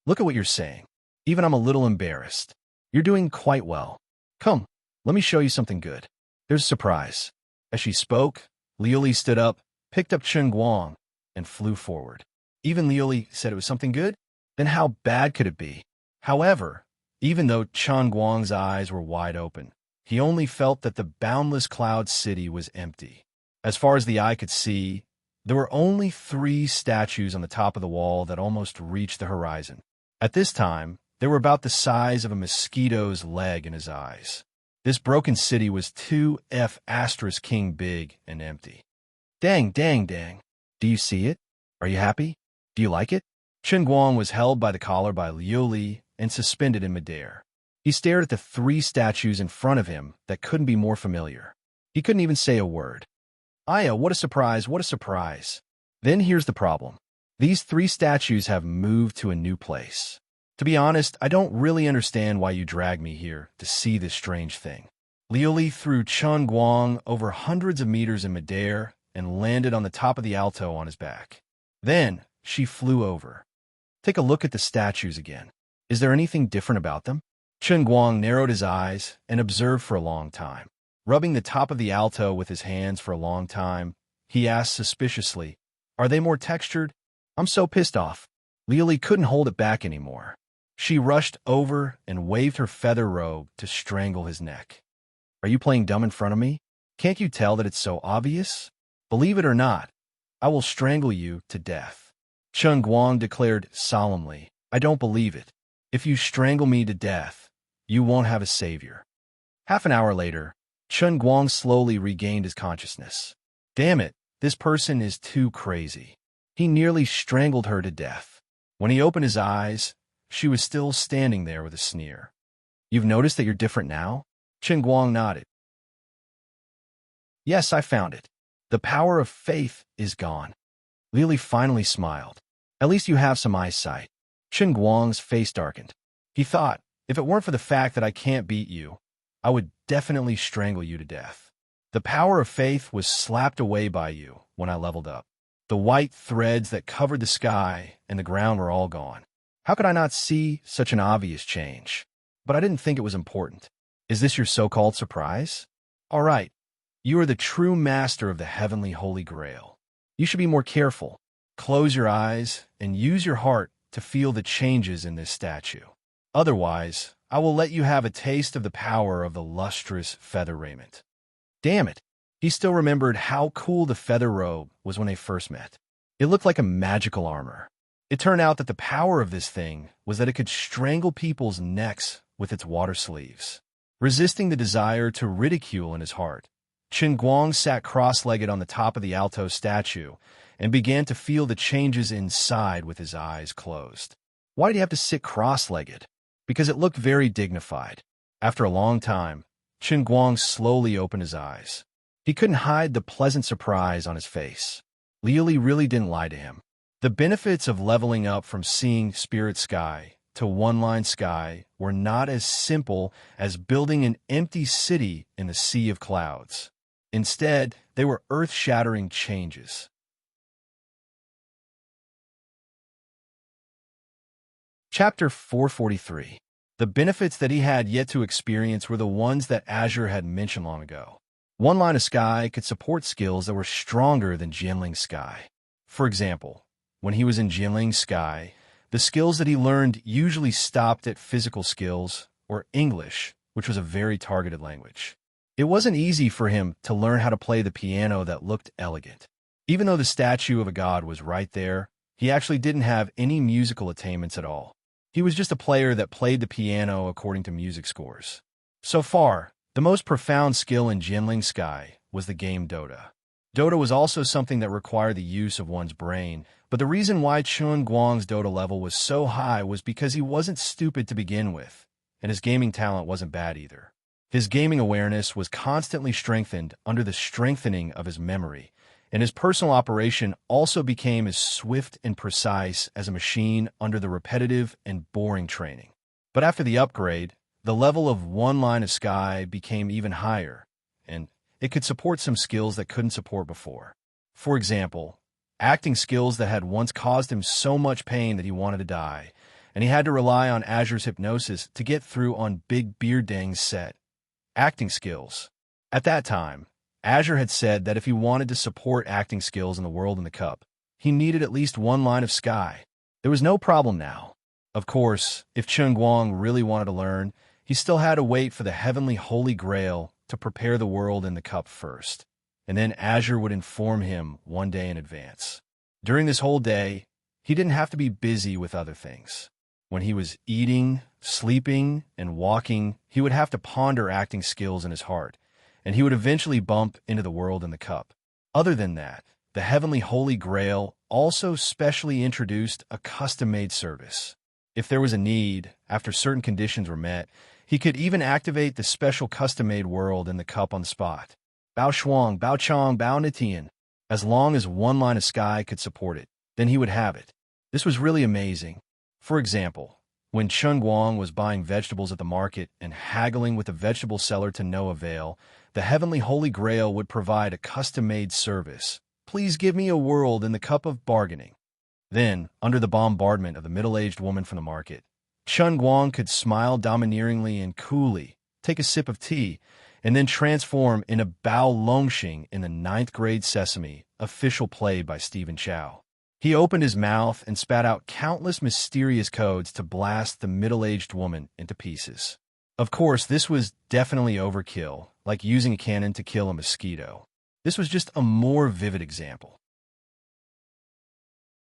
Look at what you're saying. Even I'm a little embarrassed. You're doing quite well. Come, let me show you something good. There's a surprise. As she spoke, Lioli stood up, picked up Chun Guang, and flew forward. Even Lioli said it was something good? Then how bad could it be? However, even though Chun Guang's eyes were wide open, he only felt that the boundless cloud city was empty. As far as the eye could see, there were only 3 statues on the top of the wall that almost reached the horizon. At this time, they were about the size of a mosquito's leg in his eyes. This broken city was 2F asterisk king big and empty. Dang, dang, dang. Do you see it? Are you happy? Do you like it? Chun Guang was held by the collar by Lioli and suspended in midair. He stared at the 3 statues in front of him that couldn't be more familiar. He couldn't even say a word. Aya, what a surprise, what a surprise. Then here's the problem. These 3 statues have moved to a new place. To be honest, I don't really understand why you dragged me here to see this strange thing. Lioli threw Chun Guang over hundreds of meters in midair and landed on the top of the alto on his back. Then she flew over. Take a look at the statues again. Is there anything different about them? Chun Guang narrowed his eyes and observed for a long time. Rubbing the top of the alto with his hands for a long time, he asked suspiciously, "Are they more textured? I'm so pissed off." Lioli couldn't hold it back anymore. She rushed over and waved her feather robe to strangle his neck. "Are you playing dumb in front of me? Can't you tell that it's so obvious? Believe it or not, I will strangle you to death." Chun Guang declared solemnly, "I don't believe it. If you strangle me to death, you won't have a savior." Half an hour later, Chun Guang slowly regained his consciousness. Damn it, this person is too crazy. He nearly strangled her to death. When he opened his eyes, she was still standing there with a sneer. "You've noticed that you're different now?" Chun Guang nodded. "Yes, I found it. The power of faith is gone." Lioli finally smiled. "At least you have some eyesight." Chun Guang's face darkened. He thought, if it weren't for the fact that I can't beat you, I would definitely strangle you to death. The power of faith was slapped away by you when I leveled up. The white threads that covered the sky and the ground were all gone. How could I not see such an obvious change? But I didn't think it was important. Is this your so-called surprise? All right, you are the true master of the heavenly Holy Grail. You should be more careful. Close your eyes and use your heart to feel the changes in this statue. Otherwise, I will let you have a taste of the power of the lustrous feather raiment. Damn it! He still remembered how cool the feather robe was when they first met. It looked like a magical armor. It turned out that the power of this thing was that it could strangle people's necks with its water sleeves. Resisting the desire to ridicule in his heart, Chun Guang sat cross-legged on the top of the alto statue and began to feel the changes inside with his eyes closed. Why did he have to sit cross-legged? Because it looked very dignified. After a long time, Chun Guang slowly opened his eyes. He couldn't hide the pleasant surprise on his face. Leoli really didn't lie to him. The benefits of leveling up from seeing spirit sky to one-line sky were not as simple as building an empty city in the sea of clouds. Instead, they were earth-shattering changes. Chapter 443. The benefits that he had yet to experience were the ones that Azure had mentioned long ago. One line of sky could support skills that were stronger than Jinling Sky. For example, when he was in Jinling Sky, the skills that he learned usually stopped at physical skills or English, which was a very targeted language. It wasn't easy for him to learn how to play the piano that looked elegant. Even though the statue of a god was right there, he actually didn't have any musical attainments at all. He was just a player that played the piano according to music scores. So far, the most profound skill in Jinling Sky was the game Dota. Dota was also something that required the use of one's brain, but the reason why Chun Guang's Dota level was so high was because he wasn't stupid to begin with, and his gaming talent wasn't bad either. His gaming awareness was constantly strengthened under the strengthening of his memory, and his personal operation also became as swift and precise as a machine under the repetitive and boring training. But after the upgrade, the level of one line of sky became even higher, and it could support some skills that couldn't support before. For example, acting skills that had once caused him so much pain that he wanted to die, and he had to rely on Azure's hypnosis to get through on Big Beardang's set. Acting skills. At that time, Azure had said that if he wanted to support acting skills in the world in the cup, he needed at least one line of sky. There was no problem now. Of course, if Chun Guang really wanted to learn, he still had to wait for the heavenly Holy Grail to prepare the world in the cup first, and then Azure would inform him one day in advance. During this whole day, he didn't have to be busy with other things. When he was eating, sleeping, and walking, he would have to ponder acting skills in his heart, and he would eventually bump into the world in the cup. Other than that, the heavenly Holy Grail also specially introduced a custom-made service. If there was a need, after certain conditions were met, he could even activate the special custom-made world in the cup on the spot. Bao Shuang, Bao Chong, Bao Nitian. As long as one line of sky could support it, then he would have it. This was really amazing. For example, when Chun Guang was buying vegetables at the market and haggling with the vegetable seller to no avail, the heavenly Holy Grail would provide a custom-made service. Please give me a world in the cup of bargaining. Then, under the bombardment of the middle-aged woman from the market, Chun Guang could smile domineeringly and coolly, take a sip of tea, and then transform into Bao Longxing in the 9th grade Sesame, official play by Stephen Chow. He opened his mouth and spat out countless mysterious codes to blast the middle-aged woman into pieces. Of course, this was definitely overkill, like using a cannon to kill a mosquito. This was just a more vivid example.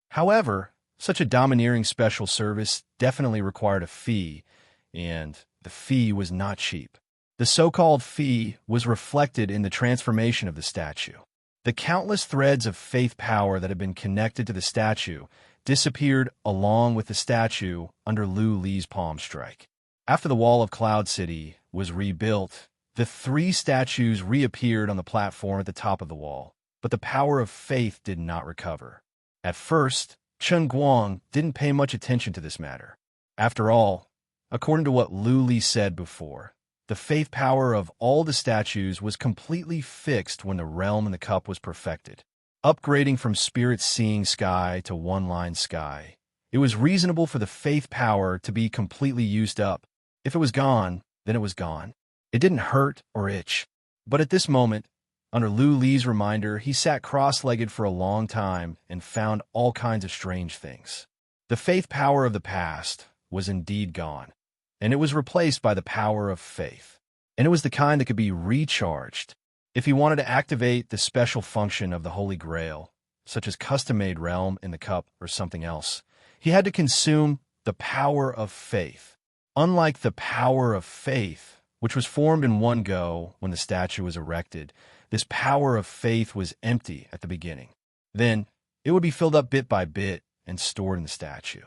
However, such a domineering special service definitely required a fee, and the fee was not cheap. The so-called fee was reflected in the transformation of the statue. The countless threads of faith power that had been connected to the statue disappeared along with the statue under Lu Li's palm strike. After the wall of Cloud City was rebuilt, the 3 statues reappeared on the platform at the top of the wall, but the power of faith did not recover. At first, Chun Guang didn't pay much attention to this matter. After all, according to what Lu Li said before, the faith power of all the statues was completely fixed when the realm in the cup was perfected. Upgrading from spirit seeing sky to one-line sky, it was reasonable for the faith power to be completely used up. If it was gone, then it was gone. It didn't hurt or itch. But at this moment, under Lu Li's reminder, he sat cross-legged for a long time and found all kinds of strange things. The faith power of the past was indeed gone, and it was replaced by the power of faith. And it was the kind that could be recharged. If he wanted to activate the special function of the Holy Grail, such as custom-made realm in the cup or something else, he had to consume the power of faith. Unlike the power of faith, which was formed in one go when the statue was erected, this power of faith was empty at the beginning. Then, it would be filled up bit by bit and stored in the statue.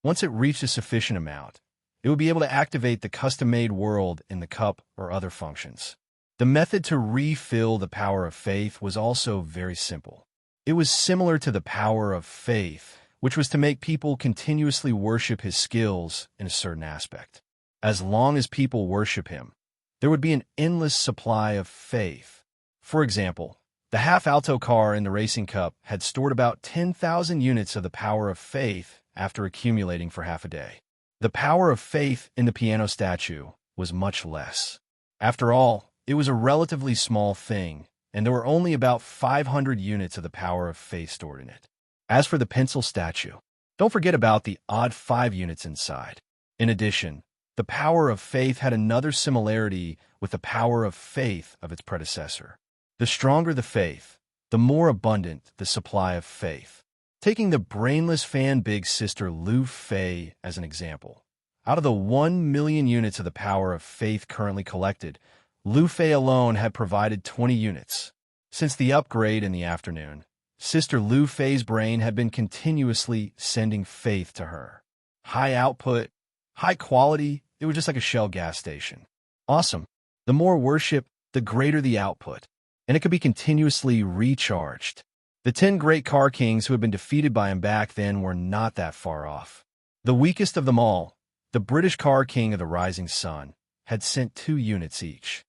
Once it reached a sufficient amount, it would be able to activate the custom-made world in the cup or other functions. The method to refill the power of faith was also very simple. It was similar to the power of faith, which was to make people continuously worship his skills in a certain aspect. As long as people worship him, there would be an endless supply of faith. For example, the half-alto car in the Racing Cup had stored about 10,000 units of the power of faith after accumulating for half a day. The power of faith in the piano statue was much less. After all, it was a relatively small thing, and there were only about 500 units of the power of faith stored in it. As for the pencil statue, don't forget about the odd 5 units inside. In addition, the power of faith had another similarity with the power of faith of its predecessor. The stronger the faith, the more abundant the supply of faith. Taking the brainless fan big sister Lu Fei as an example, out of the 1 million units of the power of faith currently collected, Lu Fei alone had provided 20 units. Since the upgrade in the afternoon, Sister Lu Fei's brain had been continuously sending faith to her. High output, high quality, it was just like a Shell gas station. Awesome. The more worship, the greater the output, and it could be continuously recharged. The 10 great car kings who had been defeated by him back then were not that far off. The weakest of them all, the British car king of the rising sun, had sent 2 units each.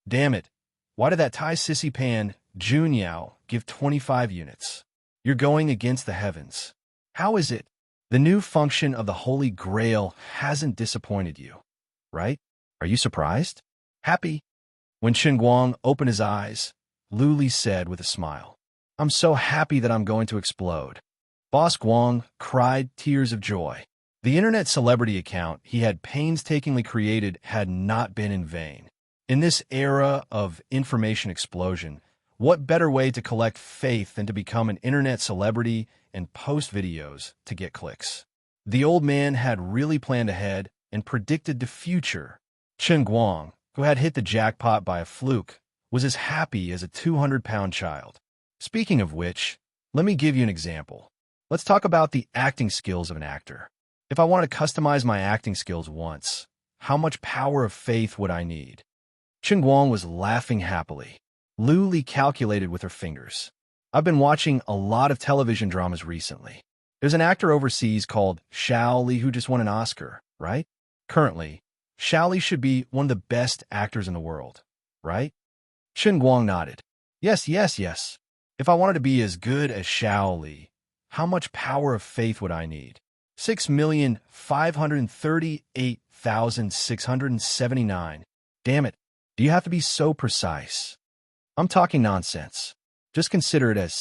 Damn it, why did that Thai sissy pan, Jun Yao, give 25 units? You're going against the heavens. How is it? The new function of the Holy Grail hasn't disappointed you, right? Are you surprised? Happy? When Chen Guang opened his eyes, Lu Li said with a smile, I'm so happy that I'm going to explode. Boss Guang cried tears of joy. The internet celebrity account he had painstakingly created had not been in vain. In this era of information explosion, what better way to collect faith than to become an internet celebrity and post videos to get clicks? The old man had really planned ahead and predicted the future. Chen Guang, who had hit the jackpot by a fluke, was as happy as a 200-pound child. Speaking of which, let me give you an example. Let's talk about the acting skills of an actor. If I wanted to customize my acting skills once, how much power of faith would I need? Chen Guang was laughing happily. Lu Li calculated with her fingers. I've been watching a lot of television dramas recently. There's an actor overseas called Xiao Li who just won an Oscar, right? Currently, Xiao Li should be one of the best actors in the world, right? Chen Guang nodded. Yes. If I wanted to be as good as Xiao Li, how much power of faith would I need? 6,538,679. Damn it. Do you have to be so precise? I'm talking nonsense. Just consider it as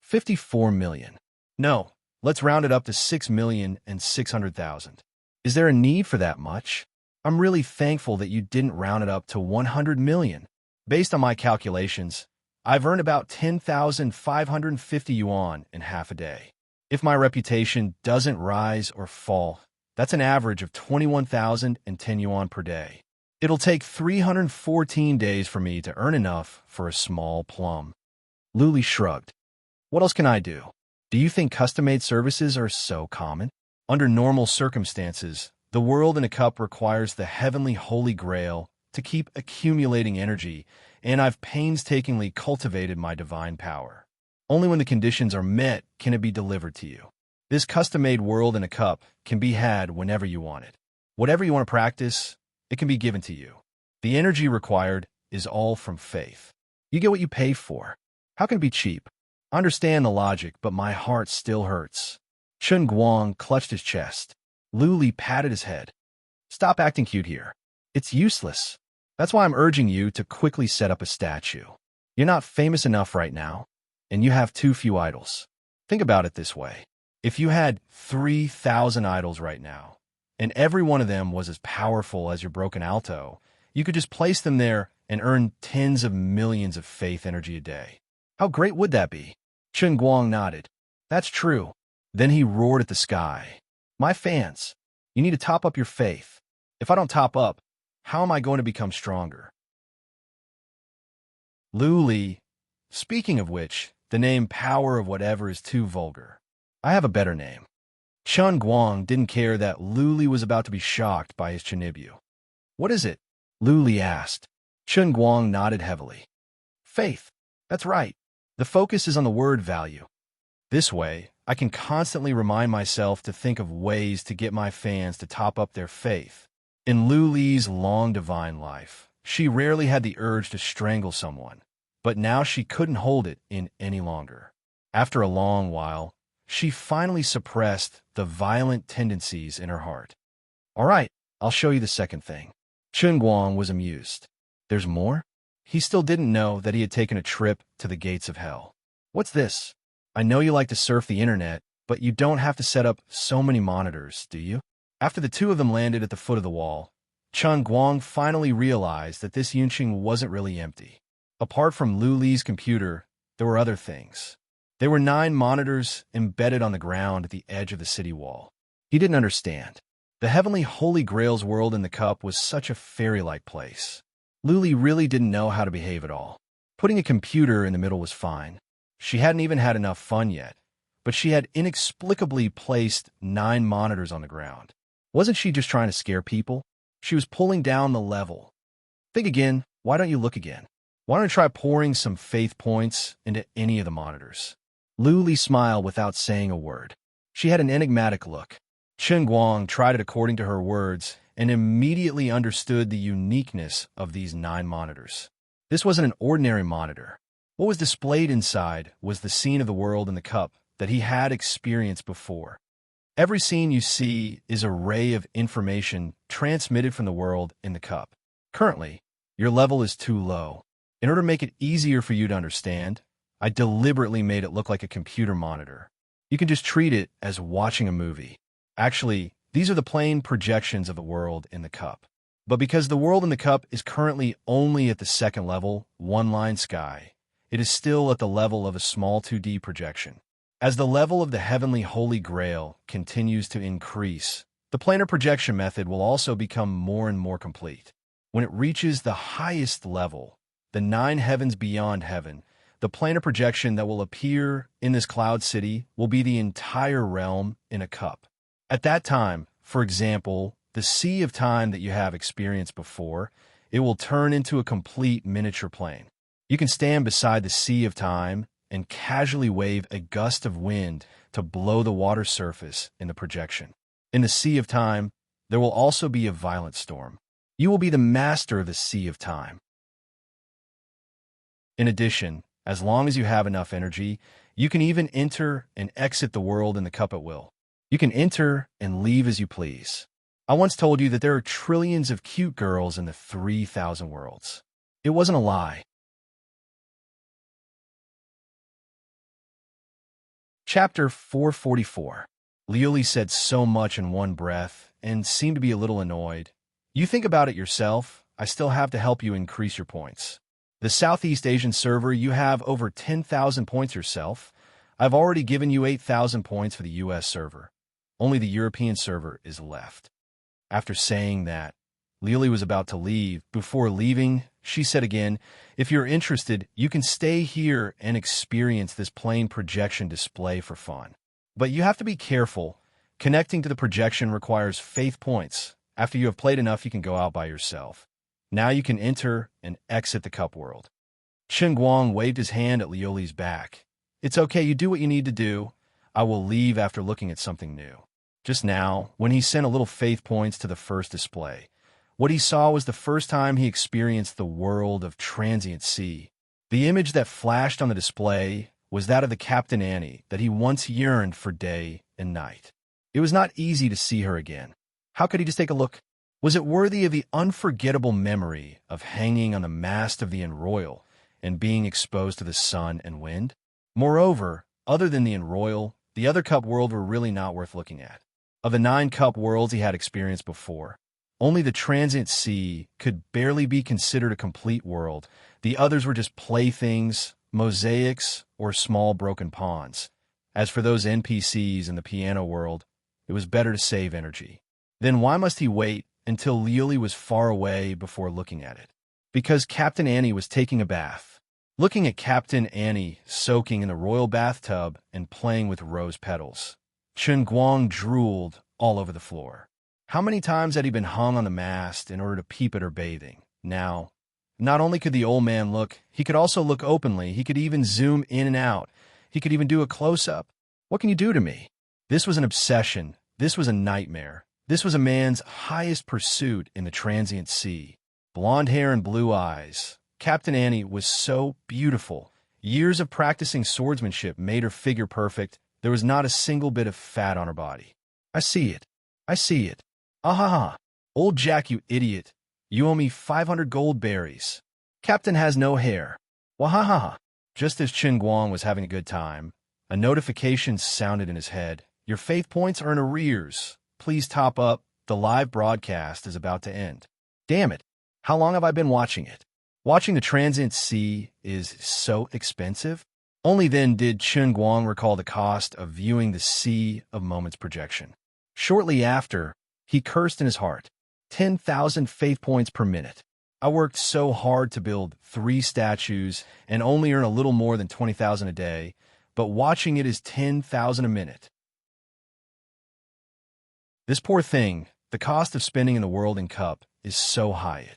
54 million. No, let's round it up to 6,600,000. Is there a need for that much? I'm really thankful that you didn't round it up to 100 million. Based on my calculations, I've earned about 10,550 yuan in half a day. If my reputation doesn't rise or fall, that's an average of 21,010 yuan per day. It'll take 314 days for me to earn enough for a small plum. Lu Li shrugged. What else can I do? Do you think custom-made services are so common? Under normal circumstances, the world in a cup requires the heavenly Holy Grail to keep accumulating energy, and I've painstakingly cultivated my divine power. Only when the conditions are met can it be delivered to you. This custom-made world in a cup can be had whenever you want it. Whatever you want to practice, it can be given to you. The energy required is all from faith. You get what you pay for. How can it be cheap? I understand the logic, but my heart still hurts. Chen Guang clutched his chest. Lu Li patted his head. Stop acting cute here. It's useless. That's why I'm urging you to quickly set up a statue. You're not famous enough right now, and you have too few idols. Think about it this way. If you had 3,000 idols right now, and every one of them was as powerful as your broken alto, you could just place them there and earn tens of millions of faith energy a day. How great would that be? Chen Guang nodded. That's true. Then he roared at the sky. My fans, you need to top up your faith. If I don't top up, how am I going to become stronger? Lu Li. Speaking of which, the name Power of Whatever is too vulgar. I have a better name. Chen Guang didn't care that Lu Li was about to be shocked by his chinibyu. What is it? Lu Li asked. Chen Guang nodded heavily. Faith. That's right. The focus is on the word value. This way, I can constantly remind myself to think of ways to get my fans to top up their faith. In Lu Li's long divine life, she rarely had the urge to strangle someone, but now she couldn't hold it in any longer. After a long while, she finally suppressed the violent tendencies in her heart. All right, I'll show you the second thing. Chen Guang was amused. There's more? He still didn't know that he had taken a trip to the gates of hell. What's this? I know you like to surf the internet, but you don't have to set up so many monitors, do you? After the two of them landed at the foot of the wall, Chen Guang finally realized that this Yunqing wasn't really empty. Apart from Lu Li's computer, there were other things. There were 9 monitors embedded on the ground at the edge of the city wall. He didn't understand. The heavenly Holy Grail's world in the cup was such a fairy-like place. Lu Li really didn't know how to behave at all. Putting a computer in the middle was fine. She hadn't even had enough fun yet, but she had inexplicably placed 9 monitors on the ground. Wasn't she just trying to scare people? She was pulling down the level. Think again. Why don't you look again? Why don't you try pouring some faith points into any of the monitors? Lu Li smiled without saying a word. She had an enigmatic look. Chen Guang tried it according to her words and immediately understood the uniqueness of these 9 monitors. This wasn't an ordinary monitor. What was displayed inside was the scene of the world in the cup that he had experienced before. Every scene you see is a ray of information transmitted from the world in the cup. Currently, your level is too low. In order to make it easier for you to understand, I deliberately made it look like a computer monitor. You can just treat it as watching a movie. Actually, these are the plain projections of the world in the cup. But because the world in the cup is currently only at the second level, one-line sky, it is still at the level of a small 2D projection. As the level of the heavenly Holy Grail continues to increase, the planar projection method will also become more and more complete. When it reaches the highest level, the 9 heavens beyond heaven, the planar projection that will appear in this cloud city will be the entire realm in a cup. At that time, for example, the sea of time that you have experienced before, it will turn into a complete miniature plane. You can stand beside the sea of time and casually wave a gust of wind to blow the water surface in the projection. In the sea of time, there will also be a violent storm. You will be the master of the sea of time. In addition, as long as you have enough energy, you can even enter and exit the world in the cup at will. You can enter and leave as you please. I once told you that there are trillions of cute girls in the 3,000 worlds. It wasn't a lie. Chapter 444. Liu Li said so much in one breath and seemed to be a little annoyed. You think about it yourself, I still have to help you increase your points. The Southeast Asian server, you have over 10,000 points yourself. I've already given you 8,000 points for the US server. Only the European server is left. After saying that, Liu Li was about to leave. Before leaving, she said again, if you're interested, you can stay here and experience this plain projection display for fun. But you have to be careful. Connecting to the projection requires faith points. After you have played enough, you can go out by yourself. Now you can enter and exit the cup world. Chen Guang waved his hand at Liu Li's back. It's okay, you do what you need to do. I will leave after looking at something new. Just now, when he sent a little faith points to the first display, what he saw was the first time he experienced the world of transient sea. The image that flashed on the display was that of the Captain Annie that he once yearned for day and night. It was not easy to see her again. How could he just take a look? Was it worthy of the unforgettable memory of hanging on the mast of the Enroyal and being exposed to the sun and wind? Moreover, other than the Enroyal, the other cup world were really not worth looking at. Of the 9 cup worlds he had experienced before, only the transient sea could barely be considered a complete world. The others were just playthings, mosaics, or small broken ponds. As for those NPCs in the piano world, it was better to save energy. Then why must he wait until Liu Li was far away before looking at it? Because Captain Annie was taking a bath. Looking at Captain Annie soaking in the royal bathtub and playing with rose petals, Chen Guang drooled all over the floor. How many times had he been hung on the mast in order to peep at her bathing? Now, not only could the old man look, he could also look openly. He could even zoom in and out. He could even do a close-up. What can you do to me? This was an obsession. This was a nightmare. This was a man's highest pursuit in the transient sea. Blonde hair and blue eyes. Captain Annie was so beautiful. Years of practicing swordsmanship made her figure perfect. There was not a single bit of fat on her body. I see it. I see it. Ah ha ha. Old Jack, you idiot. You owe me 500 gold berries. Captain has no hair. Wahaha. Just as Chen Guang was having a good time, a notification sounded in his head. Your faith points are in arrears. Please top up. The live broadcast is about to end. Damn it. How long have I been watching it? Watching the transient sea is so expensive. Only then did Chen Guang recall the cost of viewing the Sea of Moments projection. Shortly after, he cursed in his heart. 10,000 faith points per minute. I worked so hard to build 3 statues and only earn a little more than 20,000 a day, but watching it is 10,000 a minute. This poor thing, the cost of spending in the World in Cup is so high.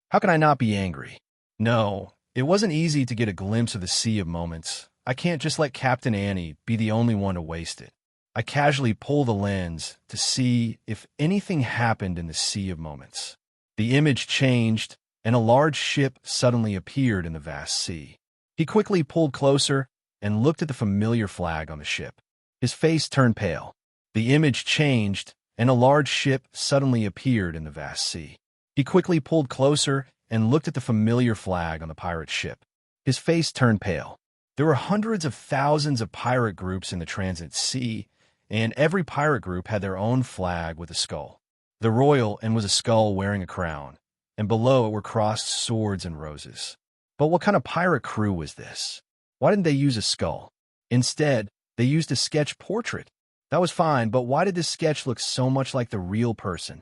How can I not be angry? No, it wasn't easy to get a glimpse of the Sea of Moments. I can't just let Captain Annie be the only one to waste it. I casually pull the lens to see if anything happened in the Sea of Moments. The image changed, and a large ship suddenly appeared in the vast sea. He quickly pulled closer and looked at the familiar flag on the ship. His face turned pale. The image changed, and a large ship suddenly appeared in the vast sea. He quickly pulled closer and looked at the familiar flag on the pirate ship. His face turned pale. There were hundreds of thousands of pirate groups in the transient sea, and every pirate group had their own flag with a skull. The royal and was a skull wearing a crown, and below it were crossed swords and roses. But what kind of pirate crew was this? Why didn't they use a skull? Instead, they used a sketch portrait. That was fine, but why did this sketch look so much like the real person?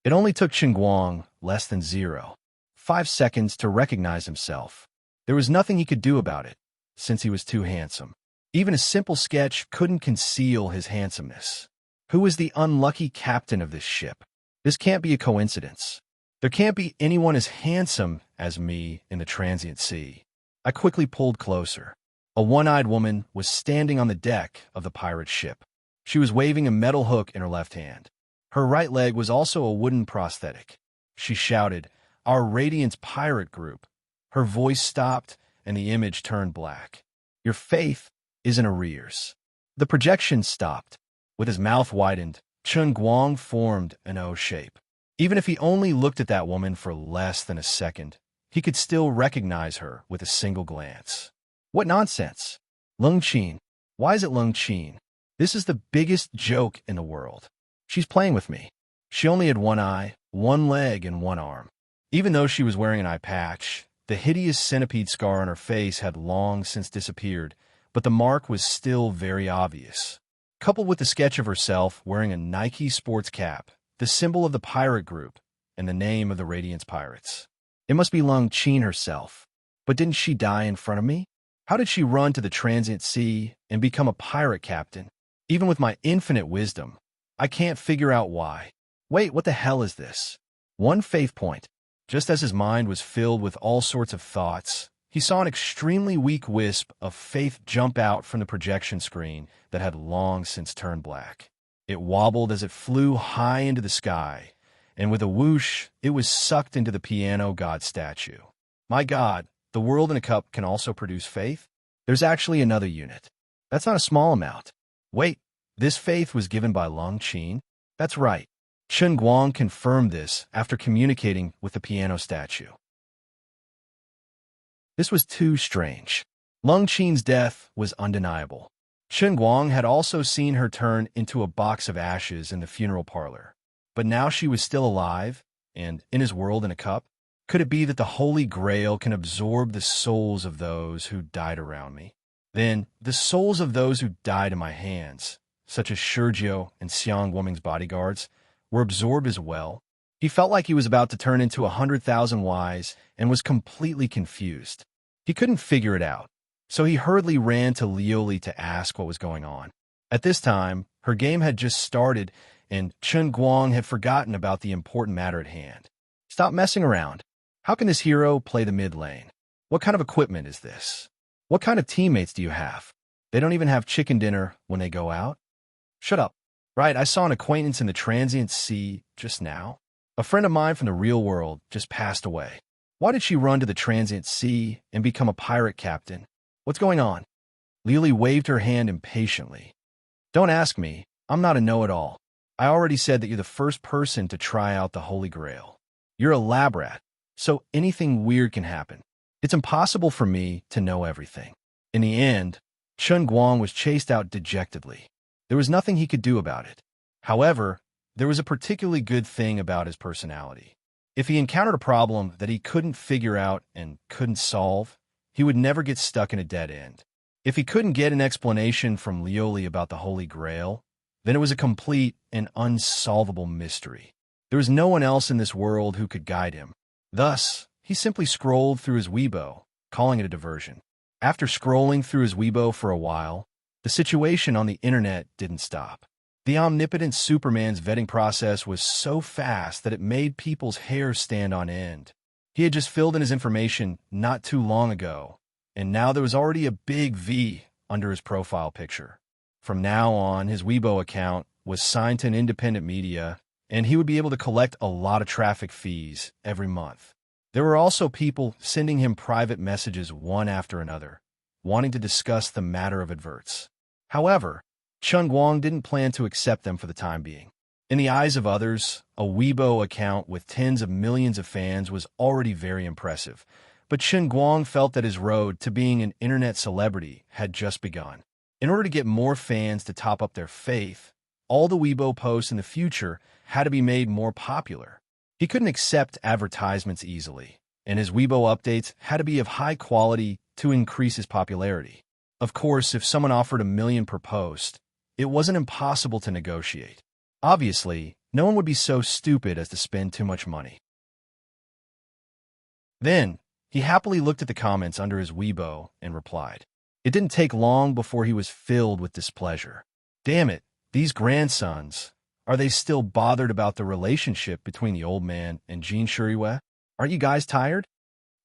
It only took Chen Guang less than 0.5 seconds to recognize himself. There was nothing he could do about it, since he was too handsome. Even a simple sketch couldn't conceal his handsomeness. Who was the unlucky captain of this ship? This can't be a coincidence. There can't be anyone as handsome as me in the transient sea. I quickly pulled closer. A one-eyed woman was standing on the deck of the pirate ship. She was waving a metal hook in her left hand. Her right leg was also a wooden prosthetic. She shouted, "Our Radiance Pirate Group." Her voice stopped, and the image turned black. Your faith is in arrears. The projection stopped. With his mouth widened, Chen Guang formed an O shape. Even if he only looked at that woman for less than a second, he could still recognize her with a single glance. What nonsense! Lung Qin. Why is it Lung Qin? This is the biggest joke in the world. She's playing with me. She only had one eye, one leg, and one arm. Even though she was wearing an eye patch, the hideous centipede scar on her face had long since disappeared, but the mark was still very obvious. Coupled with the sketch of herself wearing a Nike sports cap, the symbol of the pirate group, and the name of the Radiance Pirates. It must be Lung Qin herself. But didn't she die in front of me? How did she run to the transient sea and become a pirate captain? Even with my infinite wisdom, I can't figure out why. Wait, what the hell is this? One faith point. Just as his mind was filled with all sorts of thoughts, he saw an extremely weak wisp of faith jump out from the projection screen that had long since turned black. It wobbled as it flew high into the sky, and with a whoosh, it was sucked into the piano god statue. My God, the world in a cup can also produce faith? There's actually another unit. That's not a small amount. Wait, this faith was given by Lung Qin? That's right. Chen Guang confirmed this after communicating with the piano statue. This was too strange. Lung Qin's death was undeniable. Chen Guang had also seen her turn into a box of ashes in the funeral parlor. But now she was still alive, and in his world in a cup? Could it be that the Holy Grail can absorb the souls of those who died around me? Then, the souls of those who died in my hands, such as Sergio and Xiang Wuming's bodyguards, were absorbed as well. He felt like he was about to turn into 100,000 Ys and was completely confused. He couldn't figure it out, so he hurriedly ran to Lioli to ask what was going on. At this time, her game had just started, and Chen Guang had forgotten about the important matter at hand. Stop messing around. How can this hero play the mid lane? What kind of equipment is this? What kind of teammates do you have? They don't even have chicken dinner when they go out? Shut up. Right, I saw an acquaintance in the transient sea just now. A friend of mine from the real world just passed away. Why did she run to the transient sea and become a pirate captain? What's going on? Lily waved her hand impatiently. Don't ask me. I'm not a know-it-all. I already said that you're the first person to try out the Holy Grail. You're a lab rat, so anything weird can happen. It's impossible for me to know everything. In the end, Chun Guang was chased out dejectedly. There was nothing he could do about it. However, there was a particularly good thing about his personality. If he encountered a problem that he couldn't figure out and couldn't solve, he would never get stuck in a dead end. If he couldn't get an explanation from Lioli about the Holy Grail, then it was a complete and unsolvable mystery. There was no one else in this world who could guide him. Thus, he simply scrolled through his Weibo, calling it a diversion. After scrolling through his Weibo for a while, the situation on the internet didn't stop. The omnipotent Superman's vetting process was so fast that it made people's hair stand on end. He had just filled in his information not too long ago, and now there was already a big V under his profile picture. From now on, his Weibo account was signed to an independent media, and he would be able to collect a lot of traffic fees every month. There were also people sending him private messages one after another, wanting to discuss the matter of adverts. However, Chun Guang didn't plan to accept them for the time being. In the eyes of others, a Weibo account with tens of millions of fans was already very impressive, but Chun Guang felt that his road to being an internet celebrity had just begun. In order to get more fans to top up their faith, all the Weibo posts in the future had to be made more popular. He couldn't accept advertisements easily, and his Weibo updates had to be of high quality to increase his popularity. Of course, if someone offered $1 million per post, it wasn't impossible to negotiate. Obviously, no one would be so stupid as to spend too much money. Then, he happily looked at the comments under his Weibo and replied. It didn't take long before he was filled with displeasure. Damn it, these grandsons. Are they still bothered about the relationship between the old man and Jean Shuriwe? Aren't you guys tired?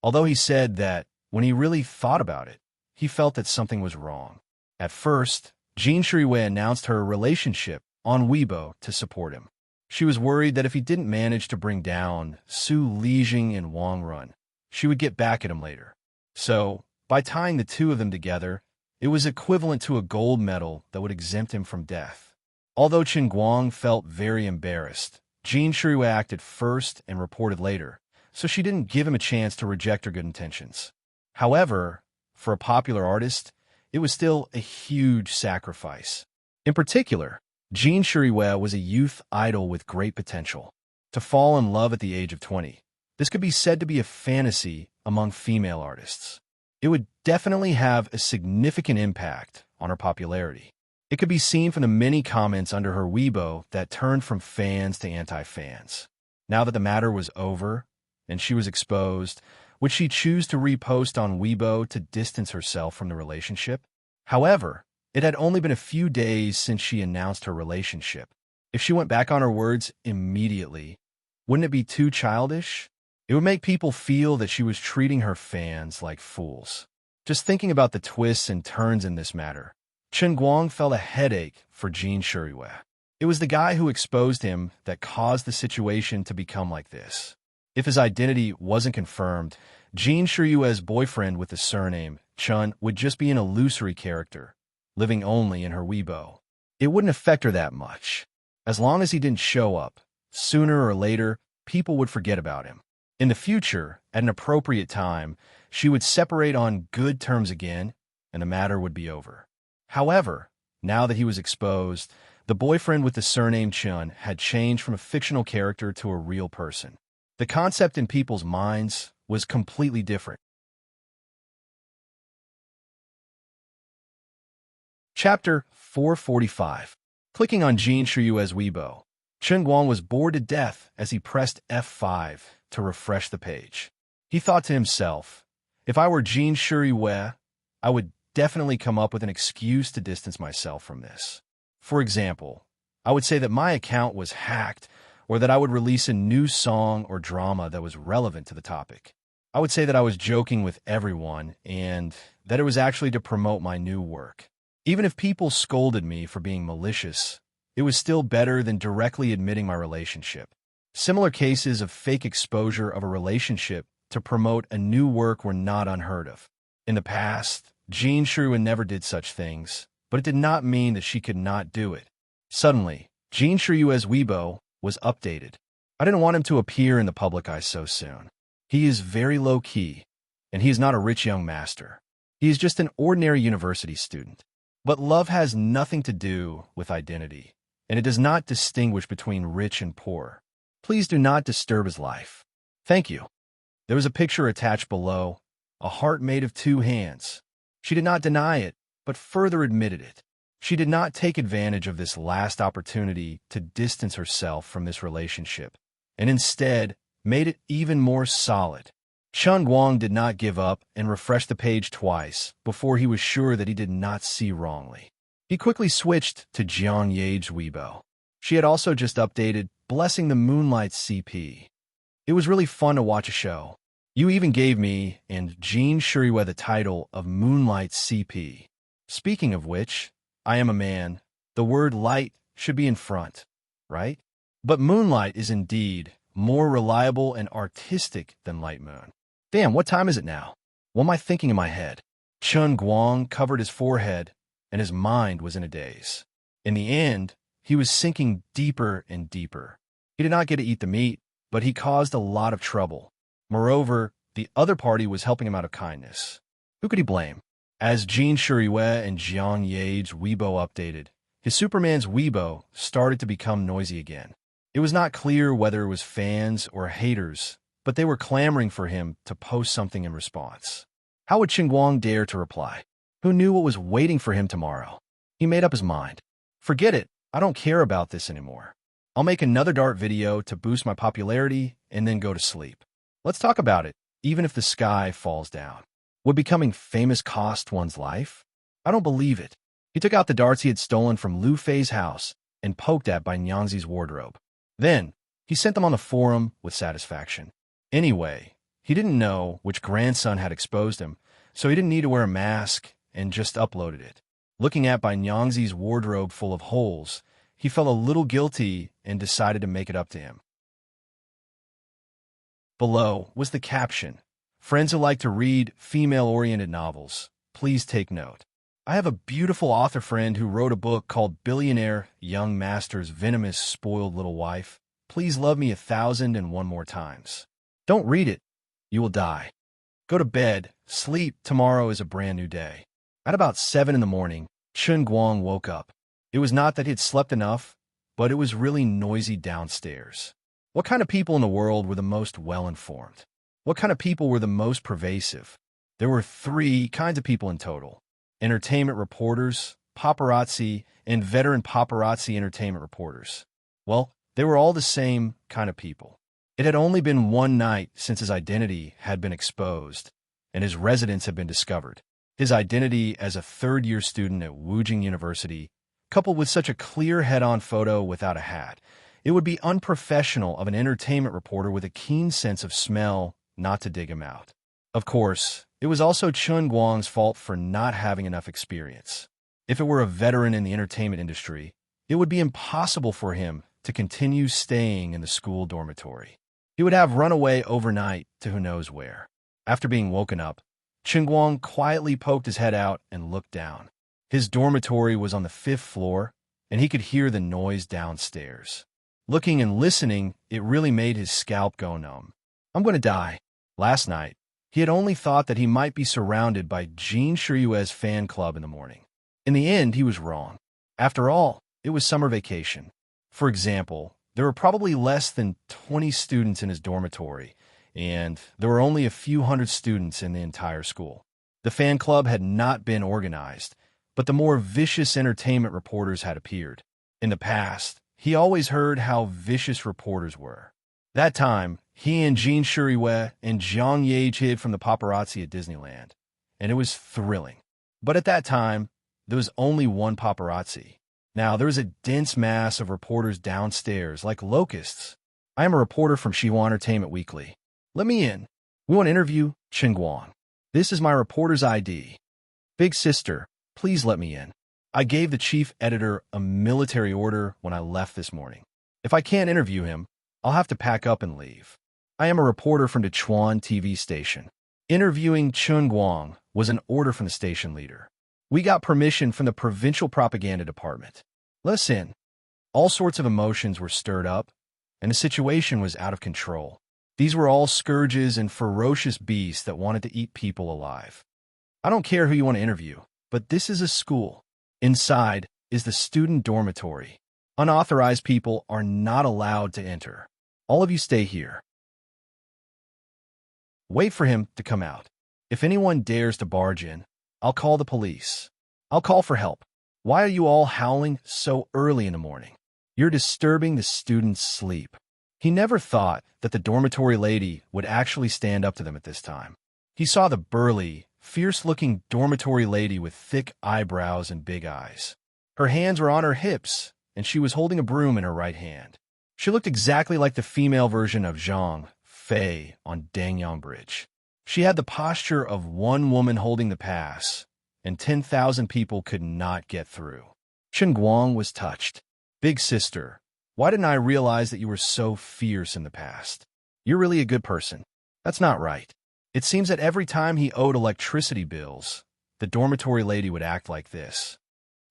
Although he said that, when he really thought about it, he felt that something was wrong. At first, Jean Shuriwe announced her relationship on Weibo to support him. She was worried that if he didn't manage to bring down Su Lijing and Wang Run, she would get back at him later. So, by tying the two of them together, it was equivalent to a gold medal that would exempt him from death. Although Chun Guang felt very embarrassed, Jean Shuriwe acted first and reported later, so she didn't give him a chance to reject her good intentions. However, for a popular artist, it was still a huge sacrifice. In particular, Jean Shuriwe was a youth idol with great potential. To fall in love at the age of 20, this could be said to be a fantasy among female artists. It would definitely have a significant impact on her popularity. It could be seen from the many comments under her Weibo that turned from fans to anti-fans. Now that the matter was over and she was exposed, would she choose to repost on Weibo to distance herself from the relationship? However, it had only been a few days since she announced her relationship. If she went back on her words immediately, wouldn't it be too childish? It would make people feel that she was treating her fans like fools. Just thinking about the twists and turns in this matter, Chun Guang felt a headache for Jean Shuriwe. It was the guy who exposed him that caused the situation to become like this. If his identity wasn't confirmed, Jean Shuriwe's boyfriend with the surname Chun would just be an illusory character, living only in her Weibo. It wouldn't affect her that much. As long as he didn't show up, sooner or later, people would forget about him. In the future, at an appropriate time, she would separate on good terms again, and the matter would be over. However, now that he was exposed, the boyfriend with the surname Chun had changed from a fictional character to a real person. The concept in people's minds was completely different. Chapter 445. Clicking on Jean Shuriwe's Weibo, Chun Guang was bored to death as he pressed F5 to refresh the page. He thought to himself, if I were Jean Shuriwe, I would definitely come up with an excuse to distance myself from this. For example, I would say that my account was hacked or that I would release a new song or drama that was relevant to the topic. I would say that I was joking with everyone and that it was actually to promote my new work. Even if people scolded me for being malicious, it was still better than directly admitting my relationship. Similar cases of fake exposure of a relationship to promote a new work were not unheard of. In the past, Jean Shirua never did such things, but it did not mean that she could not do it. Suddenly, Jean Shirua's Weibo was updated. I didn't want him to appear in the public eye so soon. He is very low-key, and he is not a rich young master. He is just an ordinary university student. But love has nothing to do with identity, and it does not distinguish between rich and poor. Please do not disturb his life. Thank you. There was a picture attached below, a heart made of 2 hands. She did not deny it, but further admitted it. She did not take advantage of this last opportunity to distance herself from this relationship, and instead made it even more solid. Chen Guang did not give up and refreshed the page twice before he was sure that he did not see wrongly. He quickly switched to Jiang Ye's Weibo. She had also just updated, blessing the Moonlight CP. It was really fun to watch a show. You even gave me and Jean Shirua the title of Moonlight CP. Speaking of which, I am a man. The word light should be in front, right? But Moonlight is indeed more reliable and artistic than Light Moon. Damn, what time is it now? What am I thinking in my head? Chen Guang covered his forehead, and his mind was in a daze. In the end, he was sinking deeper and deeper. He did not get to eat the meat, but he caused a lot of trouble. Moreover, the other party was helping him out of kindness. Who could he blame? As Jean Shirua and Jiang Ye's Weibo updated, his Superman's Weibo started to become noisy again. It was not clear whether it was fans or haters, but they were clamoring for him to post something in response. How would Qingguang dare to reply? Who knew what was waiting for him tomorrow? He made up his mind. Forget it, I don't care about this anymore. I'll make another Dart video to boost my popularity and then go to sleep. Let's talk about it, even if the sky falls down. Would becoming famous cost one's life? I don't believe it. He took out the darts he had stolen from Lu Fei's house and poked at by Nyangzi's wardrobe. Then, he sent them on the forum with satisfaction. Anyway, he didn't know which grandson had exposed him, so he didn't need to wear a mask and just uploaded it. Looking at by Nyangzi's wardrobe full of holes, he felt a little guilty and decided to make it up to him. Below was the caption, "Friends who like to read female-oriented novels, please take note. I have a beautiful author friend who wrote a book called Billionaire Young Master's Venomous Spoiled Little Wife. Please love me 1,001 more times. Don't read it. You will die. Go to bed. Sleep. Tomorrow is a brand new day." At about 7 in the morning, Chen Guang woke up. It was not that he had slept enough, but it was really noisy downstairs. What kind of people in the world were the most well-informed? What kind of people were the most pervasive? There were 3 kinds of people in total: entertainment reporters, paparazzi, and veteran paparazzi entertainment reporters. Well, they were all the same kind of people. It had only been one night since his identity had been exposed, and his residence had been discovered. His identity as a third-year student at Wujing University, coupled with such a clear head-on photo without a hat, it would be unprofessional of an entertainment reporter with a keen sense of smell not to dig him out. Of course, it was also Chen Guang's fault for not having enough experience. If it were a veteran in the entertainment industry, it would be impossible for him to continue staying in the school dormitory. He would have run away overnight to who knows where. After being woken up, Chen Guang quietly poked his head out and looked down. His dormitory was on the 5th floor, and he could hear the noise downstairs. Looking and listening, it really made his scalp go numb. I'm going to die. Last night, he had only thought that he might be surrounded by Jean Shirua's fan club in the morning. In the end, he was wrong. After all, it was summer vacation. For example, there were probably less than 20 students in his dormitory, and there were only a few hundred students in the entire school. The fan club had not been organized, but the more vicious entertainment reporters had appeared. In the past, he always heard how vicious reporters were. That time, he and Jean Shirua and Jiang Ye hid from the paparazzi at Disneyland, and it was thrilling. But at that time, there was only one paparazzi. Now, there was a dense mass of reporters downstairs, like locusts. I am a reporter from Xinhua Entertainment Weekly. Let me in. We want to interview Chen Guang. This is my reporter's ID. Big sister, please let me in. I gave the chief editor a military order when I left this morning. If I can't interview him, I'll have to pack up and leave. I am a reporter from the Chuan TV station. Interviewing Chen Guang was an order from the station leader. We got permission from the provincial propaganda department. Let us in. All sorts of emotions were stirred up, and the situation was out of control. These were all scourges and ferocious beasts that wanted to eat people alive. I don't care who you want to interview, but this is a school. Inside is the student dormitory. Unauthorized people are not allowed to enter. All of you stay here. Wait for him to come out. If anyone dares to barge in, I'll call the police. I'll call for help. Why are you all howling so early in the morning? You're disturbing the students' sleep. He never thought that the dormitory lady would actually stand up to them at this time. He saw the burly, fierce-looking dormitory lady with thick eyebrows and big eyes. Her hands were on her hips, and she was holding a broom in her right hand. She looked exactly like the female version of Zhang Fei on Dangyang Bridge. She had the posture of one woman holding the pass, and 10,000 people could not get through. Chen Guang was touched. Big sister, why didn't I realize that you were so fierce in the past? You're really a good person. That's not right. It seems that every time he owed electricity bills, the dormitory lady would act like this.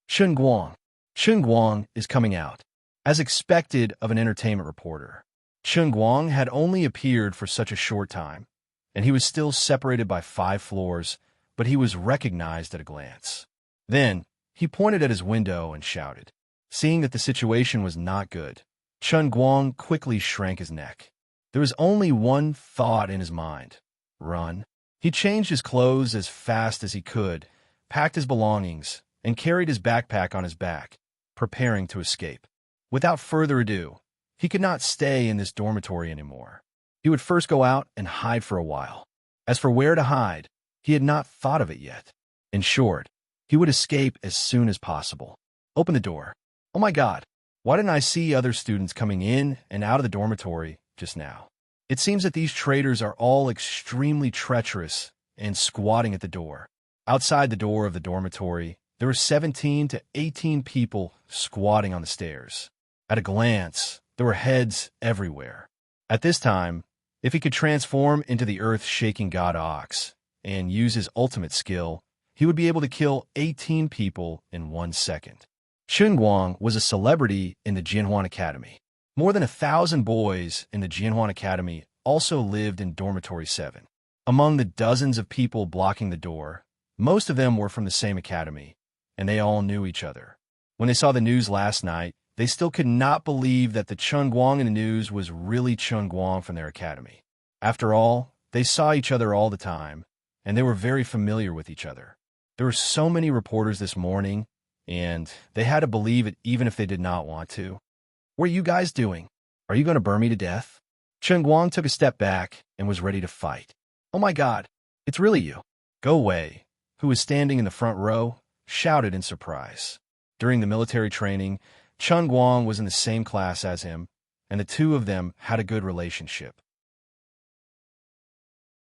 Chen Guang is coming out. As expected of an entertainment reporter, Chen Guang had only appeared for such a short time, and he was still separated by 5 floors, but he was recognized at a glance. Then, he pointed at his window and shouted. Seeing that the situation was not good, Chen Guang quickly shrank his neck. There was only one thought in his mind. Run. He changed his clothes as fast as he could, packed his belongings, and carried his backpack on his back, preparing to escape. Without further ado, he could not stay in this dormitory anymore. He would first go out and hide for a while. As for where to hide, he had not thought of it yet. In short, he would escape as soon as possible. Open the door. Oh my God, why didn't I see other students coming in and out of the dormitory just now? It seems that these traitors are all extremely treacherous and squatting at the door. Outside the door of the dormitory, there were 17 to 18 people squatting on the stairs. At a glance, there were heads everywhere. At this time, if he could transform into the earth-shaking god Ox and use his ultimate skill, he would be able to kill 18 people in 1 second. Chen Guang was a celebrity in the Jianhuan Academy. More than 1,000 boys in the Jianhuan Academy also lived in Dormitory 7. Among the dozens of people blocking the door, most of them were from the same academy, and they all knew each other. When they saw the news last night, they still could not believe that the Chen Guang in the news was really Chen Guang from their academy. After all, they saw each other all the time, and they were very familiar with each other. There were so many reporters this morning, and they had to believe it even if they did not want to. What are you guys doing? Are you going to burn me to death? Chen Guang took a step back and was ready to fight. Oh my God, it's really you. Go Wei, who was standing in the front row, shouted in surprise. During the military training, Chen Guang was in the same class as him, and the two of them had a good relationship.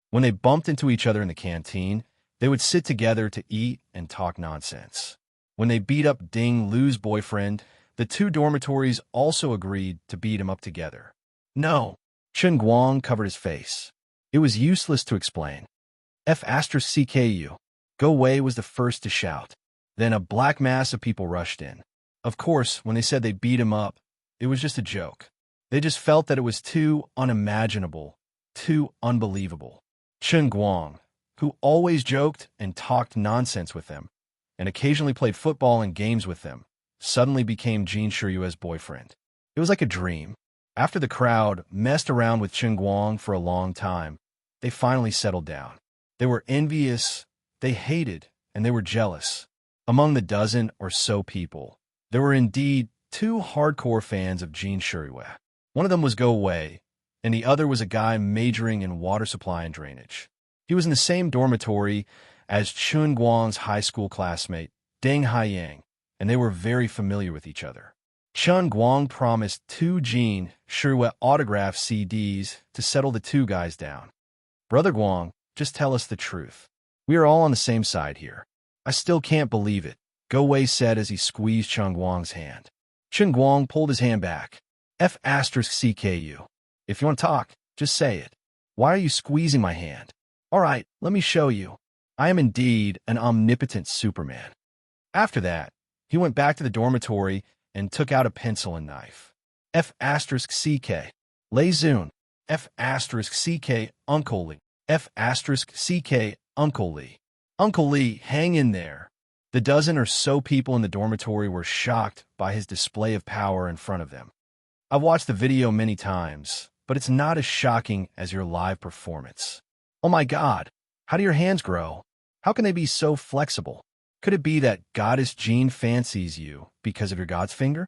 When they bumped into each other in the canteen, they would sit together to eat and talk nonsense. When they beat up Ding Lu's boyfriend, the two dormitories also agreed to beat him up together. No, Chen Guang covered his face. It was useless to explain. F*CKU. Go Wei was the first to shout. Then a black mass of people rushed in. Of course, when they said they beat him up, it was just a joke. They just felt that it was too unimaginable, too unbelievable. Chen Guang, who always joked and talked nonsense with them, and occasionally played football and games with them, suddenly became Jin Shiyue's boyfriend. It was like a dream. After the crowd messed around with Chen Guang for a long time, they finally settled down. They were envious, they hated, and they were jealous. Among the dozen or so people, there were indeed 2 hardcore fans of Jin Shiyue. One of them was Go Wei, and the other was a guy majoring in water supply and drainage. He was in the same dormitory as Chen Guang's high school classmate, Deng Haiyang, and they were very familiar with each other. Chen Guang promised 2 Jin Shirue autograph CDs to settle the two guys down. Brother Guang, just tell us the truth. We are all on the same side here. I still can't believe it, Go Wei said as he squeezed Chen Guang's hand. Chen Guang pulled his hand back. F***CKU. If you want to talk, just say it. Why are you squeezing my hand? All right, let me show you. I am indeed an omnipotent Superman. After that, he went back to the dormitory and took out a pencil and knife. F***CK. Lei Zun. F***CK. Uncle Lee. F***CK. Uncle Lee. Uncle Lee, hang in there. The dozen or so people in the dormitory were shocked by his display of power in front of them. I've watched the video many times, but it's not as shocking as your live performance. Oh my God, how do your hands grow? How can they be so flexible? Could it be that Goddess Jean fancies you because of your god's finger?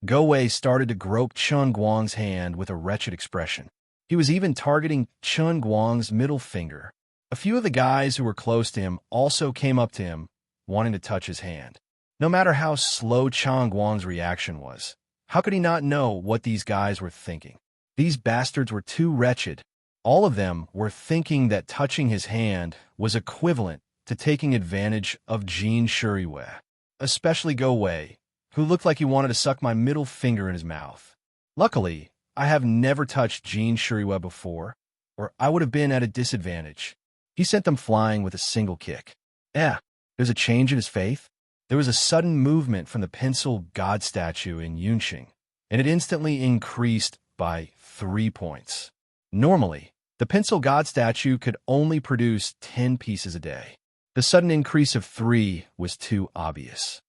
Go Wei started to grope Chen Guang's hand with a wretched expression. He was even targeting Chen Guang's middle finger. A few of the guys who were close to him also came up to him, wanting to touch his hand. No matter how slow Chen Guang's reaction was, how could he not know what these guys were thinking? These bastards were too wretched. All of them were thinking that touching his hand was equivalent to taking advantage of Jean Shirue, especially Go Wei, who looked like he wanted to suck my middle finger in his mouth. Luckily, I have never touched Jean Shirue before, or I would have been at a disadvantage. He sent them flying with a single kick. There's a change in his faith. There was a sudden movement from the pencil god statue in Yunxing, and it instantly increased by 3 points. Normally, the pencil god statue could only produce 10 pieces a day. The sudden increase of 3 was too obvious.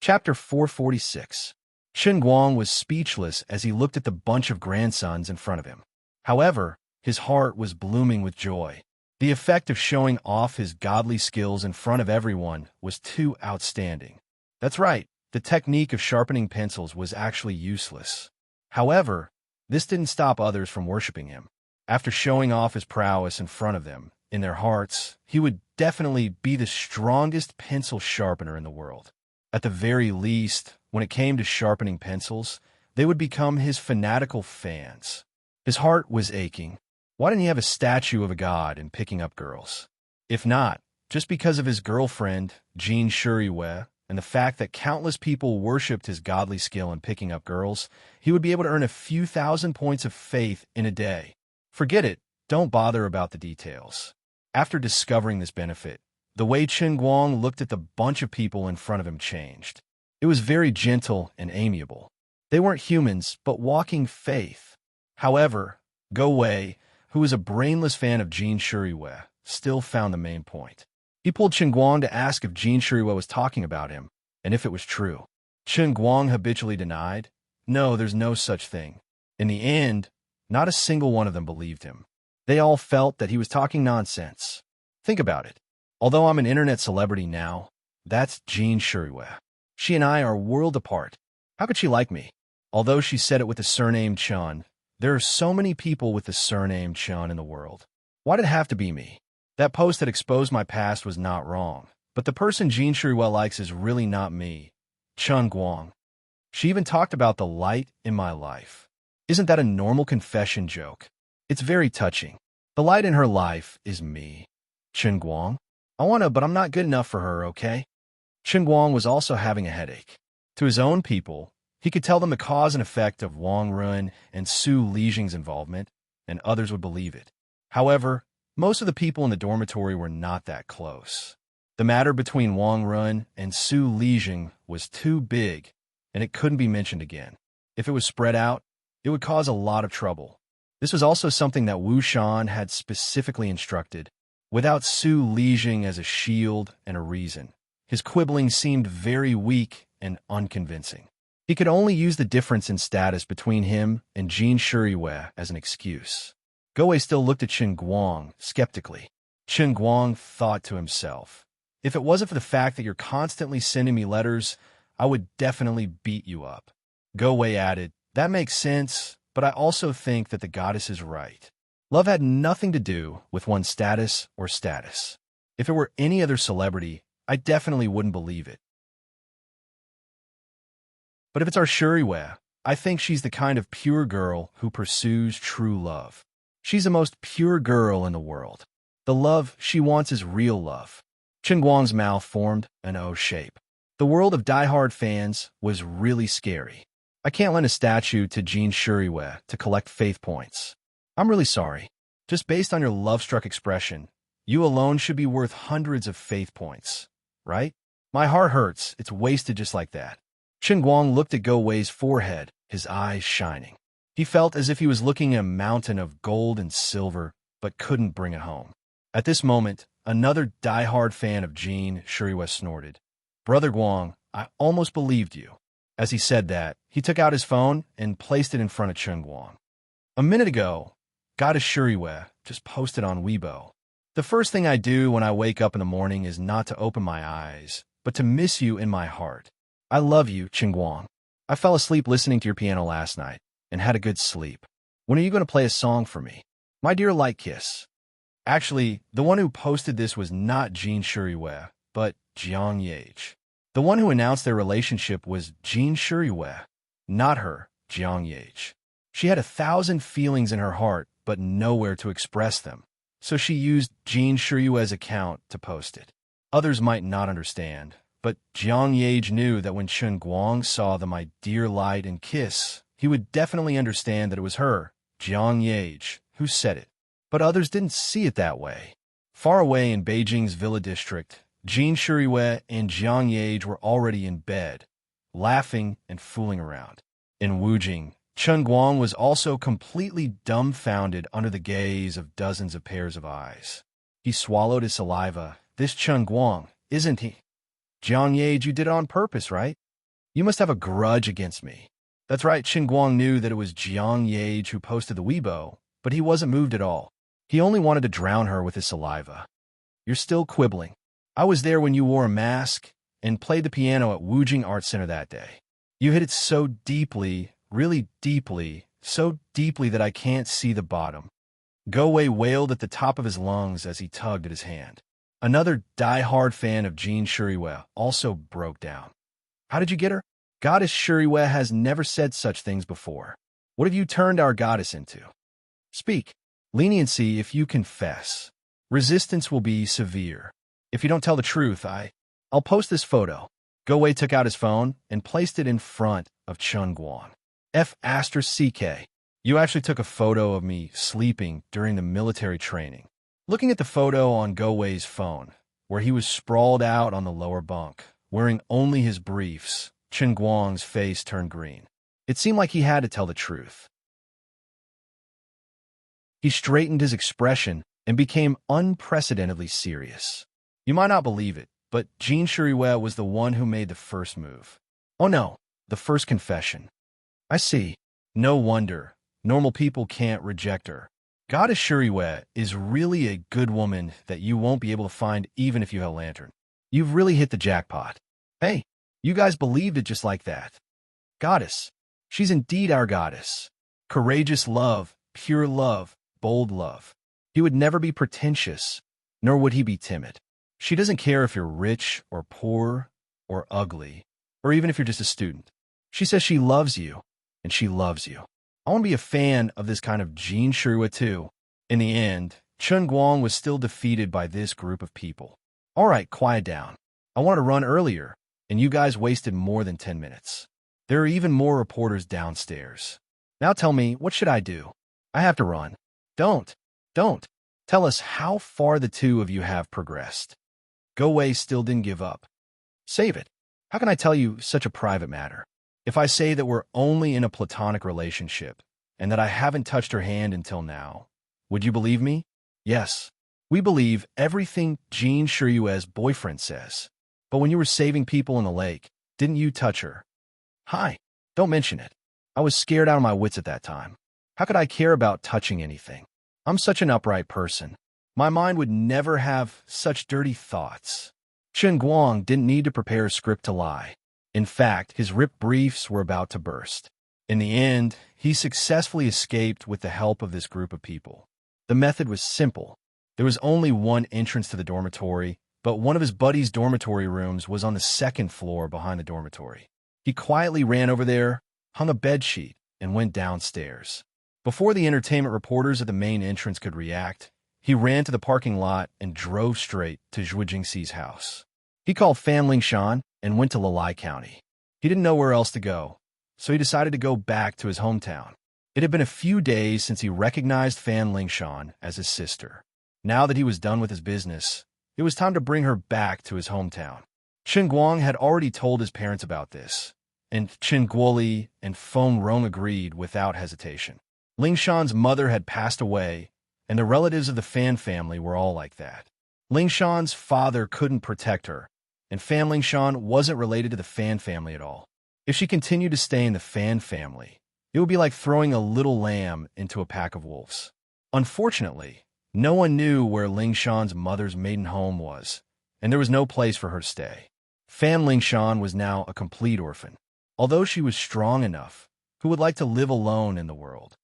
Chapter 446. Chen Guang was speechless as he looked at the bunch of grandsons in front of him. However, his heart was blooming with joy. The effect of showing off his godly skills in front of everyone was too outstanding. That's right, the technique of sharpening pencils was actually useless. However, this didn't stop others from worshiping him. After showing off his prowess in front of them, in their hearts, he would definitely be the strongest pencil sharpener in the world. At the very least, when it came to sharpening pencils, they would become his fanatical fans. His heart was aching. Why didn't he have a statue of a god in picking up girls? If not, just because of his girlfriend, Jean Shirue, and the fact that countless people worshipped his godly skill in picking up girls, he would be able to earn a few thousand points of faith in a day. Forget it, don't bother about the details. After discovering this benefit, the way Chen Guang looked at the bunch of people in front of him changed. It was very gentle and amiable. They weren't humans, but walking faith. However, Go Wei, who was a brainless fan of Jean Shirue, still found the main point. He pulled Chen Guang to ask if Jean Shirue was talking about him, and if it was true. Chen Guang habitually denied, "No, there's no such thing." In the end, not a single one of them believed him. They all felt that he was talking nonsense. Think about it. Although I'm an internet celebrity now, that's Jean Shirue. She and I are world apart. How could she like me? Although she said it with the surname Chun, there are so many people with the surname Chun in the world. Why did it have to be me? That post that exposed my past was not wrong, but the person Jean Shirue likes is really not me, Chen Guang. She even talked about the light in my life. Isn't that a normal confession joke? It's very touching. The light in her life is me, Chen Guang. I want to, but I'm not good enough for her, okay? Chen Guang was also having a headache. To his own people, he could tell them the cause and effect of Wang Run and Su Lijing's involvement, and others would believe it. However, most of the people in the dormitory were not that close. The matter between Wang Run and Su Lijing was too big, and it couldn't be mentioned again. If it was spread out, it would cause a lot of trouble. This was also something that Wu Shan had specifically instructed. Without Su Lijing as a shield and a reason, his quibbling seemed very weak and unconvincing. He could only use the difference in status between him and Jean Shirue as an excuse. Go Wei still looked at Chen Guang skeptically. Chen Guang thought to himself, if it wasn't for the fact that you're constantly sending me letters, I would definitely beat you up. Go Wei added, that makes sense, but I also think that the goddess is right. Love had nothing to do with one's status or status. If it were any other celebrity, I definitely wouldn't believe it. But if it's our Shuriwe, I think she's the kind of pure girl who pursues true love. She's the most pure girl in the world. The love she wants is real love. Guang's mouth formed an O shape. The world of diehard fans was really scary. I can't lend a statue to Jean Shuriwe to collect faith points. I'm really sorry. Just based on your love-struck expression, you alone should be worth hundreds of faith points, right? My heart hurts. It's wasted just like that. Guang looked at Go Wei's forehead, his eyes shining. He felt as if he was looking at a mountain of gold and silver, but couldn't bring it home. At this moment, another die-hard fan of Jean Shuriwe snorted. Brother Guang, I almost believed you. As he said that, he took out his phone and placed it in front of Guang. A minute ago, Goddess Shuriwe just posted on Weibo. The first thing I do when I wake up in the morning is not to open my eyes, but to miss you in my heart. I love you, Guang. I fell asleep listening to your piano last night and had a good sleep. When are you going to play a song for me? My dear light kiss. Actually, the one who posted this was not Jean Shuriwe, but Jiang Yage. The one who announced their relationship was Jean Shuriwe, not her, Jiang Yage. She had 1,000 feelings in her heart, but nowhere to express them. So she used Jean Shuriwe's account to post it. Others might not understand, but Jiang Yage knew that when Guang saw the My Dear Light and Kiss, he would definitely understand that it was her, Jiang Yage, who said it. But others didn't see it that way. Far away in Beijing's Villa District, Jean Shuriwe and Jiang Yage were already in bed, laughing and fooling around. In Wujing, Guang was also completely dumbfounded under the gaze of dozens of pairs of eyes. He swallowed his saliva. This Guang, isn't he? Jiang Yage, you did it on purpose, right? You must have a grudge against me. That's right, Guang knew that it was Jiang Yage who posted the Weibo, but he wasn't moved at all. He only wanted to drown her with his saliva. You're still quibbling. I was there when you wore a mask and played the piano at Wujing Art Center that day. You hit it so deeply, really deeply, so deeply that I can't see the bottom. Go Wei wailed at the top of his lungs as he tugged at his hand. Another die-hard fan of Jean Shuriwe also broke down. How did you get her? Goddess Shuriwe has never said such things before. What have you turned our goddess into? Speak. Leniency if you confess. Resistance will be severe. If you don't tell the truth, I'll post this photo. Go Wei took out his phone and placed it in front of Guang. F***CK. You actually took a photo of me sleeping during the military training. Looking at the photo on Go Wei's phone, where he was sprawled out on the lower bunk, wearing only his briefs, Guang's face turned green. It seemed like he had to tell the truth. He straightened his expression and became unprecedentedly serious. You might not believe it, but Jean Shuriwe was the one who made the first move. Oh no, the first confession. I see. No wonder. Normal people can't reject her. Goddess Shuriwe is really a good woman that you won't be able to find even if you have a lantern. You've really hit the jackpot. Hey, you guys believed it just like that. Goddess. She's indeed our goddess. Courageous love, pure love, bold love. He would never be pretentious, nor would he be timid. She doesn't care if you're rich or poor or ugly, or even if you're just a student. She says she loves you, and she loves you. I want to be a fan of this kind of Jean Shuriwe too. In the end, Guang was still defeated by this group of people. All right, quiet down. I wanted to run earlier, and you guys wasted more than 10 minutes. There are even more reporters downstairs. Now tell me, what should I do? I have to run. Don't. Tell us how far the two of you have progressed. Go Wei still didn't give up. Save it. How can I tell you such a private matter? If I say that we're only in a platonic relationship and that I haven't touched her hand until now, would you believe me? Yes. We believe everything Jean Shuriwe's boyfriend says. But when you were saving people in the lake, didn't you touch her? Hi. Don't mention it. I was scared out of my wits at that time. How could I care about touching anything? I'm such an upright person. My mind would never have such dirty thoughts. Guang didn't need to prepare a script to lie. In fact, his ripped briefs were about to burst. In the end, he successfully escaped with the help of this group of people. The method was simple. There was only one entrance to the dormitory, but one of his buddy's dormitory rooms was on the second floor behind the dormitory. He quietly ran over there, hung a bedsheet, and went downstairs. Before the entertainment reporters at the main entrance could react, he ran to the parking lot and drove straight to Zhuo Jingxi's house. He called Fan Lingshan and went to Lalai County. He didn't know where else to go, so he decided to go back to his hometown. It had been a few days since he recognized Fan Lingshan as his sister. Now that he was done with his business, it was time to bring her back to his hometown. Chen Guang had already told his parents about this, and Chen Guoli and Feng Rong agreed without hesitation. Lingshan's mother had passed away, and the relatives of the Fan family were all like that. Lingshan's father couldn't protect her, and Fan Lingshan wasn't related to the Fan family at all. If she continued to stay in the Fan family, it would be like throwing a little lamb into a pack of wolves. Unfortunately, no one knew where Lingshan's mother's maiden home was, and there was no place for her to stay. Fan Lingshan was now a complete orphan. Although she was strong enough, who would like to live alone in the world?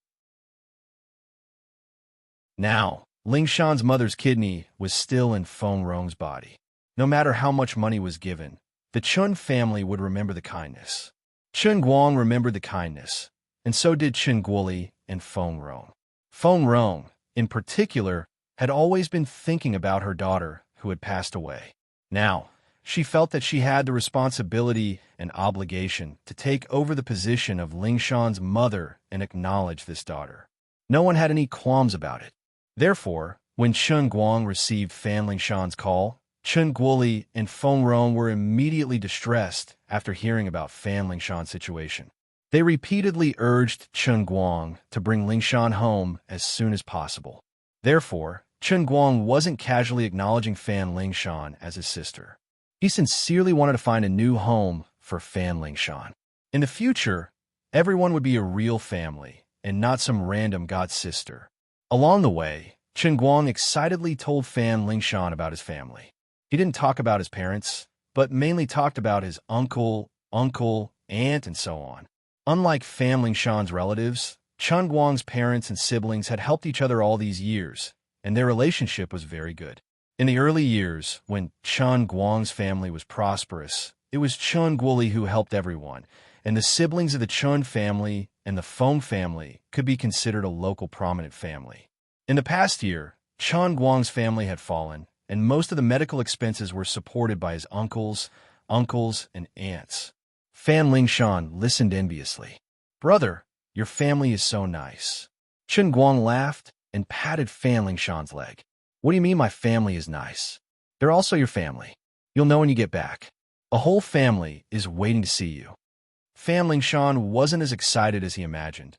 Now, Lingshan's mother's kidney was still in Feng Rong's body. No matter how much money was given, the Chun family would remember the kindness. Chen Guang remembered the kindness, and so did Chen Guoli and Feng Rong. Feng Rong, in particular, had always been thinking about her daughter who had passed away. Now, she felt that she had the responsibility and obligation to take over the position of Lingshan's mother and acknowledge this daughter. No one had any qualms about it. Therefore, when Chen Guang received Fan Lingshan's call, Chen Guoli and Feng Rong were immediately distressed after hearing about Fan Lingshan's situation. They repeatedly urged Chen Guang to bring Lingshan home as soon as possible. Therefore, Chen Guang wasn't casually acknowledging Fan Lingshan as his sister. He sincerely wanted to find a new home for Fan Lingshan. In the future, everyone would be a real family and not some random god-sister. Along the way, Chen Guang excitedly told Fan Lingshan about his family. He didn't talk about his parents, but mainly talked about his uncle, aunt, and so on. Unlike Fan Lingshan's relatives, Chen Guang's parents and siblings had helped each other all these years, and their relationship was very good. In the early years, when Chen Guang's family was prosperous, it was Chen Guoli who helped everyone, and the siblings of the Chen family and the Feng family could be considered a local prominent family. In the past year, Chen Guang's family had fallen, and most of the medical expenses were supported by his uncles, and aunts. Fan Lingshan listened enviously. "Brother, your family is so nice." Chen Guang laughed and patted Fan Lingshan's leg. "What do you mean my family is nice? They're also your family. You'll know when you get back. A whole family is waiting to see you." Fan Lingshan wasn't as excited as he imagined,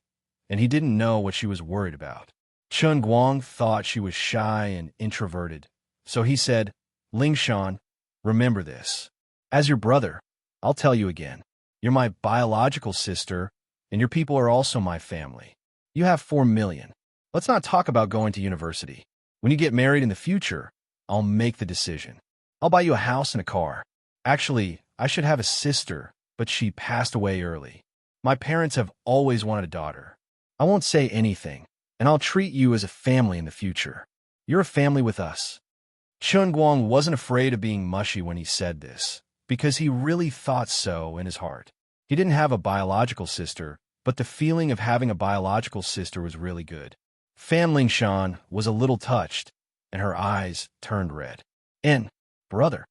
and he didn't know what she was worried about. Chen Guang thought she was shy and introverted, so he said, "Lingshan, remember this. As your brother, I'll tell you again. You're my biological sister, and your people are also my family. You have 4 million. Let's not talk about going to university. When you get married in the future, I'll make the decision. I'll buy you a house and a car. Actually, I should have a sister, but she passed away early. My parents have always wanted a daughter. I won't say anything, and I'll treat you as a family in the future. You're a family with us." Chen Guang wasn't afraid of being mushy when he said this, because he really thought so in his heart. He didn't have a biological sister, but the feeling of having a biological sister was really good. Fan Lingshan was a little touched, and her eyes turned red. "And, brother."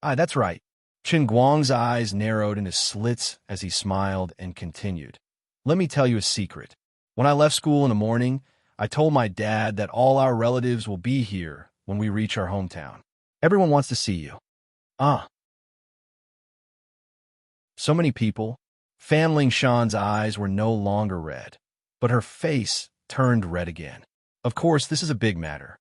"Aye, that's right." Chen Guang's eyes narrowed into slits as he smiled and continued. "Let me tell you a secret. When I left school in the morning, I told my dad that all our relatives will be here when we reach our hometown. Everyone wants to see you." "Ah." So many people. Fan Lingshan's eyes were no longer red, but her face turned red again. Of course, this is a big matter.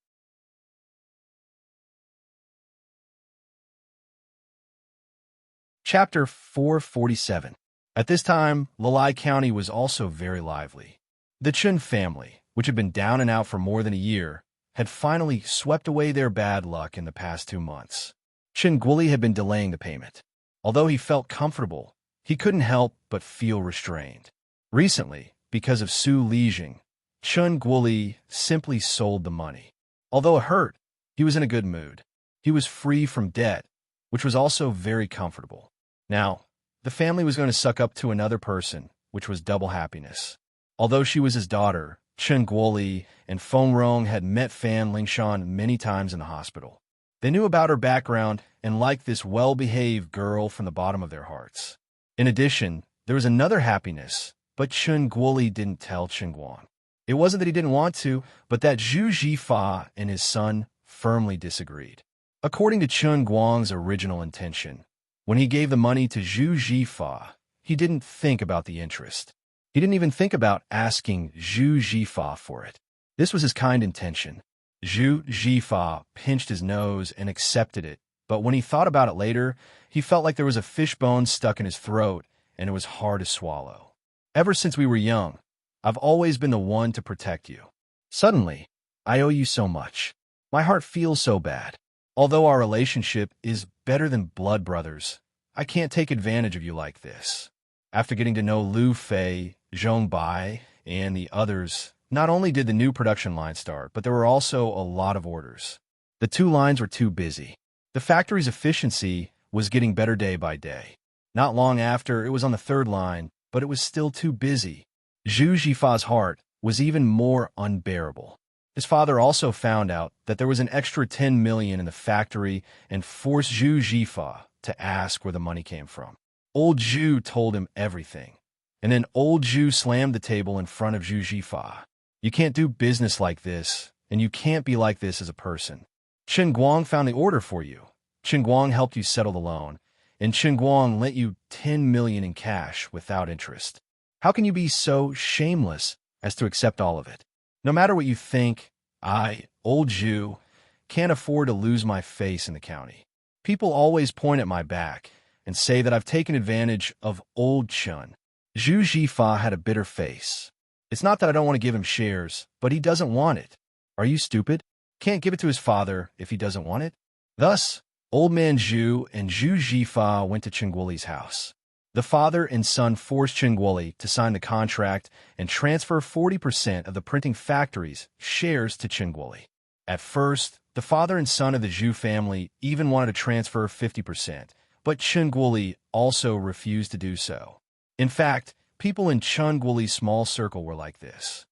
Chapter 447. At this time, Lalai County was also very lively. The Chen family, which had been down and out for more than a year, had finally swept away their bad luck in the past 2 months. Chen Guoli had been delaying the payment. Although he felt comfortable, he couldn't help but feel restrained. Recently, because of Su Lijing, Chen Guoli simply sold the money. Although it hurt, he was in a good mood. He was free from debt, which was also very comfortable. Now, the family was going to suck up to another person, which was double happiness. Although she was his daughter, Chen Guoli and Feng Rong had met Fan Lingshan many times in the hospital. They knew about her background and liked this well-behaved girl from the bottom of their hearts. In addition, there was another happiness, but Chen Guoli didn't tell Chen Guang. It wasn't that he didn't want to, but that Zhu Jifa and his son firmly disagreed. According to Chen Guang's original intention, when he gave the money to Zhu Jifa, he didn't think about the interest. He didn't even think about asking Zhu Jifa for it. This was his kind intention. Zhu Jifa pinched his nose and accepted it, but when he thought about it later, he felt like there was a fishbone stuck in his throat, and it was hard to swallow. Ever since we were young, I've always been the one to protect you. Suddenly, I owe you so much. My heart feels so bad. Although our relationship is better than blood brothers, I can't take advantage of you like this. After getting to know Lu Fei, Zhong Bai, and the others, not only did the new production line start, but there were also a lot of orders. The two lines were too busy. The factory's efficiency was getting better day by day. Not long after, it was on the third line, but it was still too busy. Zhu Jifa's heart was even more unbearable. His father also found out that there was an extra 10 million in the factory and forced Zhu Jifa to ask where the money came from. Old Zhu told him everything, and then old Zhu slammed the table in front of Zhu Jifa. You can't do business like this, and you can't be like this as a person. Chen Guang found the order for you. Chen Guang helped you settle the loan, and Chen Guang lent you 10 million in cash without interest. How can you be so shameless as to accept all of it? No matter what you think, I, old Zhu, can't afford to lose my face in the county. People always point at my back and say that I've taken advantage of old Chen. Zhu Jifa had a bitter face. It's not that I don't want to give him shares, but he doesn't want it. Are you stupid? Can't give it to his father if he doesn't want it? Thus, old man Zhu and Zhu Jifa went to Chen Guoli's house. The father and son forced Chen Guoli to sign the contract and transfer 40% of the printing factory's shares to Chen Guoli. At first, the father and son of the Zhu family even wanted to transfer 50%, but Chen Guoli also refused to do so. In fact, people in Chen Guoli's small circle were like this.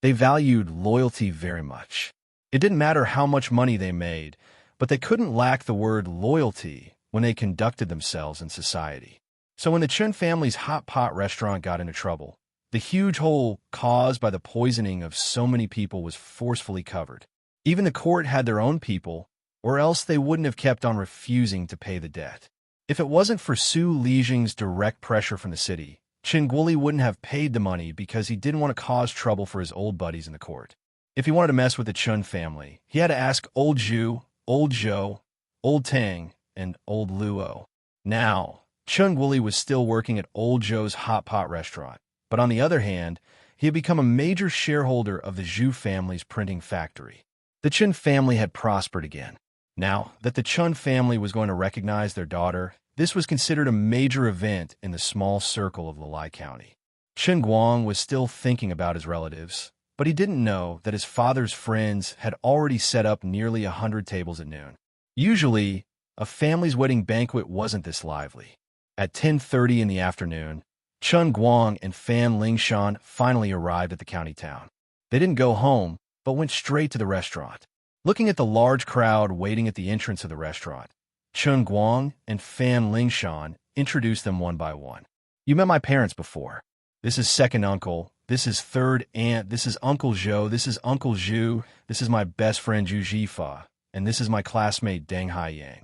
They valued loyalty very much. It didn't matter how much money they made, but they couldn't lack the word loyalty when they conducted themselves in society. So when the Chen family's hot pot restaurant got into trouble, the huge hole caused by the poisoning of so many people was forcefully covered. Even the court had their own people, or else they wouldn't have kept on refusing to pay the debt. If it wasn't for Su Lijing's direct pressure from the city, Chen Guoli wouldn't have paid the money because he didn't want to cause trouble for his old buddies in the court. If he wanted to mess with the Chen family, he had to ask old Zhu, old Zhou, old Tang, and old Luo. Now, Chen Guoli was still working at old Zhou's hot pot restaurant, but on the other hand, he had become a major shareholder of the Zhu family's printing factory. The Chen family had prospered again. Now that the Chen family was going to recognize their daughter, this was considered a major event in the small circle of Lalai County. Chen Guang was still thinking about his relatives, but he didn't know that his father's friends had already set up nearly 100 tables at noon. Usually, a family's wedding banquet wasn't this lively. At 10:30 in the afternoon, Chen Guang and Fan Lingshan finally arrived at the county town. They didn't go home, but went straight to the restaurant. Looking at the large crowd waiting at the entrance of the restaurant, Chen Guang and Fan Lingshan introduced them one by one. You met my parents before. This is second uncle. This is third aunt. This is Uncle Zhou. This is Uncle Zhu. This is my best friend Zhu Jifa. And this is my classmate Deng Haiyang.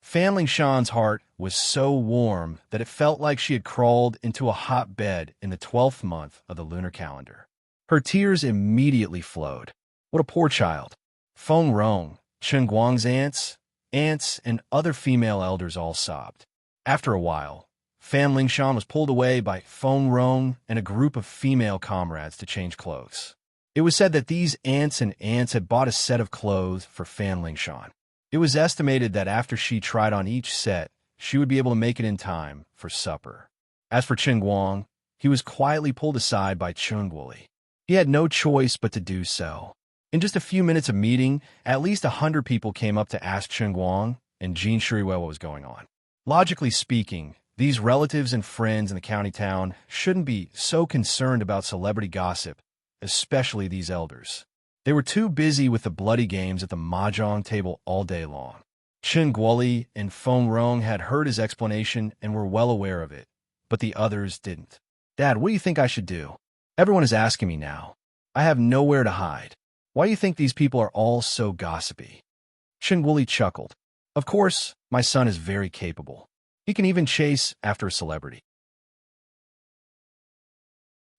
Fan Lingshan's heart was so warm that it felt like she had crawled into a hot bed in the 12th month of the lunar calendar. Her tears immediately flowed. What a poor child. Feng Rong, Chen Guang's aunts, and other female elders all sobbed. After a while, Fan Lingshan was pulled away by Feng Rong and a group of female comrades to change clothes. It was said that these aunts had bought a set of clothes for Fan Lingshan. It was estimated that after she tried on each set, she would be able to make it in time for supper. As for Chen Guang, he was quietly pulled aside by Chen Guoli. He had no choice but to do so. In just a few minutes of meeting, at least 100 people came up to ask Chen Guang and Jean Shuiwei what was going on. Logically speaking, these relatives and friends in the county town shouldn't be so concerned about celebrity gossip, especially these elders. They were too busy with the bloody games at the mahjong table all day long. Chen Guoli and Feng Rong had heard his explanation and were well aware of it, but the others didn't. Dad, what do you think I should do? Everyone is asking me now. I have nowhere to hide. Why do you think these people are all so gossipy? Chen Guoli chuckled. Of course, my son is very capable. He can even chase after a celebrity.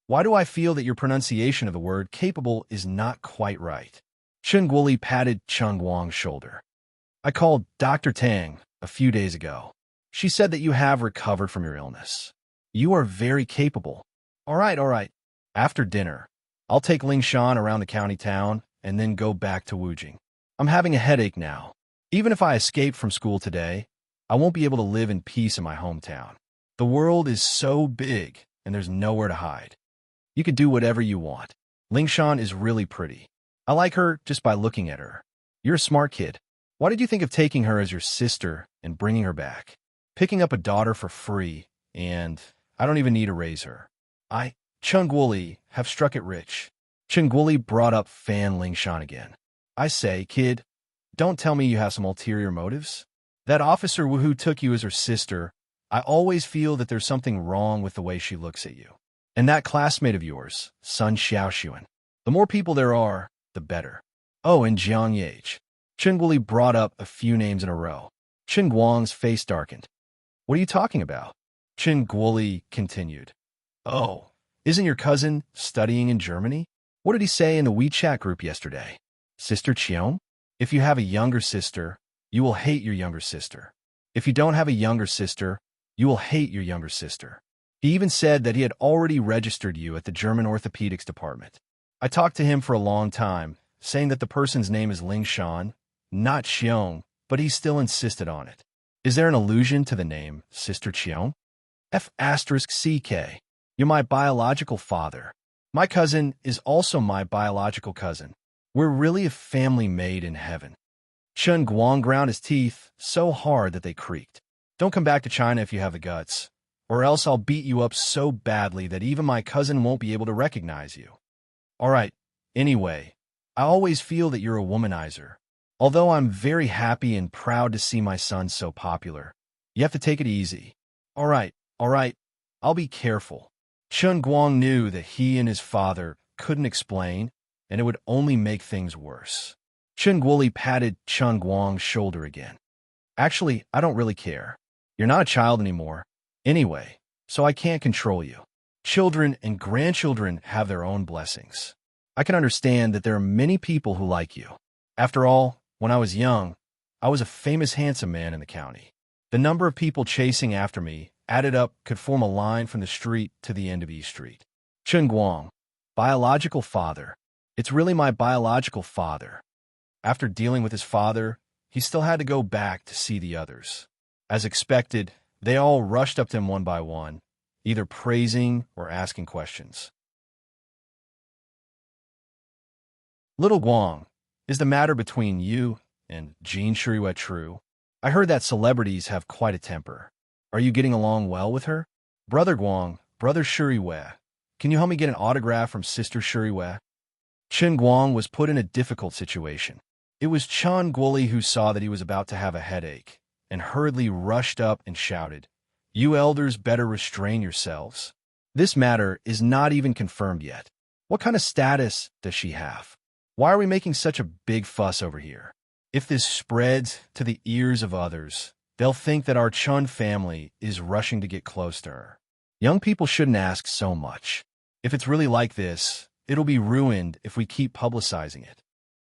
Why do I feel that your pronunciation of the word capable is not quite right? Chen Guoli patted Chen Guang's shoulder. I called Dr. Tang a few days ago. She said that you have recovered from your illness. You are very capable. All right. After dinner, I'll take Ling Shan around the county town and then go back to Wujing. I'm having a headache now. Even if I escape from school today, I won't be able to live in peace in my hometown. The world is so big and there's nowhere to hide. You could do whatever you want. Ling Shan is really pretty. I like her just by looking at her. You're a smart kid. Why did you think of taking her as your sister and bringing her back? Picking up a daughter for free, and I don't even need to raise her. Chen Guoli, have struck it rich. Chen Guoli brought up Fan Ling Shan again. I say, kid, don't tell me you have some ulterior motives. That officer who took you as her sister, I always feel that there's something wrong with the way she looks at you. And that classmate of yours, Sun Xiaoxuan. The more people there are, the better. Oh, and Jiang Yage. Chen Guoli brought up a few names in a row. Chen Guang's face darkened. What are you talking about? Chen Guoli continued. Oh, isn't your cousin studying in Germany? What did he say in the WeChat group yesterday? Sister Qiong? If you have a younger sister, you will hate your younger sister. If you don't have a younger sister, you will hate your younger sister. He even said that he had already registered you at the German orthopedics department. I talked to him for a long time, saying that the person's name is Ling Shan, not Qiong, but he still insisted on it. Is there an allusion to the name Sister Qiong? F***CK. You're my biological father. My cousin is also my biological cousin. We're really a family made in heaven. Chen Guang ground his teeth so hard that they creaked. Don't come back to China if you have the guts, or else I'll beat you up so badly that even my cousin won't be able to recognize you. All right, anyway, I always feel that you're a womanizer. Although I'm very happy and proud to see my son so popular, you have to take it easy. All right, I'll be careful. Chen Guang knew that he and his father couldn't explain, and it would only make things worse. Chen Guoli patted Chen Guang's shoulder again. Actually, I don't really care. You're not a child anymore. Anyway, so I can't control you. Children and grandchildren have their own blessings. I can understand that there are many people who like you. After all, when I was young, I was a famous handsome man in the county. The number of people chasing after me, added up, could form a line from the street to the end of East Street. Chen Guang, biological father. It's really my biological father. After dealing with his father, he still had to go back to see the others. As expected, they all rushed up to him one by one, either praising or asking questions. Little Guang, is the matter between you and Jean Shuiwei true? I heard that celebrities have quite a temper. Are you getting along well with her? Brother Guang, Brother Shuiwei, can you help me get an autograph from Sister Shuiwei? Chen Guang was put in a difficult situation. It was Chen Guoli who saw that he was about to have a headache, and hurriedly rushed up and shouted, You elders better restrain yourselves. This matter is not even confirmed yet. What kind of status does she have? Why are we making such a big fuss over here? If this spreads to the ears of others, they'll think that our Chun family is rushing to get close to her. Young people shouldn't ask so much. If it's really like this, it'll be ruined if we keep publicizing it.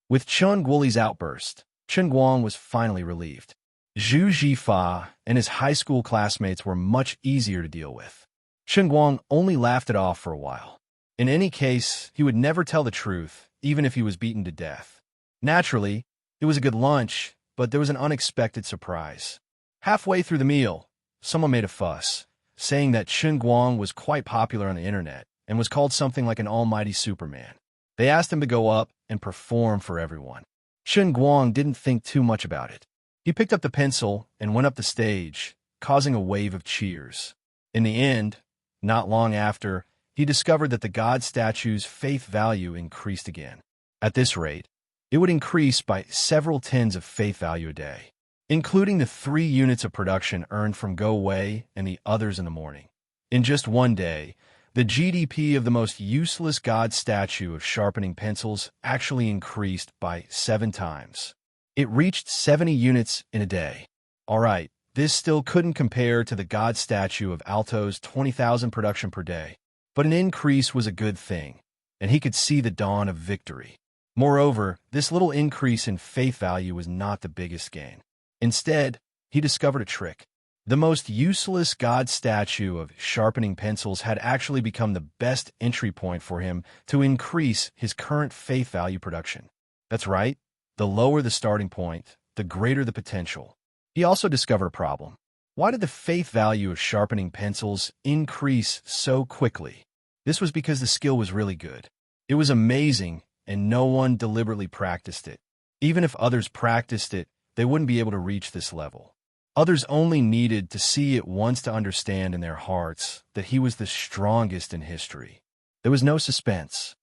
With Chen Guoli's outburst, Chen Guang was finally relieved. Zhu Jifa and his high school classmates were much easier to deal with. Chen Guang only laughed it off for a while. In any case, he would never tell the truth, even if he was beaten to death. Naturally, it was a good lunch, but there was an unexpected surprise. Halfway through the meal, someone made a fuss, saying that Chen Guang was quite popular on the internet and was called something like an almighty Superman. They asked him to go up and perform for everyone. Chen Guang didn't think too much about it. He picked up the pencil and went up the stage, causing a wave of cheers. In the end, not long after, he discovered that the god statue's faith value increased again. At this rate, it would increase by several tens of faith value a day, including the 3 units of production earned from Go Wei and the others in the morning. In just one day, the GDP of the most useless god statue of sharpening pencils actually increased by 7 times. It reached 70 units in a day. All right, this still couldn't compare to the god statue of Alto's 20,000 production per day, but an increase was a good thing, and he could see the dawn of victory. Moreover, this little increase in faith value was not the biggest gain. Instead, he discovered a trick. The most useless god statue of sharpening pencils had actually become the best entry point for him to increase his current faith value production. That's right, the lower the starting point, the greater the potential. He also discovered a problem. Why did the faith value of sharpening pencils increase so quickly? This was because the skill was really good. It was amazing, and no one deliberately practiced it. Even if others practiced it, they wouldn't be able to reach this level. Others only needed to see it once to understand in their hearts that he was the strongest in history. There was no suspense.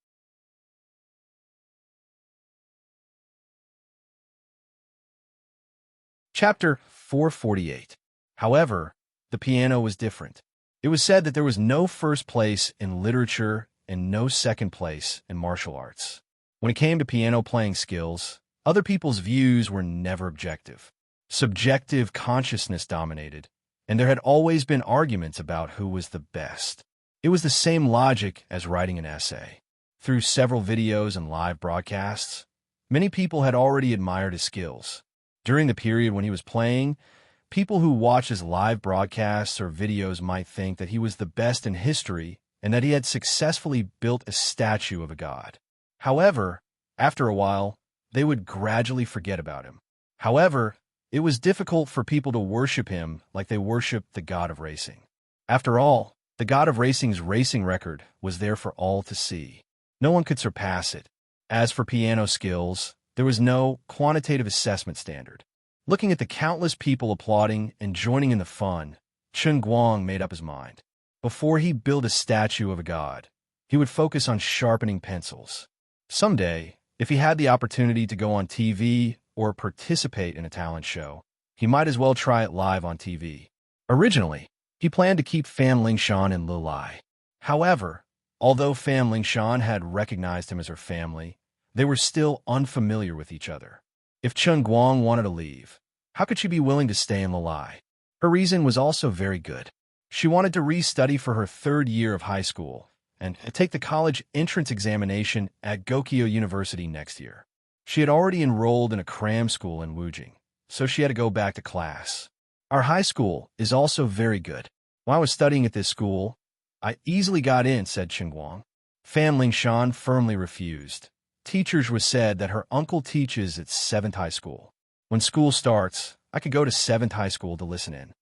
Chapter 448. However, the piano was different. It was said that there was no first place in literature and no second place in martial arts. When it came to piano playing skills, other people's views were never objective. Subjective consciousness dominated, and there had always been arguments about who was the best. It was the same logic as writing an essay. Through several videos and live broadcasts, many people had already admired his skills. During the period when he was playing, people who watched his live broadcasts or videos might think that he was the best in history and that he had successfully built a statue of a god. However, after a while, they would gradually forget about him. However, it was difficult for people to worship him like they worshiped the god of racing. After all, the god of racing's racing record was there for all to see. No one could surpass it. As for piano skills, there was no quantitative assessment standard. Looking at the countless people applauding and joining in the fun, Chen Guang made up his mind. Before he built a statue of a god, he would focus on sharpening pencils. Someday, if he had the opportunity to go on TV or participate in a talent show, he might as well try it live on TV. Originally, he planned to keep Fan Lingshan in Lilai. However, although Fan Lingshan had recognized him as her family, they were still unfamiliar with each other. If Chen Guang wanted to leave, how could she be willing to stay in Lilai? Her reason was also very good. She wanted to re-study for her 3rd year of high school and take the college entrance examination at Gokyo University next year. She had already enrolled in a cram school in Wujing, so she had to go back to class. Our high school is also very good. When I was studying at this school, I easily got in, said Chen Guang. Fan Lingshan firmly refused. Teachers was said that her uncle teaches at 7th high school. When school starts, I could go to 7th high school to listen in.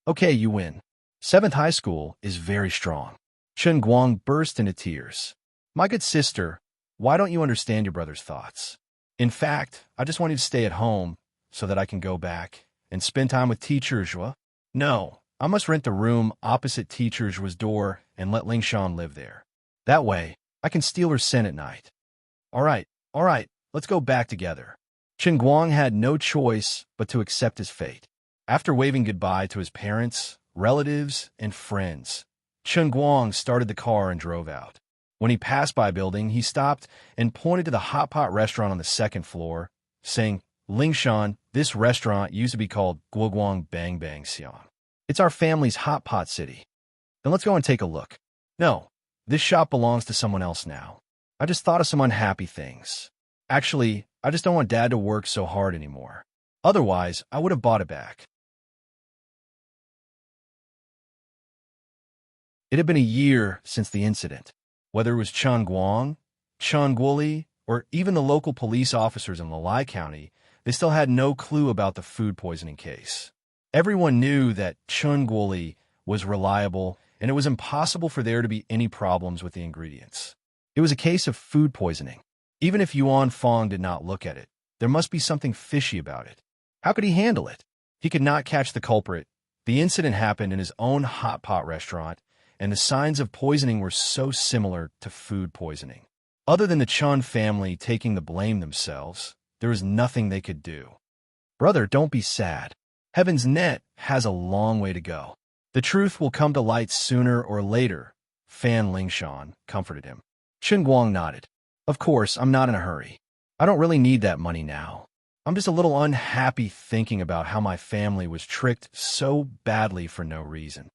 Okay, you win. 7th high school is very strong. Chen Guang burst into tears. My good sister, why don't you understand your brother's thoughts? In fact, I just want you to stay at home so that I can go back and spend time with Teacher Zhua. No, I must rent the room opposite Teacher Zhua's door and let Lingshan live there. That way, I can steal her scent at night. All right, let's go back together. Chen Guang had no choice but to accept his fate. After waving goodbye to his parents, relatives, and friends, Chen Guang started the car and drove out. When he passed by a building, he stopped and pointed to the hot pot restaurant on the 2nd floor, saying, Lingshan, this restaurant used to be called Guoguang Bang Bang Xiang. It's our family's hot pot city. Then let's go and take a look. No, this shop belongs to someone else now. I just thought of some unhappy things. Actually, I just don't want Dad to work so hard anymore. Otherwise, I would have bought it back. It had been a year since the incident. Whether it was Chen Guang, Chen Guoli, or even the local police officers in Lilai County, they still had no clue about the food poisoning case. Everyone knew that Chen Guoli was reliable and it was impossible for there to be any problems with the ingredients. It was a case of food poisoning. Even if Yuan Fong did not look at it, there must be something fishy about it. How could he handle it? He could not catch the culprit. The incident happened in his own hot pot restaurant, and the signs of poisoning were so similar to food poisoning. Other than the Chun family taking the blame themselves, there was nothing they could do. Brother, don't be sad. Heaven's net has a long way to go. The truth will come to light sooner or later, Fan Lingshan comforted him. Chen Guang nodded. Of course, I'm not in a hurry. I don't really need that money now. I'm just a little unhappy thinking about how my family was tricked so badly for no reason.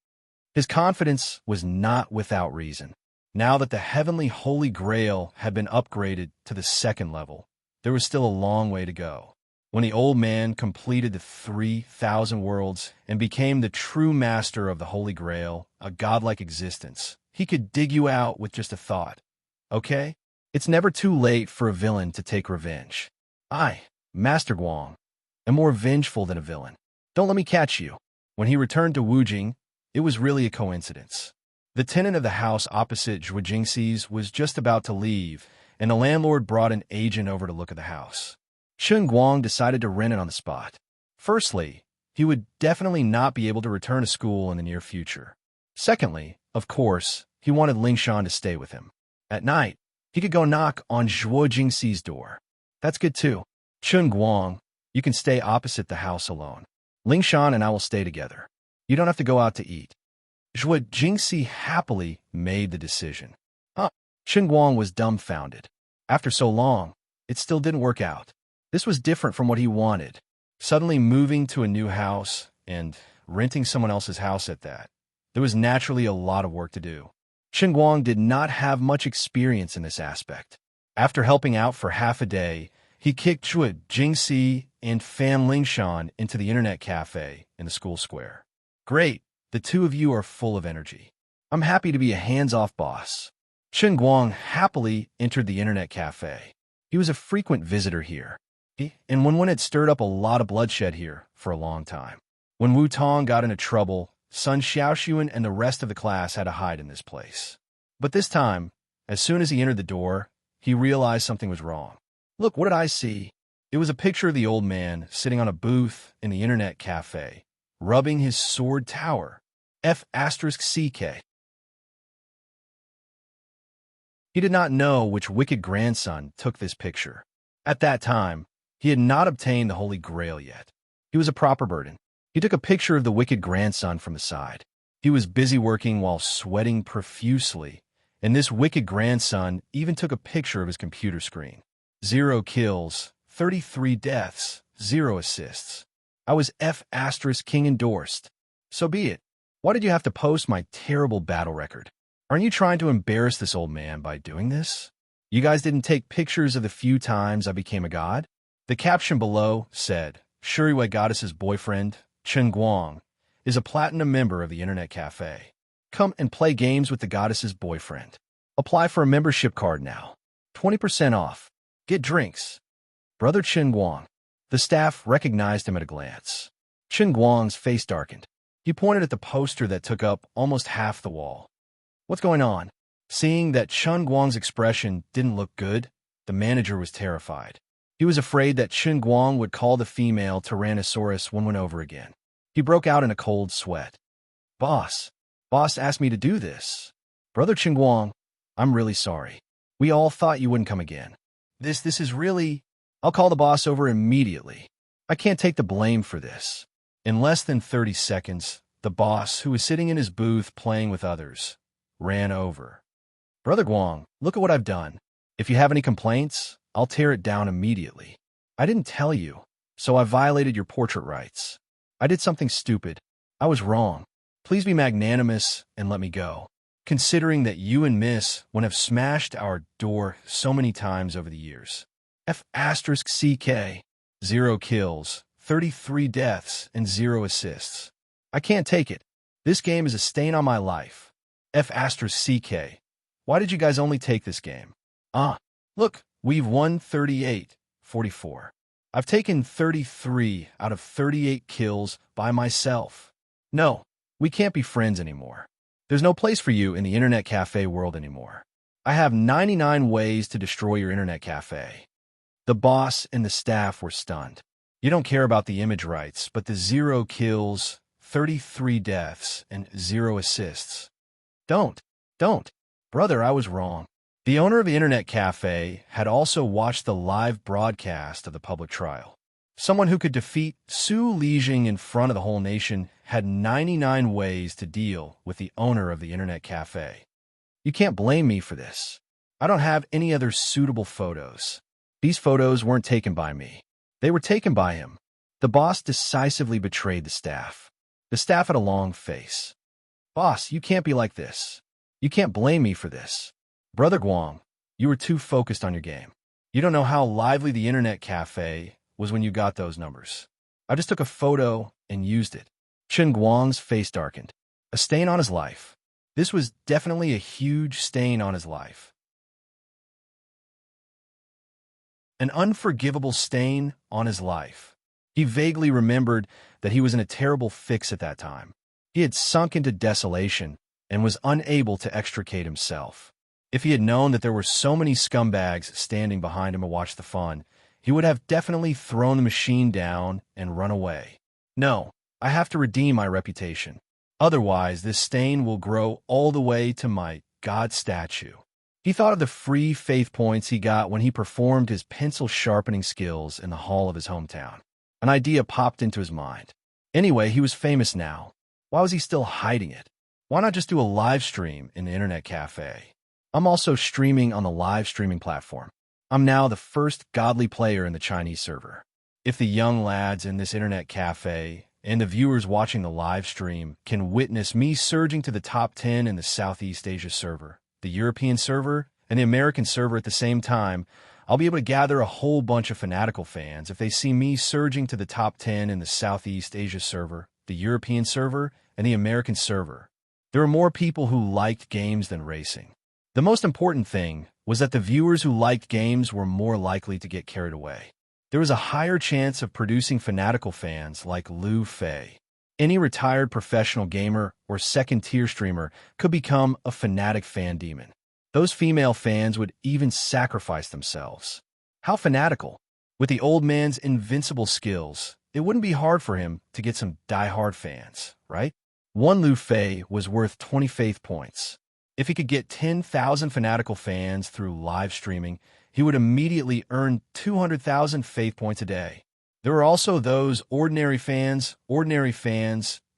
His confidence was not without reason. Now that the heavenly Holy Grail had been upgraded to the second level, there was still a long way to go. When the old man completed the 3,000 worlds and became the true master of the Holy Grail, a godlike existence, he could dig you out with just a thought. Okay? It's never too late for a villain to take revenge. I, Master Guang, am more vengeful than a villain. Don't let me catch you. When he returned to Wujing, it was really a coincidence. The tenant of the house opposite Zhuijingxi's was just about to leave, and the landlord brought an agent over to look at the house. Chen Guang decided to rent it on the spot. Firstly, he would definitely not be able to return to school in the near future. Secondly, of course, he wanted Lingshan to stay with him. At night, he could go knock on Zhuo Jingxi's door. That's good too. Chen Guang, you can stay opposite the house alone. Lingshan and I will stay together. You don't have to go out to eat. Zhuo Jingxi happily made the decision. Chen Guang was dumbfounded. After so long, it still didn't work out. This was different from what he wanted. Suddenly moving to a new house and renting someone else's house at that. There was naturally a lot of work to do. Chen Guang did not have much experience in this aspect. After helping out for half a day, he kicked Zhuo Jingxi and Fan Lingshan into the internet cafe in the school square. Great, the two of you are full of energy. I'm happy to be a hands-off boss. Chen Guang happily entered the internet cafe. He was a frequent visitor here, and one had stirred up a lot of bloodshed here for a long time. When Wu Tong got into trouble, Sun Xiaoxuan and the rest of the class had to hide in this place. But this time, as soon as he entered the door, he realized something was wrong. Look, what did I see? It was a picture of the old man sitting on a booth in the internet cafe, rubbing his sword tower. F***CK. He did not know which wicked grandson took this picture. At that time, he had not obtained the Holy Grail yet. He was a proper burden. He took a picture of the wicked grandson from the side. He was busy working while sweating profusely, and this wicked grandson even took a picture of his computer screen. 0 kills, 33 deaths, 0 assists. I was F***king endorsed. So be it. Why did you have to post my terrible battle record? Aren't you trying to embarrass this old man by doing this? You guys didn't take pictures of the few times I became a god? The caption below said, Shuriwei Goddess's boyfriend, Chen Guang, is a platinum member of the internet cafe. Come and play games with the goddess's boyfriend. Apply for a membership card now. 20% off. Get drinks. Brother Chen Guang. The staff recognized him at a glance. Chen Guang's face darkened. He pointed at the poster that took up almost half the wall. What's going on? Seeing that Chen Guang's expression didn't look good, the manager was terrified. He was afraid that Chen Guang would call the female Tyrannosaurus one over again. He broke out in a cold sweat. Boss asked me to do this. Brother Chen Guang, I'm really sorry. We all thought you wouldn't come again. This is really... I'll call the boss over immediately. I can't take the blame for this. In less than 30 seconds, the boss, who was sitting in his booth playing with others, ran over. Brother Guang, look at what I've done. If you have any complaints, I'll tear it down immediately. I didn't tell you, so I violated your portrait rights. I did something stupid. I was wrong. Please be magnanimous and let me go. Considering that you and Miss have smashed our door so many times over the years. F***CK. 0 kills, 33 deaths, and 0 assists. I can't take it. This game is a stain on my life. F***CK. Why did you guys only take this game? Look, we've won 38-44. I've taken 33 out of 38 kills by myself. No, we can't be friends anymore. There's no place for you in the internet cafe world anymore. I have 99 ways to destroy your internet cafe. The boss and the staff were stunned. You don't care about the image rights, but the 0 kills, 33 deaths, and 0 assists. Don't. Brother, I was wrong. The owner of the internet cafe had also watched the live broadcast of the public trial. Someone who could defeat Su Lijing in front of the whole nation had 99 ways to deal with the owner of the internet cafe. You can't blame me for this. I don't have any other suitable photos. These photos weren't taken by me. They were taken by him. The boss decisively betrayed the staff. The staff had a long face. Boss, you can't be like this. You can't blame me for this. Brother Guang, you were too focused on your game. You don't know how lively the internet cafe was when you got those numbers. I just took a photo and used it. Chen Guang's face darkened. A stain on his life. This was definitely a huge stain on his life. An unforgivable stain on his life. He vaguely remembered that he was in a terrible fix at that time. He had sunk into desolation and was unable to extricate himself. If he had known that there were so many scumbags standing behind him to watch the fun, he would have definitely thrown the machine down and run away. No, I have to redeem my reputation. Otherwise, this stain will grow all the way to my God statue. He thought of the free faith points he got when he performed his pencil sharpening skills in the hall of his hometown. An idea popped into his mind. Anyway, he was famous now. Why was he still hiding it? Why not just do a live stream in the internet cafe? I'm also streaming on the live streaming platform. I'm now the first godly player in the Chinese server. If the young lads in this internet cafe and the viewers watching the live stream can witness me surging to the top 10 in the Southeast Asia server, the European server, and the American server at the same time, I'll be able to gather a whole bunch of fanatical fans if they see me surging to the top 10 in the Southeast Asia server, the European server, and the American server. There are more people who liked games than racing. The most important thing was that the viewers who liked games were more likely to get carried away. There was a higher chance of producing fanatical fans like Liu Fei. Any retired professional gamer or second-tier streamer could become a fanatic fan demon. Those female fans would even sacrifice themselves. How fanatical! With the old man's invincible skills, it wouldn't be hard for him to get some die-hard fans, right? One Liu Fei was worth 20 faith points. If he could get 10,000 fanatical fans through live streaming, he would immediately earn 200,000 faith points a day. There were also those ordinary fans,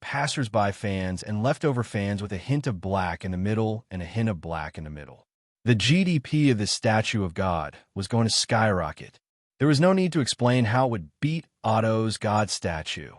passers-by fans, and leftover fans with a hint of black in the middle and a hint of black in the middle. The GDP of this statue of God was going to skyrocket. There was no need to explain how it would beat Otto's God statue.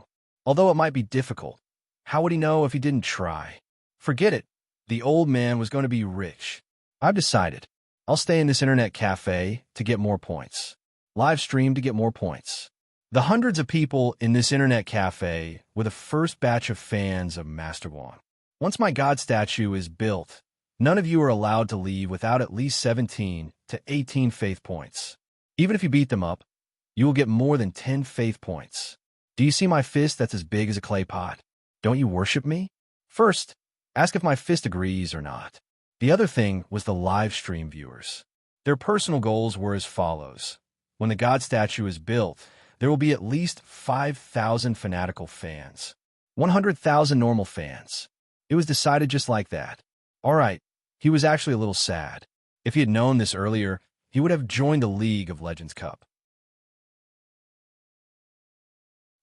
Although it might be difficult, how would he know if he didn't try? Forget it. The old man was going to be rich. I've decided. I'll stay in this internet cafe to get more points. Live stream to get more points. The hundreds of people in this internet cafe were the first batch of fans of Master Guang. Once my God statue is built, none of you are allowed to leave without at least 17 to 18 faith points. Even if you beat them up, you will get more than 10 faith points. Do you see my fist that's as big as a clay pot? Don't you worship me? First, ask if my fist agrees or not. The other thing was the live stream viewers. Their personal goals were as follows. When the God statue is built, there will be at least 5,000 fanatical fans, 100,000 normal fans. It was decided just like that. All right, he was actually a little sad. If he had known this earlier, he would have joined the League of Legends Cup.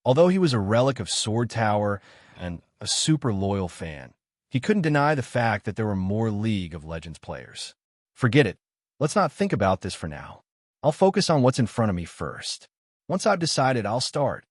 Although he was a relic of Sword Tower and a super loyal fan, he couldn't deny the fact that there were more League of Legends players. Forget it. Let's not think about this for now. I'll focus on what's in front of me first. Once I've decided, I'll start.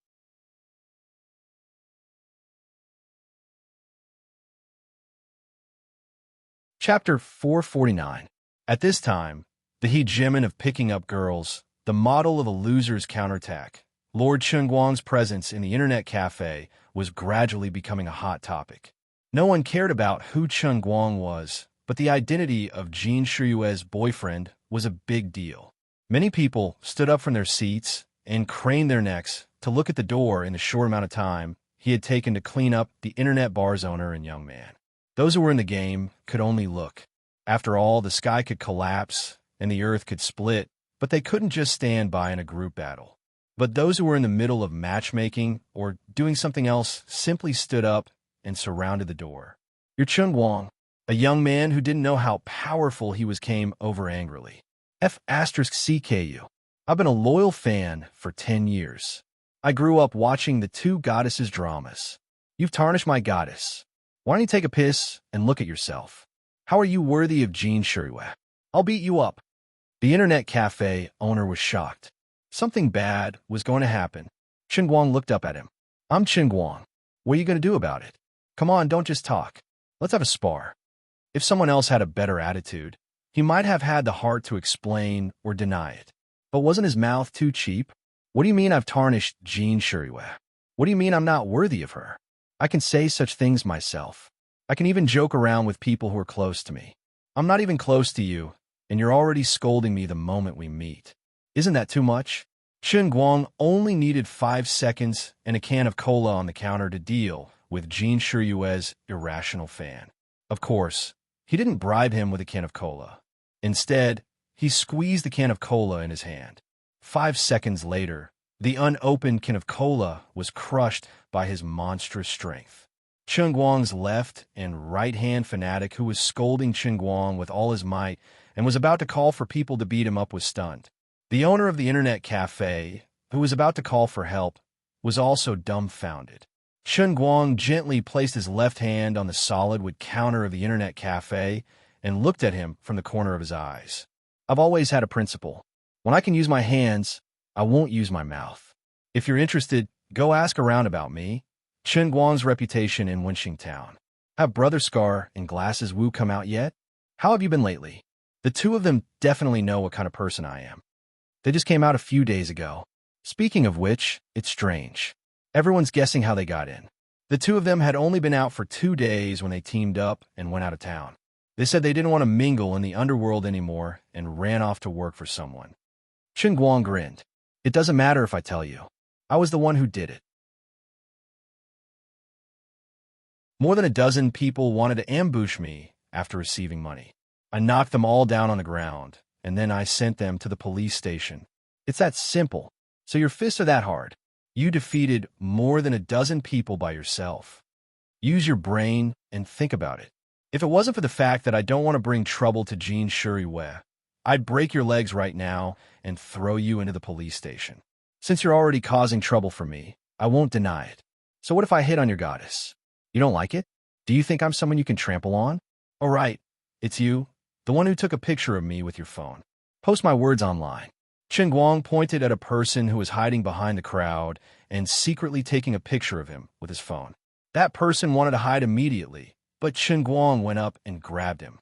Chapter 449. At this time, the hegemon of picking up girls, the model of a loser's counterattack, Lord Chunguang's presence in the internet cafe was gradually becoming a hot topic. No one cared about who Chunguang was, but the identity of Jin Shiyue's boyfriend was a big deal. Many people stood up from their seats and craned their necks to look at the door in the short amount of time he had taken to clean up the internet bar's owner and young man. Those who were in the game could only look. After all, the sky could collapse and the earth could split, but they couldn't just stand by in a group battle. But those who were in the middle of matchmaking or doing something else simply stood up and surrounded the door. You're Chun-Guang, a young man who didn't know how powerful he was, came over angrily. F***CKU. I've been a loyal fan for 10 years. I grew up watching the two goddesses dramas. You've tarnished my goddess. Why don't you take a piss and look at yourself? How are you worthy of Jin Shuriwa? I'll beat you up. The internet cafe owner was shocked. Something bad was going to happen. Chun-Guang looked up at him. I'm Chun-Guang. What are you going to do about it? Come on, don't just talk. Let's have a spar. If someone else had a better attitude, he might have had the heart to explain or deny it. But wasn't his mouth too cheap? What do you mean I've tarnished Jin Shuriwa? What do you mean I'm not worthy of her? I can say such things myself. I can even joke around with people who are close to me. I'm not even close to you, and you're already scolding me the moment we meet. Isn't that too much? Chun-Guang only needed 5 seconds and a can of cola on the counter to deal with Jin Shuriwa's irrational fan. Of course, he didn't bribe him with a can of cola. Instead, he squeezed the can of cola in his hand. 5 seconds later, the unopened can of cola was crushed by his monstrous strength. Chun-Guang's left and right-hand fanatic, who was scolding Chun-Guang with all his might and was about to call for people to beat him up, was stunned. The owner of the internet cafe, who was about to call for help, was also dumbfounded. Chun-Guang gently placed his left hand on the solid wood counter of the internet cafe and looked at him from the corner of his eyes. I've always had a principle. When I can use my hands, I won't use my mouth. If you're interested, go ask around about me. Chun-Guang's reputation in Wenxing Town. Have Brother Scar and Glasses Wu come out yet? How have you been lately? The two of them definitely know what kind of person I am. They just came out a few days ago. Speaking of which, it's strange. Everyone's guessing how they got in. The two of them had only been out for 2 days when they teamed up and went out of town. They said they didn't want to mingle in the underworld anymore and ran off to work for someone. Chun-Guang grinned. It doesn't matter if I tell you. I was the one who did it. More than a dozen people wanted to ambush me after receiving money. I knocked them all down on the ground, and then I sent them to the police station. It's that simple. So your fists are that hard. You defeated more than a dozen people by yourself. Use your brain and think about it. If it wasn't for the fact that I don't want to bring trouble to Jin Shuriwa, I'd break your legs right now and throw you into the police station. Since you're already causing trouble for me, I won't deny it. So what if I hit on your goddess? You don't like it? Do you think I'm someone you can trample on? All right, it's you, the one who took a picture of me with your phone. Post my words online. Chun-Guang pointed at a person who was hiding behind the crowd and secretly taking a picture of him with his phone. That person wanted to hide immediately, but Chun-Guang went up and grabbed him.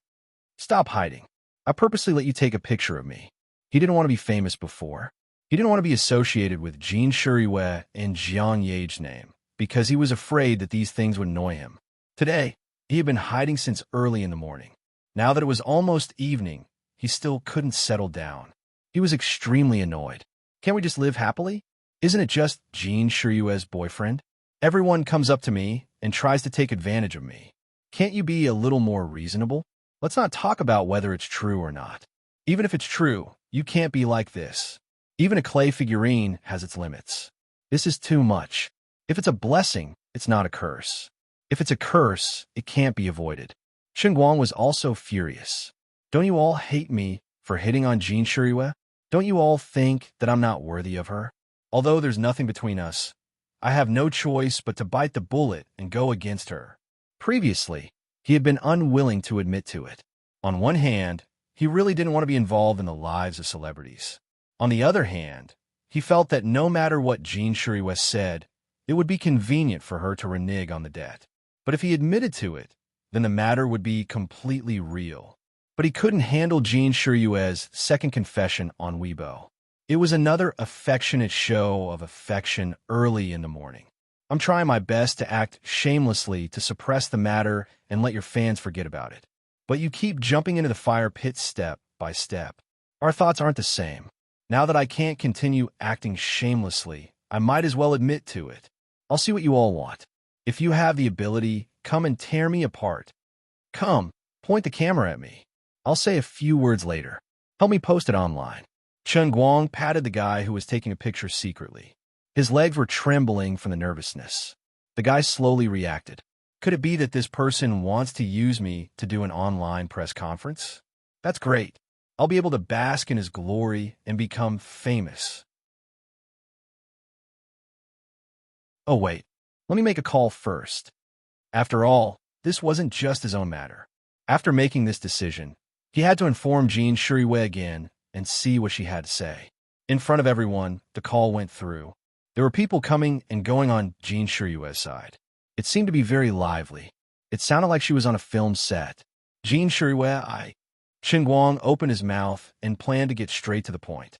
Stop hiding. I purposely let you take a picture of me. He didn't want to be famous before. He didn't want to be associated with Jin Shuriwa and Jiang Ye's name because he was afraid that these things would annoy him. Today, he had been hiding since early in the morning. Now that it was almost evening, he still couldn't settle down. He was extremely annoyed. Can't we just live happily? Isn't it just Jin Shuriwa's boyfriend? Everyone comes up to me and tries to take advantage of me. Can't you be a little more reasonable? Let's not talk about whether it's true or not. Even if it's true, you can't be like this. Even a clay figurine has its limits. This is too much. If it's a blessing, it's not a curse. If it's a curse, it can't be avoided. Chun-Guang was also furious. Don't you all hate me for hitting on Jin Shuriwa? Don't you all think that I'm not worthy of her? Although there's nothing between us, I have no choice but to bite the bullet and go against her. Previously, he had been unwilling to admit to it. On one hand, he really didn't want to be involved in the lives of celebrities. On the other hand, he felt that no matter what Jin Shuriwa said, it would be convenient for her to renege on the debt. But if he admitted to it, then the matter would be completely real. But he couldn't handle Jin Shuriwa's second confession on Weibo. It was another affectionate show of affection early in the morning. I'm trying my best to act shamelessly to suppress the matter and let your fans forget about it. But you keep jumping into the fire pit step by step. Our thoughts aren't the same. Now that I can't continue acting shamelessly, I might as well admit to it. I'll see what you all want. If you have the ability, come and tear me apart. Come, point the camera at me. I'll say a few words later. Help me post it online. Chen Guang patted the guy who was taking a picture secretly. His legs were trembling from the nervousness. The guy slowly reacted. Could it be that this person wants to use me to do an online press conference? That's great. I'll be able to bask in his glory and become famous. Oh wait, let me make a call first. After all, this wasn't just his own matter. After making this decision, he had to inform Jean Shuriwei again and see what she had to say. In front of everyone, the call went through. There were people coming and going on Jean Shuriwei's side. It seemed to be very lively. It sounded like she was on a film set. Jean Shuriwei, Chen Guang opened his mouth and planned to get straight to the point.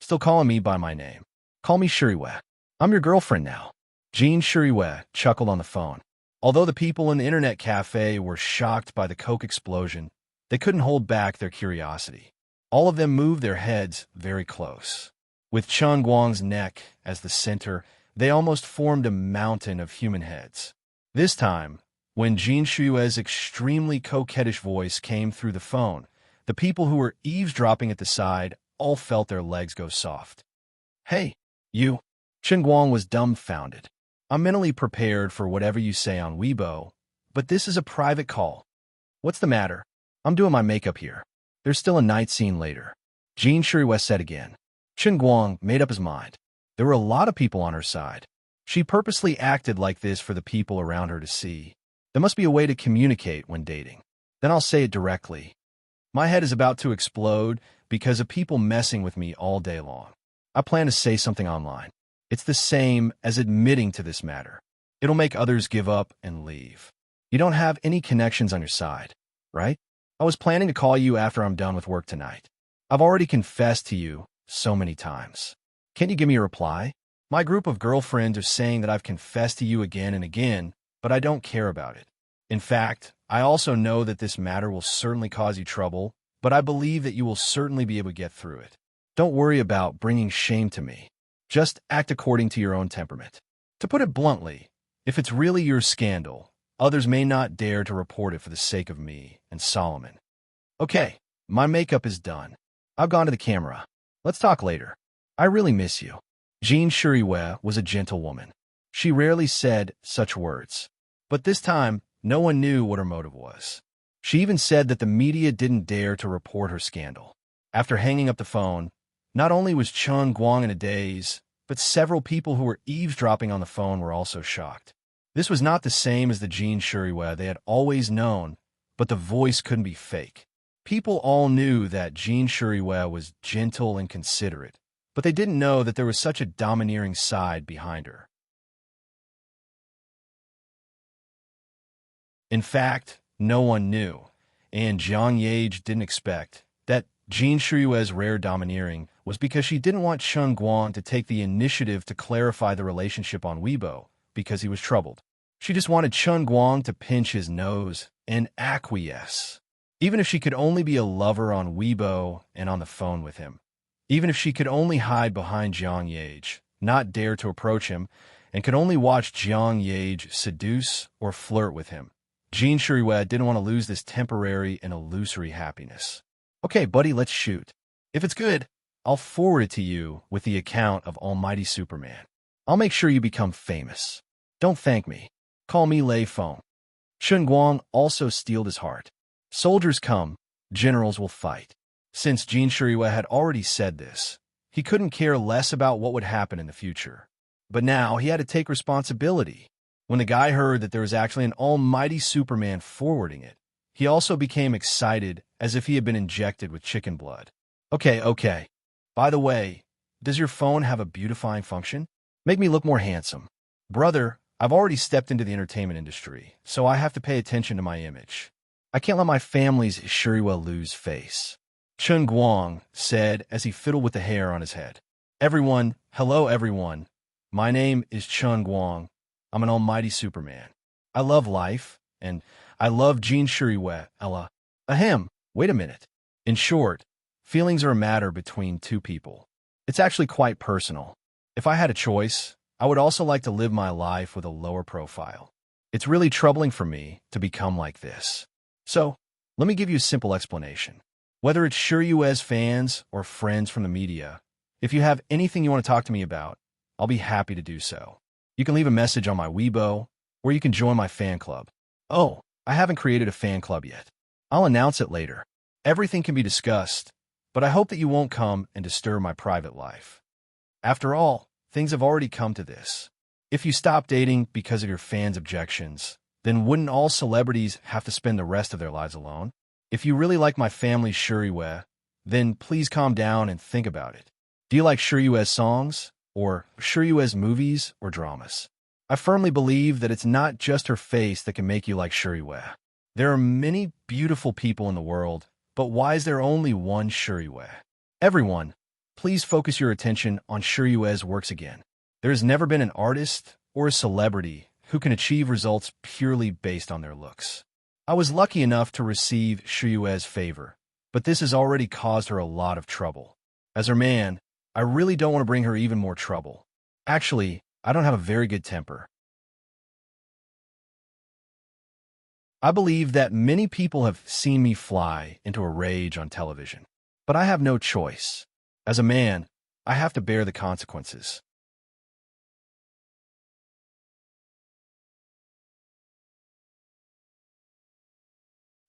Still calling me by my name. Call me Shuriwei. I'm your girlfriend now. Jean Shuriwei chuckled on the phone. Although the people in the internet cafe were shocked by the Coke explosion, they couldn't hold back their curiosity. All of them moved their heads very close. With Chen Guang's neck as the center, they almost formed a mountain of human heads. This time, when Jean Shuriwei's extremely coquettish voice came through the phone, the people who were eavesdropping at the side all felt their legs go soft. Hey, you. Chen Guang was dumbfounded. I'm mentally prepared for whatever you say on Weibo, but this is a private call. What's the matter? I'm doing my makeup here. There's still a night scene later. Jean Shuriwei said again. Chen Guang made up his mind. There were a lot of people on her side. She purposely acted like this for the people around her to see. There must be a way to communicate when dating. Then I'll say it directly. My head is about to explode because of people messing with me all day long. I plan to say something online. It's the same as admitting to this matter. It'll make others give up and leave. You don't have any connections on your side, right? I was planning to call you after I'm done with work tonight. I've already confessed to you so many times. Can't you give me a reply? My group of girlfriends are saying that I've confessed to you again and again, but I don't care about it. In fact, I also know that this matter will certainly cause you trouble, but I believe that you will certainly be able to get through it. Don't worry about bringing shame to me. Just act according to your own temperament. To put it bluntly, if it's really your scandal, others may not dare to report it for the sake of me and Solomon. Okay, my makeup is done. I've gone to the camera. Let's talk later. I really miss you. Jean Shuriwei was a gentle woman. She rarely said such words. But this time, no one knew what her motive was. She even said that the media didn't dare to report her scandal. After hanging up the phone, not only was Chen Guang in a daze, but several people who were eavesdropping on the phone were also shocked. This was not the same as the Jean Shuriwei they had always known, but the voice couldn't be fake. People all knew that Jean Shuriwei was gentle and considerate, but they didn't know that there was such a domineering side behind her. In fact, no one knew, and Jiang Yage didn't expect, that Jean Shuriwei's rare domineering was because she didn't want Chen Guang to take the initiative to clarify the relationship on Weibo because he was troubled. She just wanted Chen Guang to pinch his nose and acquiesce. Even if she could only be a lover on Weibo and on the phone with him. Even if she could only hide behind Jiang Yage, not dare to approach him, and could only watch Jiang Yage seduce or flirt with him. Jean Shuriwei didn't want to lose this temporary and illusory happiness. Okay, buddy, let's shoot. If it's good, I'll forward it to you with the account of Almighty Superman. I'll make sure you become famous. Don't thank me. Call me Lei Feng. Chen Guang also steeled his heart. Soldiers come, generals will fight. Since Jean Shuriwei had already said this, he couldn't care less about what would happen in the future. But now he had to take responsibility. When the guy heard that there was actually an Almighty Superman forwarding it, he also became excited as if he had been injected with chicken blood. Okay. By the way, does your phone have a beautifying function? Make me look more handsome. Brother, I've already stepped into the entertainment industry, so I have to pay attention to my image. I can't let my family's Shuriwei lose face. Chen Guang said as he fiddled with the hair on his head. Hello everyone. My name is Chen Guang. I'm an Almighty Superman. I love life, and I love Jean Shuriwei, Ella. Ahem, wait a minute. In short, feelings are a matter between two people. It's actually quite personal. If I had a choice, I would also like to live my life with a lower profile. It's really troubling for me to become like this. So, let me give you a simple explanation. Whether it's Shuryue's fans or friends from the media, if you have anything you want to talk to me about, I'll be happy to do so. You can leave a message on my Weibo, or you can join my fan club. Oh, I haven't created a fan club yet. I'll announce it later. Everything can be discussed, but I hope that you won't come and disturb my private life. After all, things have already come to this. If you stop dating because of your fans' objections, then wouldn't all celebrities have to spend the rest of their lives alone? If you really like my family's Shuryue, then please calm down and think about it. Do you like Shuryue's songs, or Shuryue's movies or dramas? I firmly believe that it's not just her face that can make you like Shuryue. There are many beautiful people in the world, but why is there only one Shuryue? Everyone, please focus your attention on Shuryue's works again. There has never been an artist or a celebrity who can achieve results purely based on their looks. I was lucky enough to receive Shuryue's favor, but this has already caused her a lot of trouble. As her man, I really don't want to bring her even more trouble. Actually, I don't have a very good temper. I believe that many people have seen me fly into a rage on television, but I have no choice. As a man, I have to bear the consequences.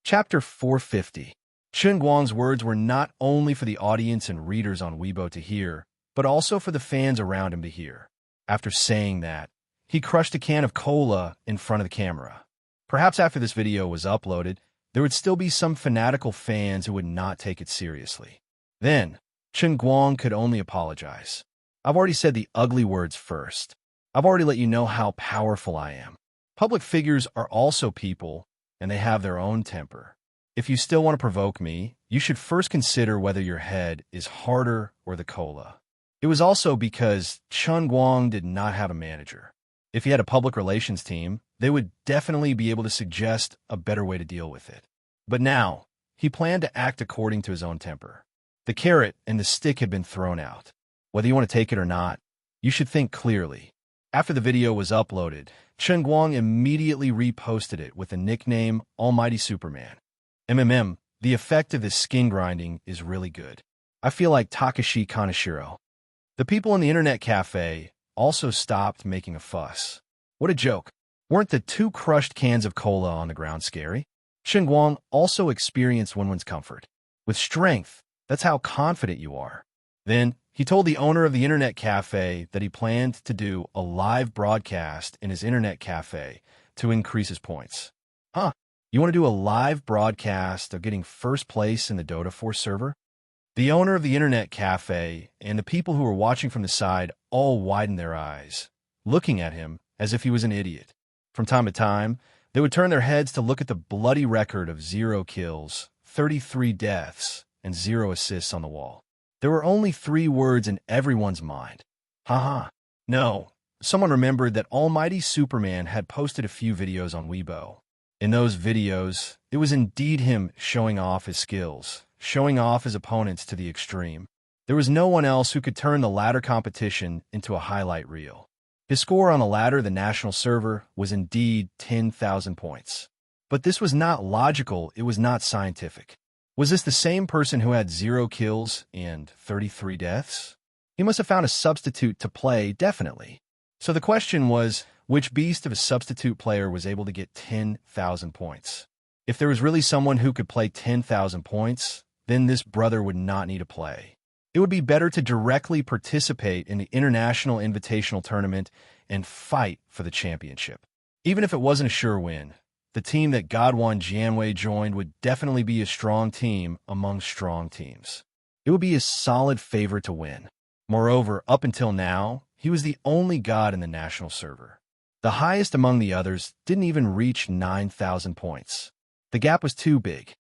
Chapter 450. Chen Guang's words were not only for the audience and readers on Weibo to hear, but also for the fans around him to hear. After saying that, he crushed a can of cola in front of the camera. Perhaps after this video was uploaded, there would still be some fanatical fans who would not take it seriously. Then, Chen Guang could only apologize. I've already said the ugly words first. I've already let you know how powerful I am. Public figures are also people, and they have their own temper. If you still want to provoke me, you should first consider whether your head is harder or the cola. It was also because Chen Guang did not have a manager. If he had a public relations team, they would definitely be able to suggest a better way to deal with it. But now, he planned to act according to his own temper. The carrot and the stick had been thrown out. Whether you want to take it or not, you should think clearly. After the video was uploaded, Chen Guang immediately reposted it with the nickname Almighty Superman. The effect of this skin grinding is really good. I feel like Takashi Kaneshiro. The people in the internet cafe also stopped making a fuss. What a joke. Weren't the 2 crushed cans of cola on the ground scary? Chen Guang also experienced Wenwen's comfort. With strength, that's how confident you are. Then, he told the owner of the internet cafe that he planned to do a live broadcast in his internet cafe to increase his points. Huh? You want to do a live broadcast of getting first place in the Dota 4 server? The owner of the internet cafe and the people who were watching from the side all widened their eyes, looking at him as if he was an idiot. From time to time, they would turn their heads to look at the bloody record of 0 kills, 33 deaths, and 0 assists on the wall. There were only 3 words in everyone's mind. Haha. No, someone remembered that Almighty Superman had posted a few videos on Weibo. In those videos, it was indeed him showing off his skills, showing off his opponents to the extreme. There was no one else who could turn the ladder competition into a highlight reel. His score on the ladder, the national server, was indeed 10,000 points. But this was not logical, it was not scientific. Was this the same person who had 0 kills and 33 deaths? He must have found a substitute to play, definitely. So the question was, which beast of a substitute player was able to get 10,000 points? If there was really someone who could play 10,000 points, then this brother would not need to play. It would be better to directly participate in the International Invitational Tournament and fight for the championship. Even if it wasn't a sure win, the team that Godwon Jianwei joined would definitely be a strong team among strong teams. It would be a solid favorite to win. Moreover, up until now, he was the only god in the national server. The highest among the others didn't even reach 9,000 points. The gap was too big.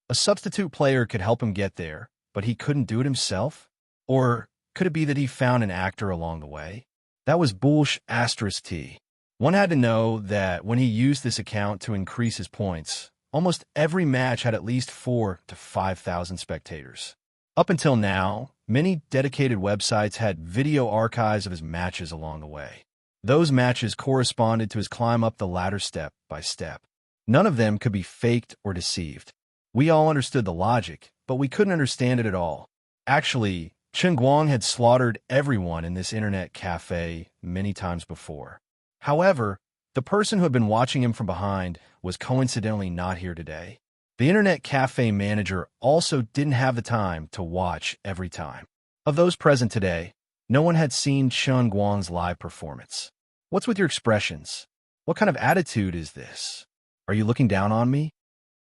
A substitute player could help him get there, but he couldn't do it himself? Or could it be that he found an actor along the way? That was **T. One had to know that when he used this account to increase his points, almost every match had at least 4,000 to 5,000 spectators. Up until now, many dedicated websites had video archives of his matches along the way. Those matches corresponded to his climb up the ladder step by step. None of them could be faked or deceived. We all understood the logic, but we couldn't understand it at all. Actually, Chen Guang had slaughtered everyone in this internet cafe many times before. However, the person who had been watching him from behind was coincidentally not here today. The internet cafe manager also didn't have the time to watch every time. Of those present today, no one had seen Chen Guang's live performance. What's with your expressions? What kind of attitude is this? Are you looking down on me?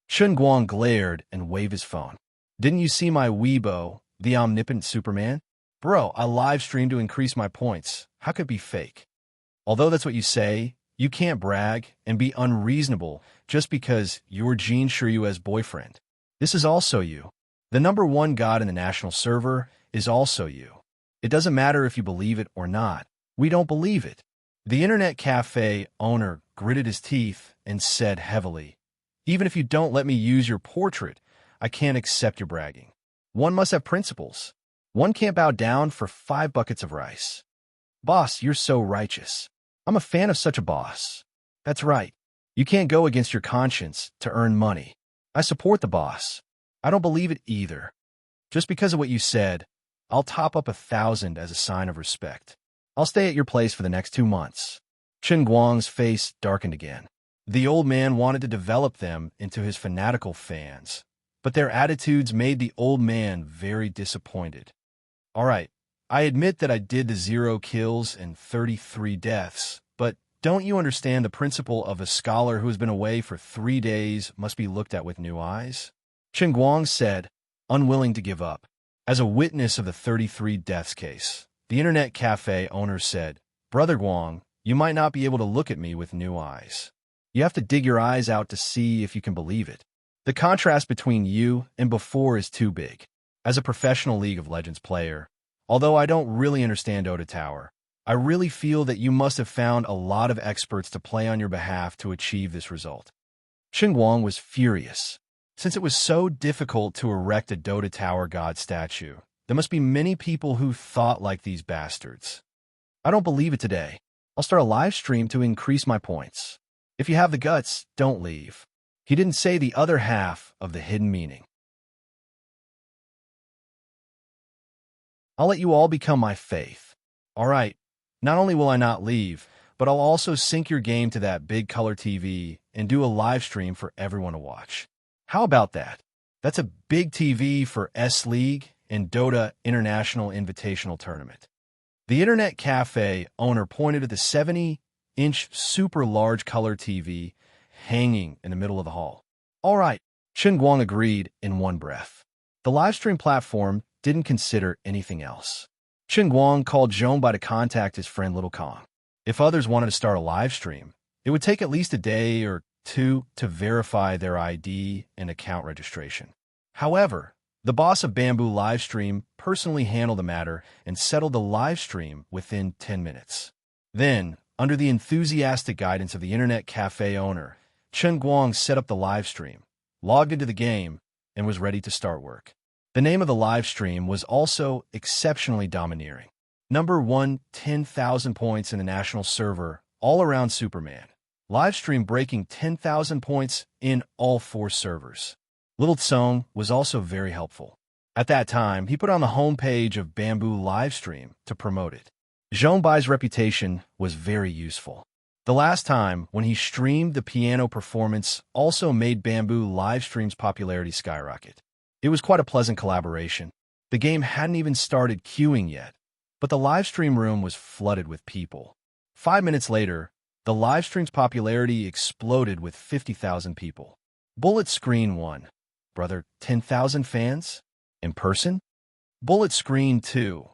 Chen Guang glared and waved his phone. Didn't you see my Weibo, the omnipotent Superman? Bro, I live streamed to increase my points. How could it be fake? Although that's what you say, you can't brag and be unreasonable just because you're Jin Shiryu's boyfriend. This is also you. The #1 god in the national server is also you. It doesn't matter if you believe it or not. We don't believe it. The internet cafe owner gritted his teeth and said heavily, even if you don't let me use your portrait, I can't accept your bragging. One must have principles. One can't bow down for 5 buckets of rice. Boss, you're so righteous. I'm a fan of such a boss. That's right. You can't go against your conscience to earn money. I support the boss. I don't believe it either. Just because of what you said, I'll top up 1,000 as a sign of respect. I'll stay at your place for the next 2 months. Chen Guang's face darkened again. The old man wanted to develop them into his fanatical fans, but their attitudes made the old man very disappointed. All right, I admit that I did the 0 kills and 33 deaths, but don't you understand the principle of a scholar who has been away for 3 days must be looked at with new eyes? Chen Guang said, unwilling to give up. As a witness of the 33 deaths case, the internet cafe owner said, Brother Guang, you might not be able to look at me with new eyes. You have to dig your eyes out to see if you can believe it. The contrast between you and before is too big. As a professional League of Legends player, although I don't really understand Dota Tower, I really feel that you must have found a lot of experts to play on your behalf to achieve this result. Chen Guang was furious. Since it was so difficult to erect a Dota Tower god statue, there must be many people who thought like these bastards. I don't believe it today. I'll start a live stream to increase my points. If you have the guts, don't leave. He didn't say the other half of the hidden meaning. I'll let you all become my faith. All right, not only will I not leave, but I'll also sync your game to that big color TV and do a live stream for everyone to watch. How about that? That's a big TV for S-League and Dota International Invitational Tournament. The internet cafe owner pointed at the 70-inch super large color TV hanging in the middle of the hall. All right, Chen Guang agreed in one breath. The livestream platform didn't consider anything else. Chen Guang called Zhongbai to contact his friend Little Kong. If others wanted to start a live stream, it would take at least a day or 2 to verify their ID and account registration. However, the boss of Bamboo Livestream personally handled the matter and settled the live stream within 10 minutes. Then, under the enthusiastic guidance of the internet cafe owner, Chen Guang set up the live stream, logged into the game, and was ready to start work. The name of the live stream was also exceptionally domineering. #1, 10,000 points in the national server, all around Superman. Live stream breaking 10,000 points in all 4 servers. Little Tsong was also very helpful. At that time, he put on the homepage of Bamboo Livestream to promote it. Zhongbai's reputation was very useful. The last time, when he streamed the piano performance, also made Bamboo Livestream's popularity skyrocket. It was quite a pleasant collaboration. The game hadn't even started queuing yet, but the livestream room was flooded with people. 5 minutes later, the livestream's popularity exploded with 50,000 people. Bullet Screen 1. Brother, 10,000 fans? In person? Bullet Screen 2.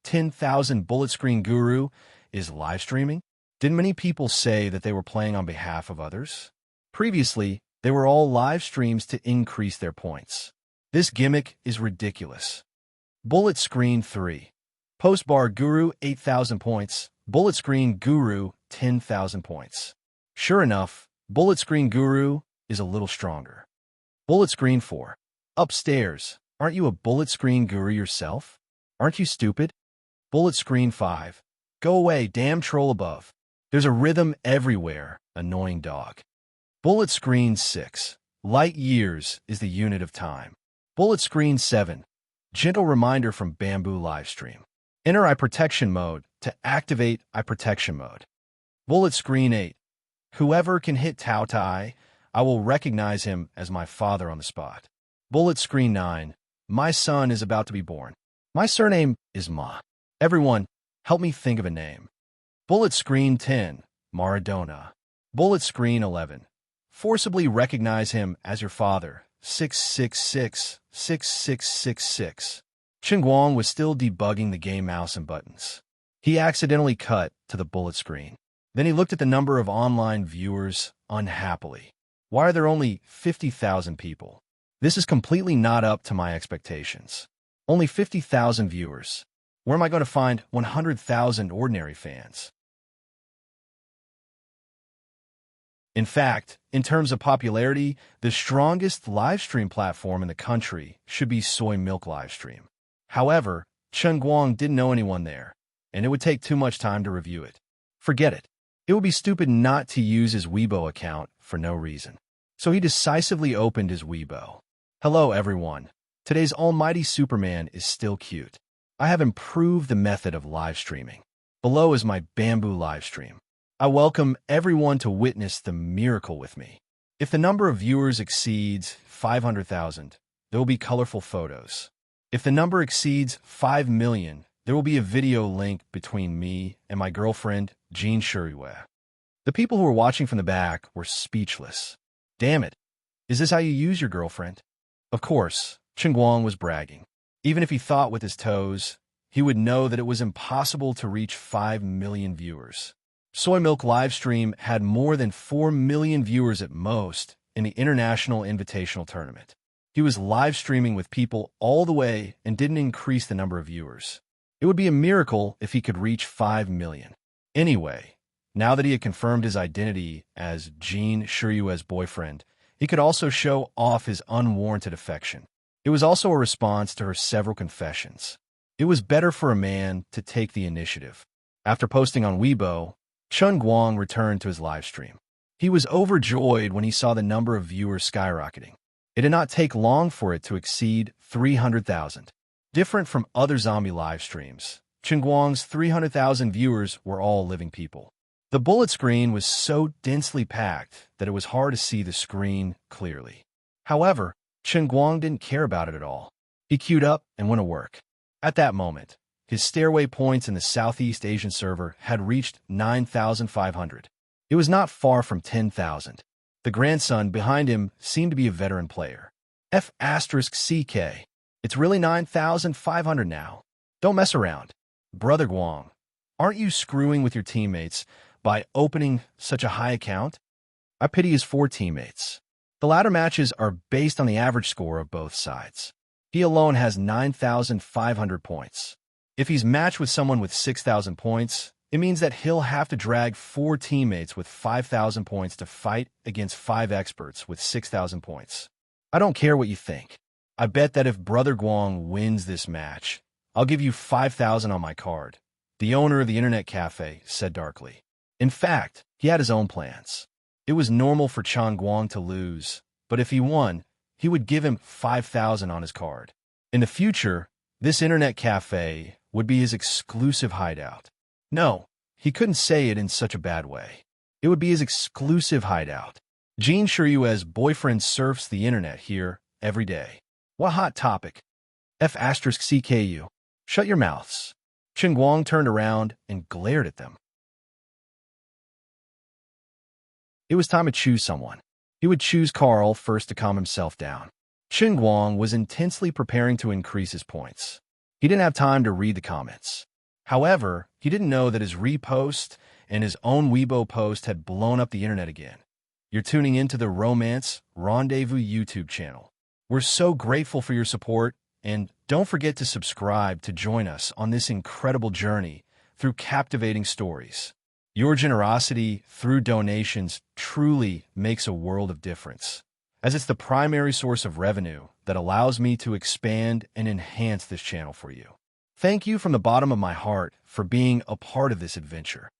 10,000 Bullet Screen Guru is live streaming? Didn't many people say that they were playing on behalf of others? Previously, they were all live streams to increase their points. This gimmick is ridiculous. Bullet Screen 3. Postbar Guru 8,000 points. Bullet Screen Guru 10,000 points. Sure enough, Bullet Screen Guru is a little stronger. Bullet Screen 4. Upstairs. Aren't you a Bullet Screen Guru yourself? Aren't you stupid? Bullet Screen 5. Go away, damn troll above. There's a rhythm everywhere, annoying dog. Bullet screen 6. Light years is the unit of time. Bullet screen 7. Gentle reminder from Bamboo Livestream. Enter eye protection mode to activate eye protection mode. Bullet screen 8. Whoever can hit Tao Tai, I will recognize him as my father on the spot. Bullet screen 9. My son is about to be born. My surname is Ma. Everyone, help me think of a name. Bullet screen 10. Maradona. Bullet screen 11. Forcibly recognize him as your father. 666 6666. Guang was still debugging the game mouse and buttons. He accidentally cut to the bullet screen. Then he looked at the number of online viewers unhappily. Why are there only 50,000 people? This is completely not up to my expectations. Only 50,000 viewers. Where am I going to find 100,000 ordinary fans? In fact, in terms of popularity, the strongest livestream platform in the country should be Soy Milk Livestream. However, Guang didn't know anyone there, and it would take too much time to review it. Forget it. It would be stupid not to use his Weibo account for no reason. So he decisively opened his Weibo. Hello, everyone. Today's almighty Superman is still cute. I have improved the method of live streaming. Below is my Bamboo Livestream. I welcome everyone to witness the miracle with me. If the number of viewers exceeds 500,000, there will be colorful photos. If the number exceeds 5 million, there will be a video link between me and my girlfriend, Jean Shuriwe. The people who were watching from the back were speechless. Damn it. Is this how you use your girlfriend? Of course, Guang was bragging. Even if he thought with his toes, he would know that it was impossible to reach 5 million viewers. Soy Milk Livestream had more than 4 million viewers at most in the International Invitational Tournament. He was live streaming with people all the way and didn't increase the number of viewers. It would be a miracle if he could reach 5 million. Anyway, now that he had confirmed his identity as Jean Shuriwe's boyfriend, he could also show off his unwarranted affection. It was also a response to her several confessions. It was better for a man to take the initiative. After posting on Weibo, Guang returned to his live stream. He was overjoyed when he saw the number of viewers skyrocketing. It did not take long for it to exceed 300,000. Different from other zombie live streams, Guang's 300,000 viewers were all living people. The bullet screen was so densely packed that it was hard to see the screen clearly. However, Guang didn't care about it at all. He queued up and went to work. At that moment, his stairway points in the Southeast Asian server had reached 9,500. It was not far from 10,000. The grandson behind him seemed to be a veteran player. F***CK. It's really 9,500 now. Don't mess around. Brother Guang, aren't you screwing with your teammates by opening such a high account? I pity his 4 teammates. The ladder matches are based on the average score of both sides. He alone has 9,500 points. If he's matched with someone with 6,000 points, it means that he'll have to drag 4 teammates with 5,000 points to fight against 5 experts with 6,000 points. I don't care what you think. I bet that if Brother Guang wins this match, I'll give you 5,000 on my card, the owner of the internet cafe said darkly. In fact, he had his own plans. It was normal for Guang to lose, but if he won, he would give him 5,000 on his card. In the future, this internet cafe would be his exclusive hideout. No, he couldn't say it in such a bad way. It would be his exclusive hideout. Jean Shuriwe's boyfriend surfs the internet here every day. What hot topic? F***CKU. Shut your mouths. Guang turned around and glared at them. It was time to choose someone. He would choose Carl first to calm himself down. Guang was intensely preparing to increase his points. He didn't have time to read the comments. However, he didn't know that his repost and his own Weibo post had blown up the internet again. You're tuning into the Romance Rendezvous YouTube channel. We're so grateful for your support, and don't forget to subscribe to join us on this incredible journey through captivating stories. Your generosity through donations truly makes a world of difference, as it's the primary source of revenue that allows me to expand and enhance this channel for you. Thank you from the bottom of my heart for being a part of this adventure.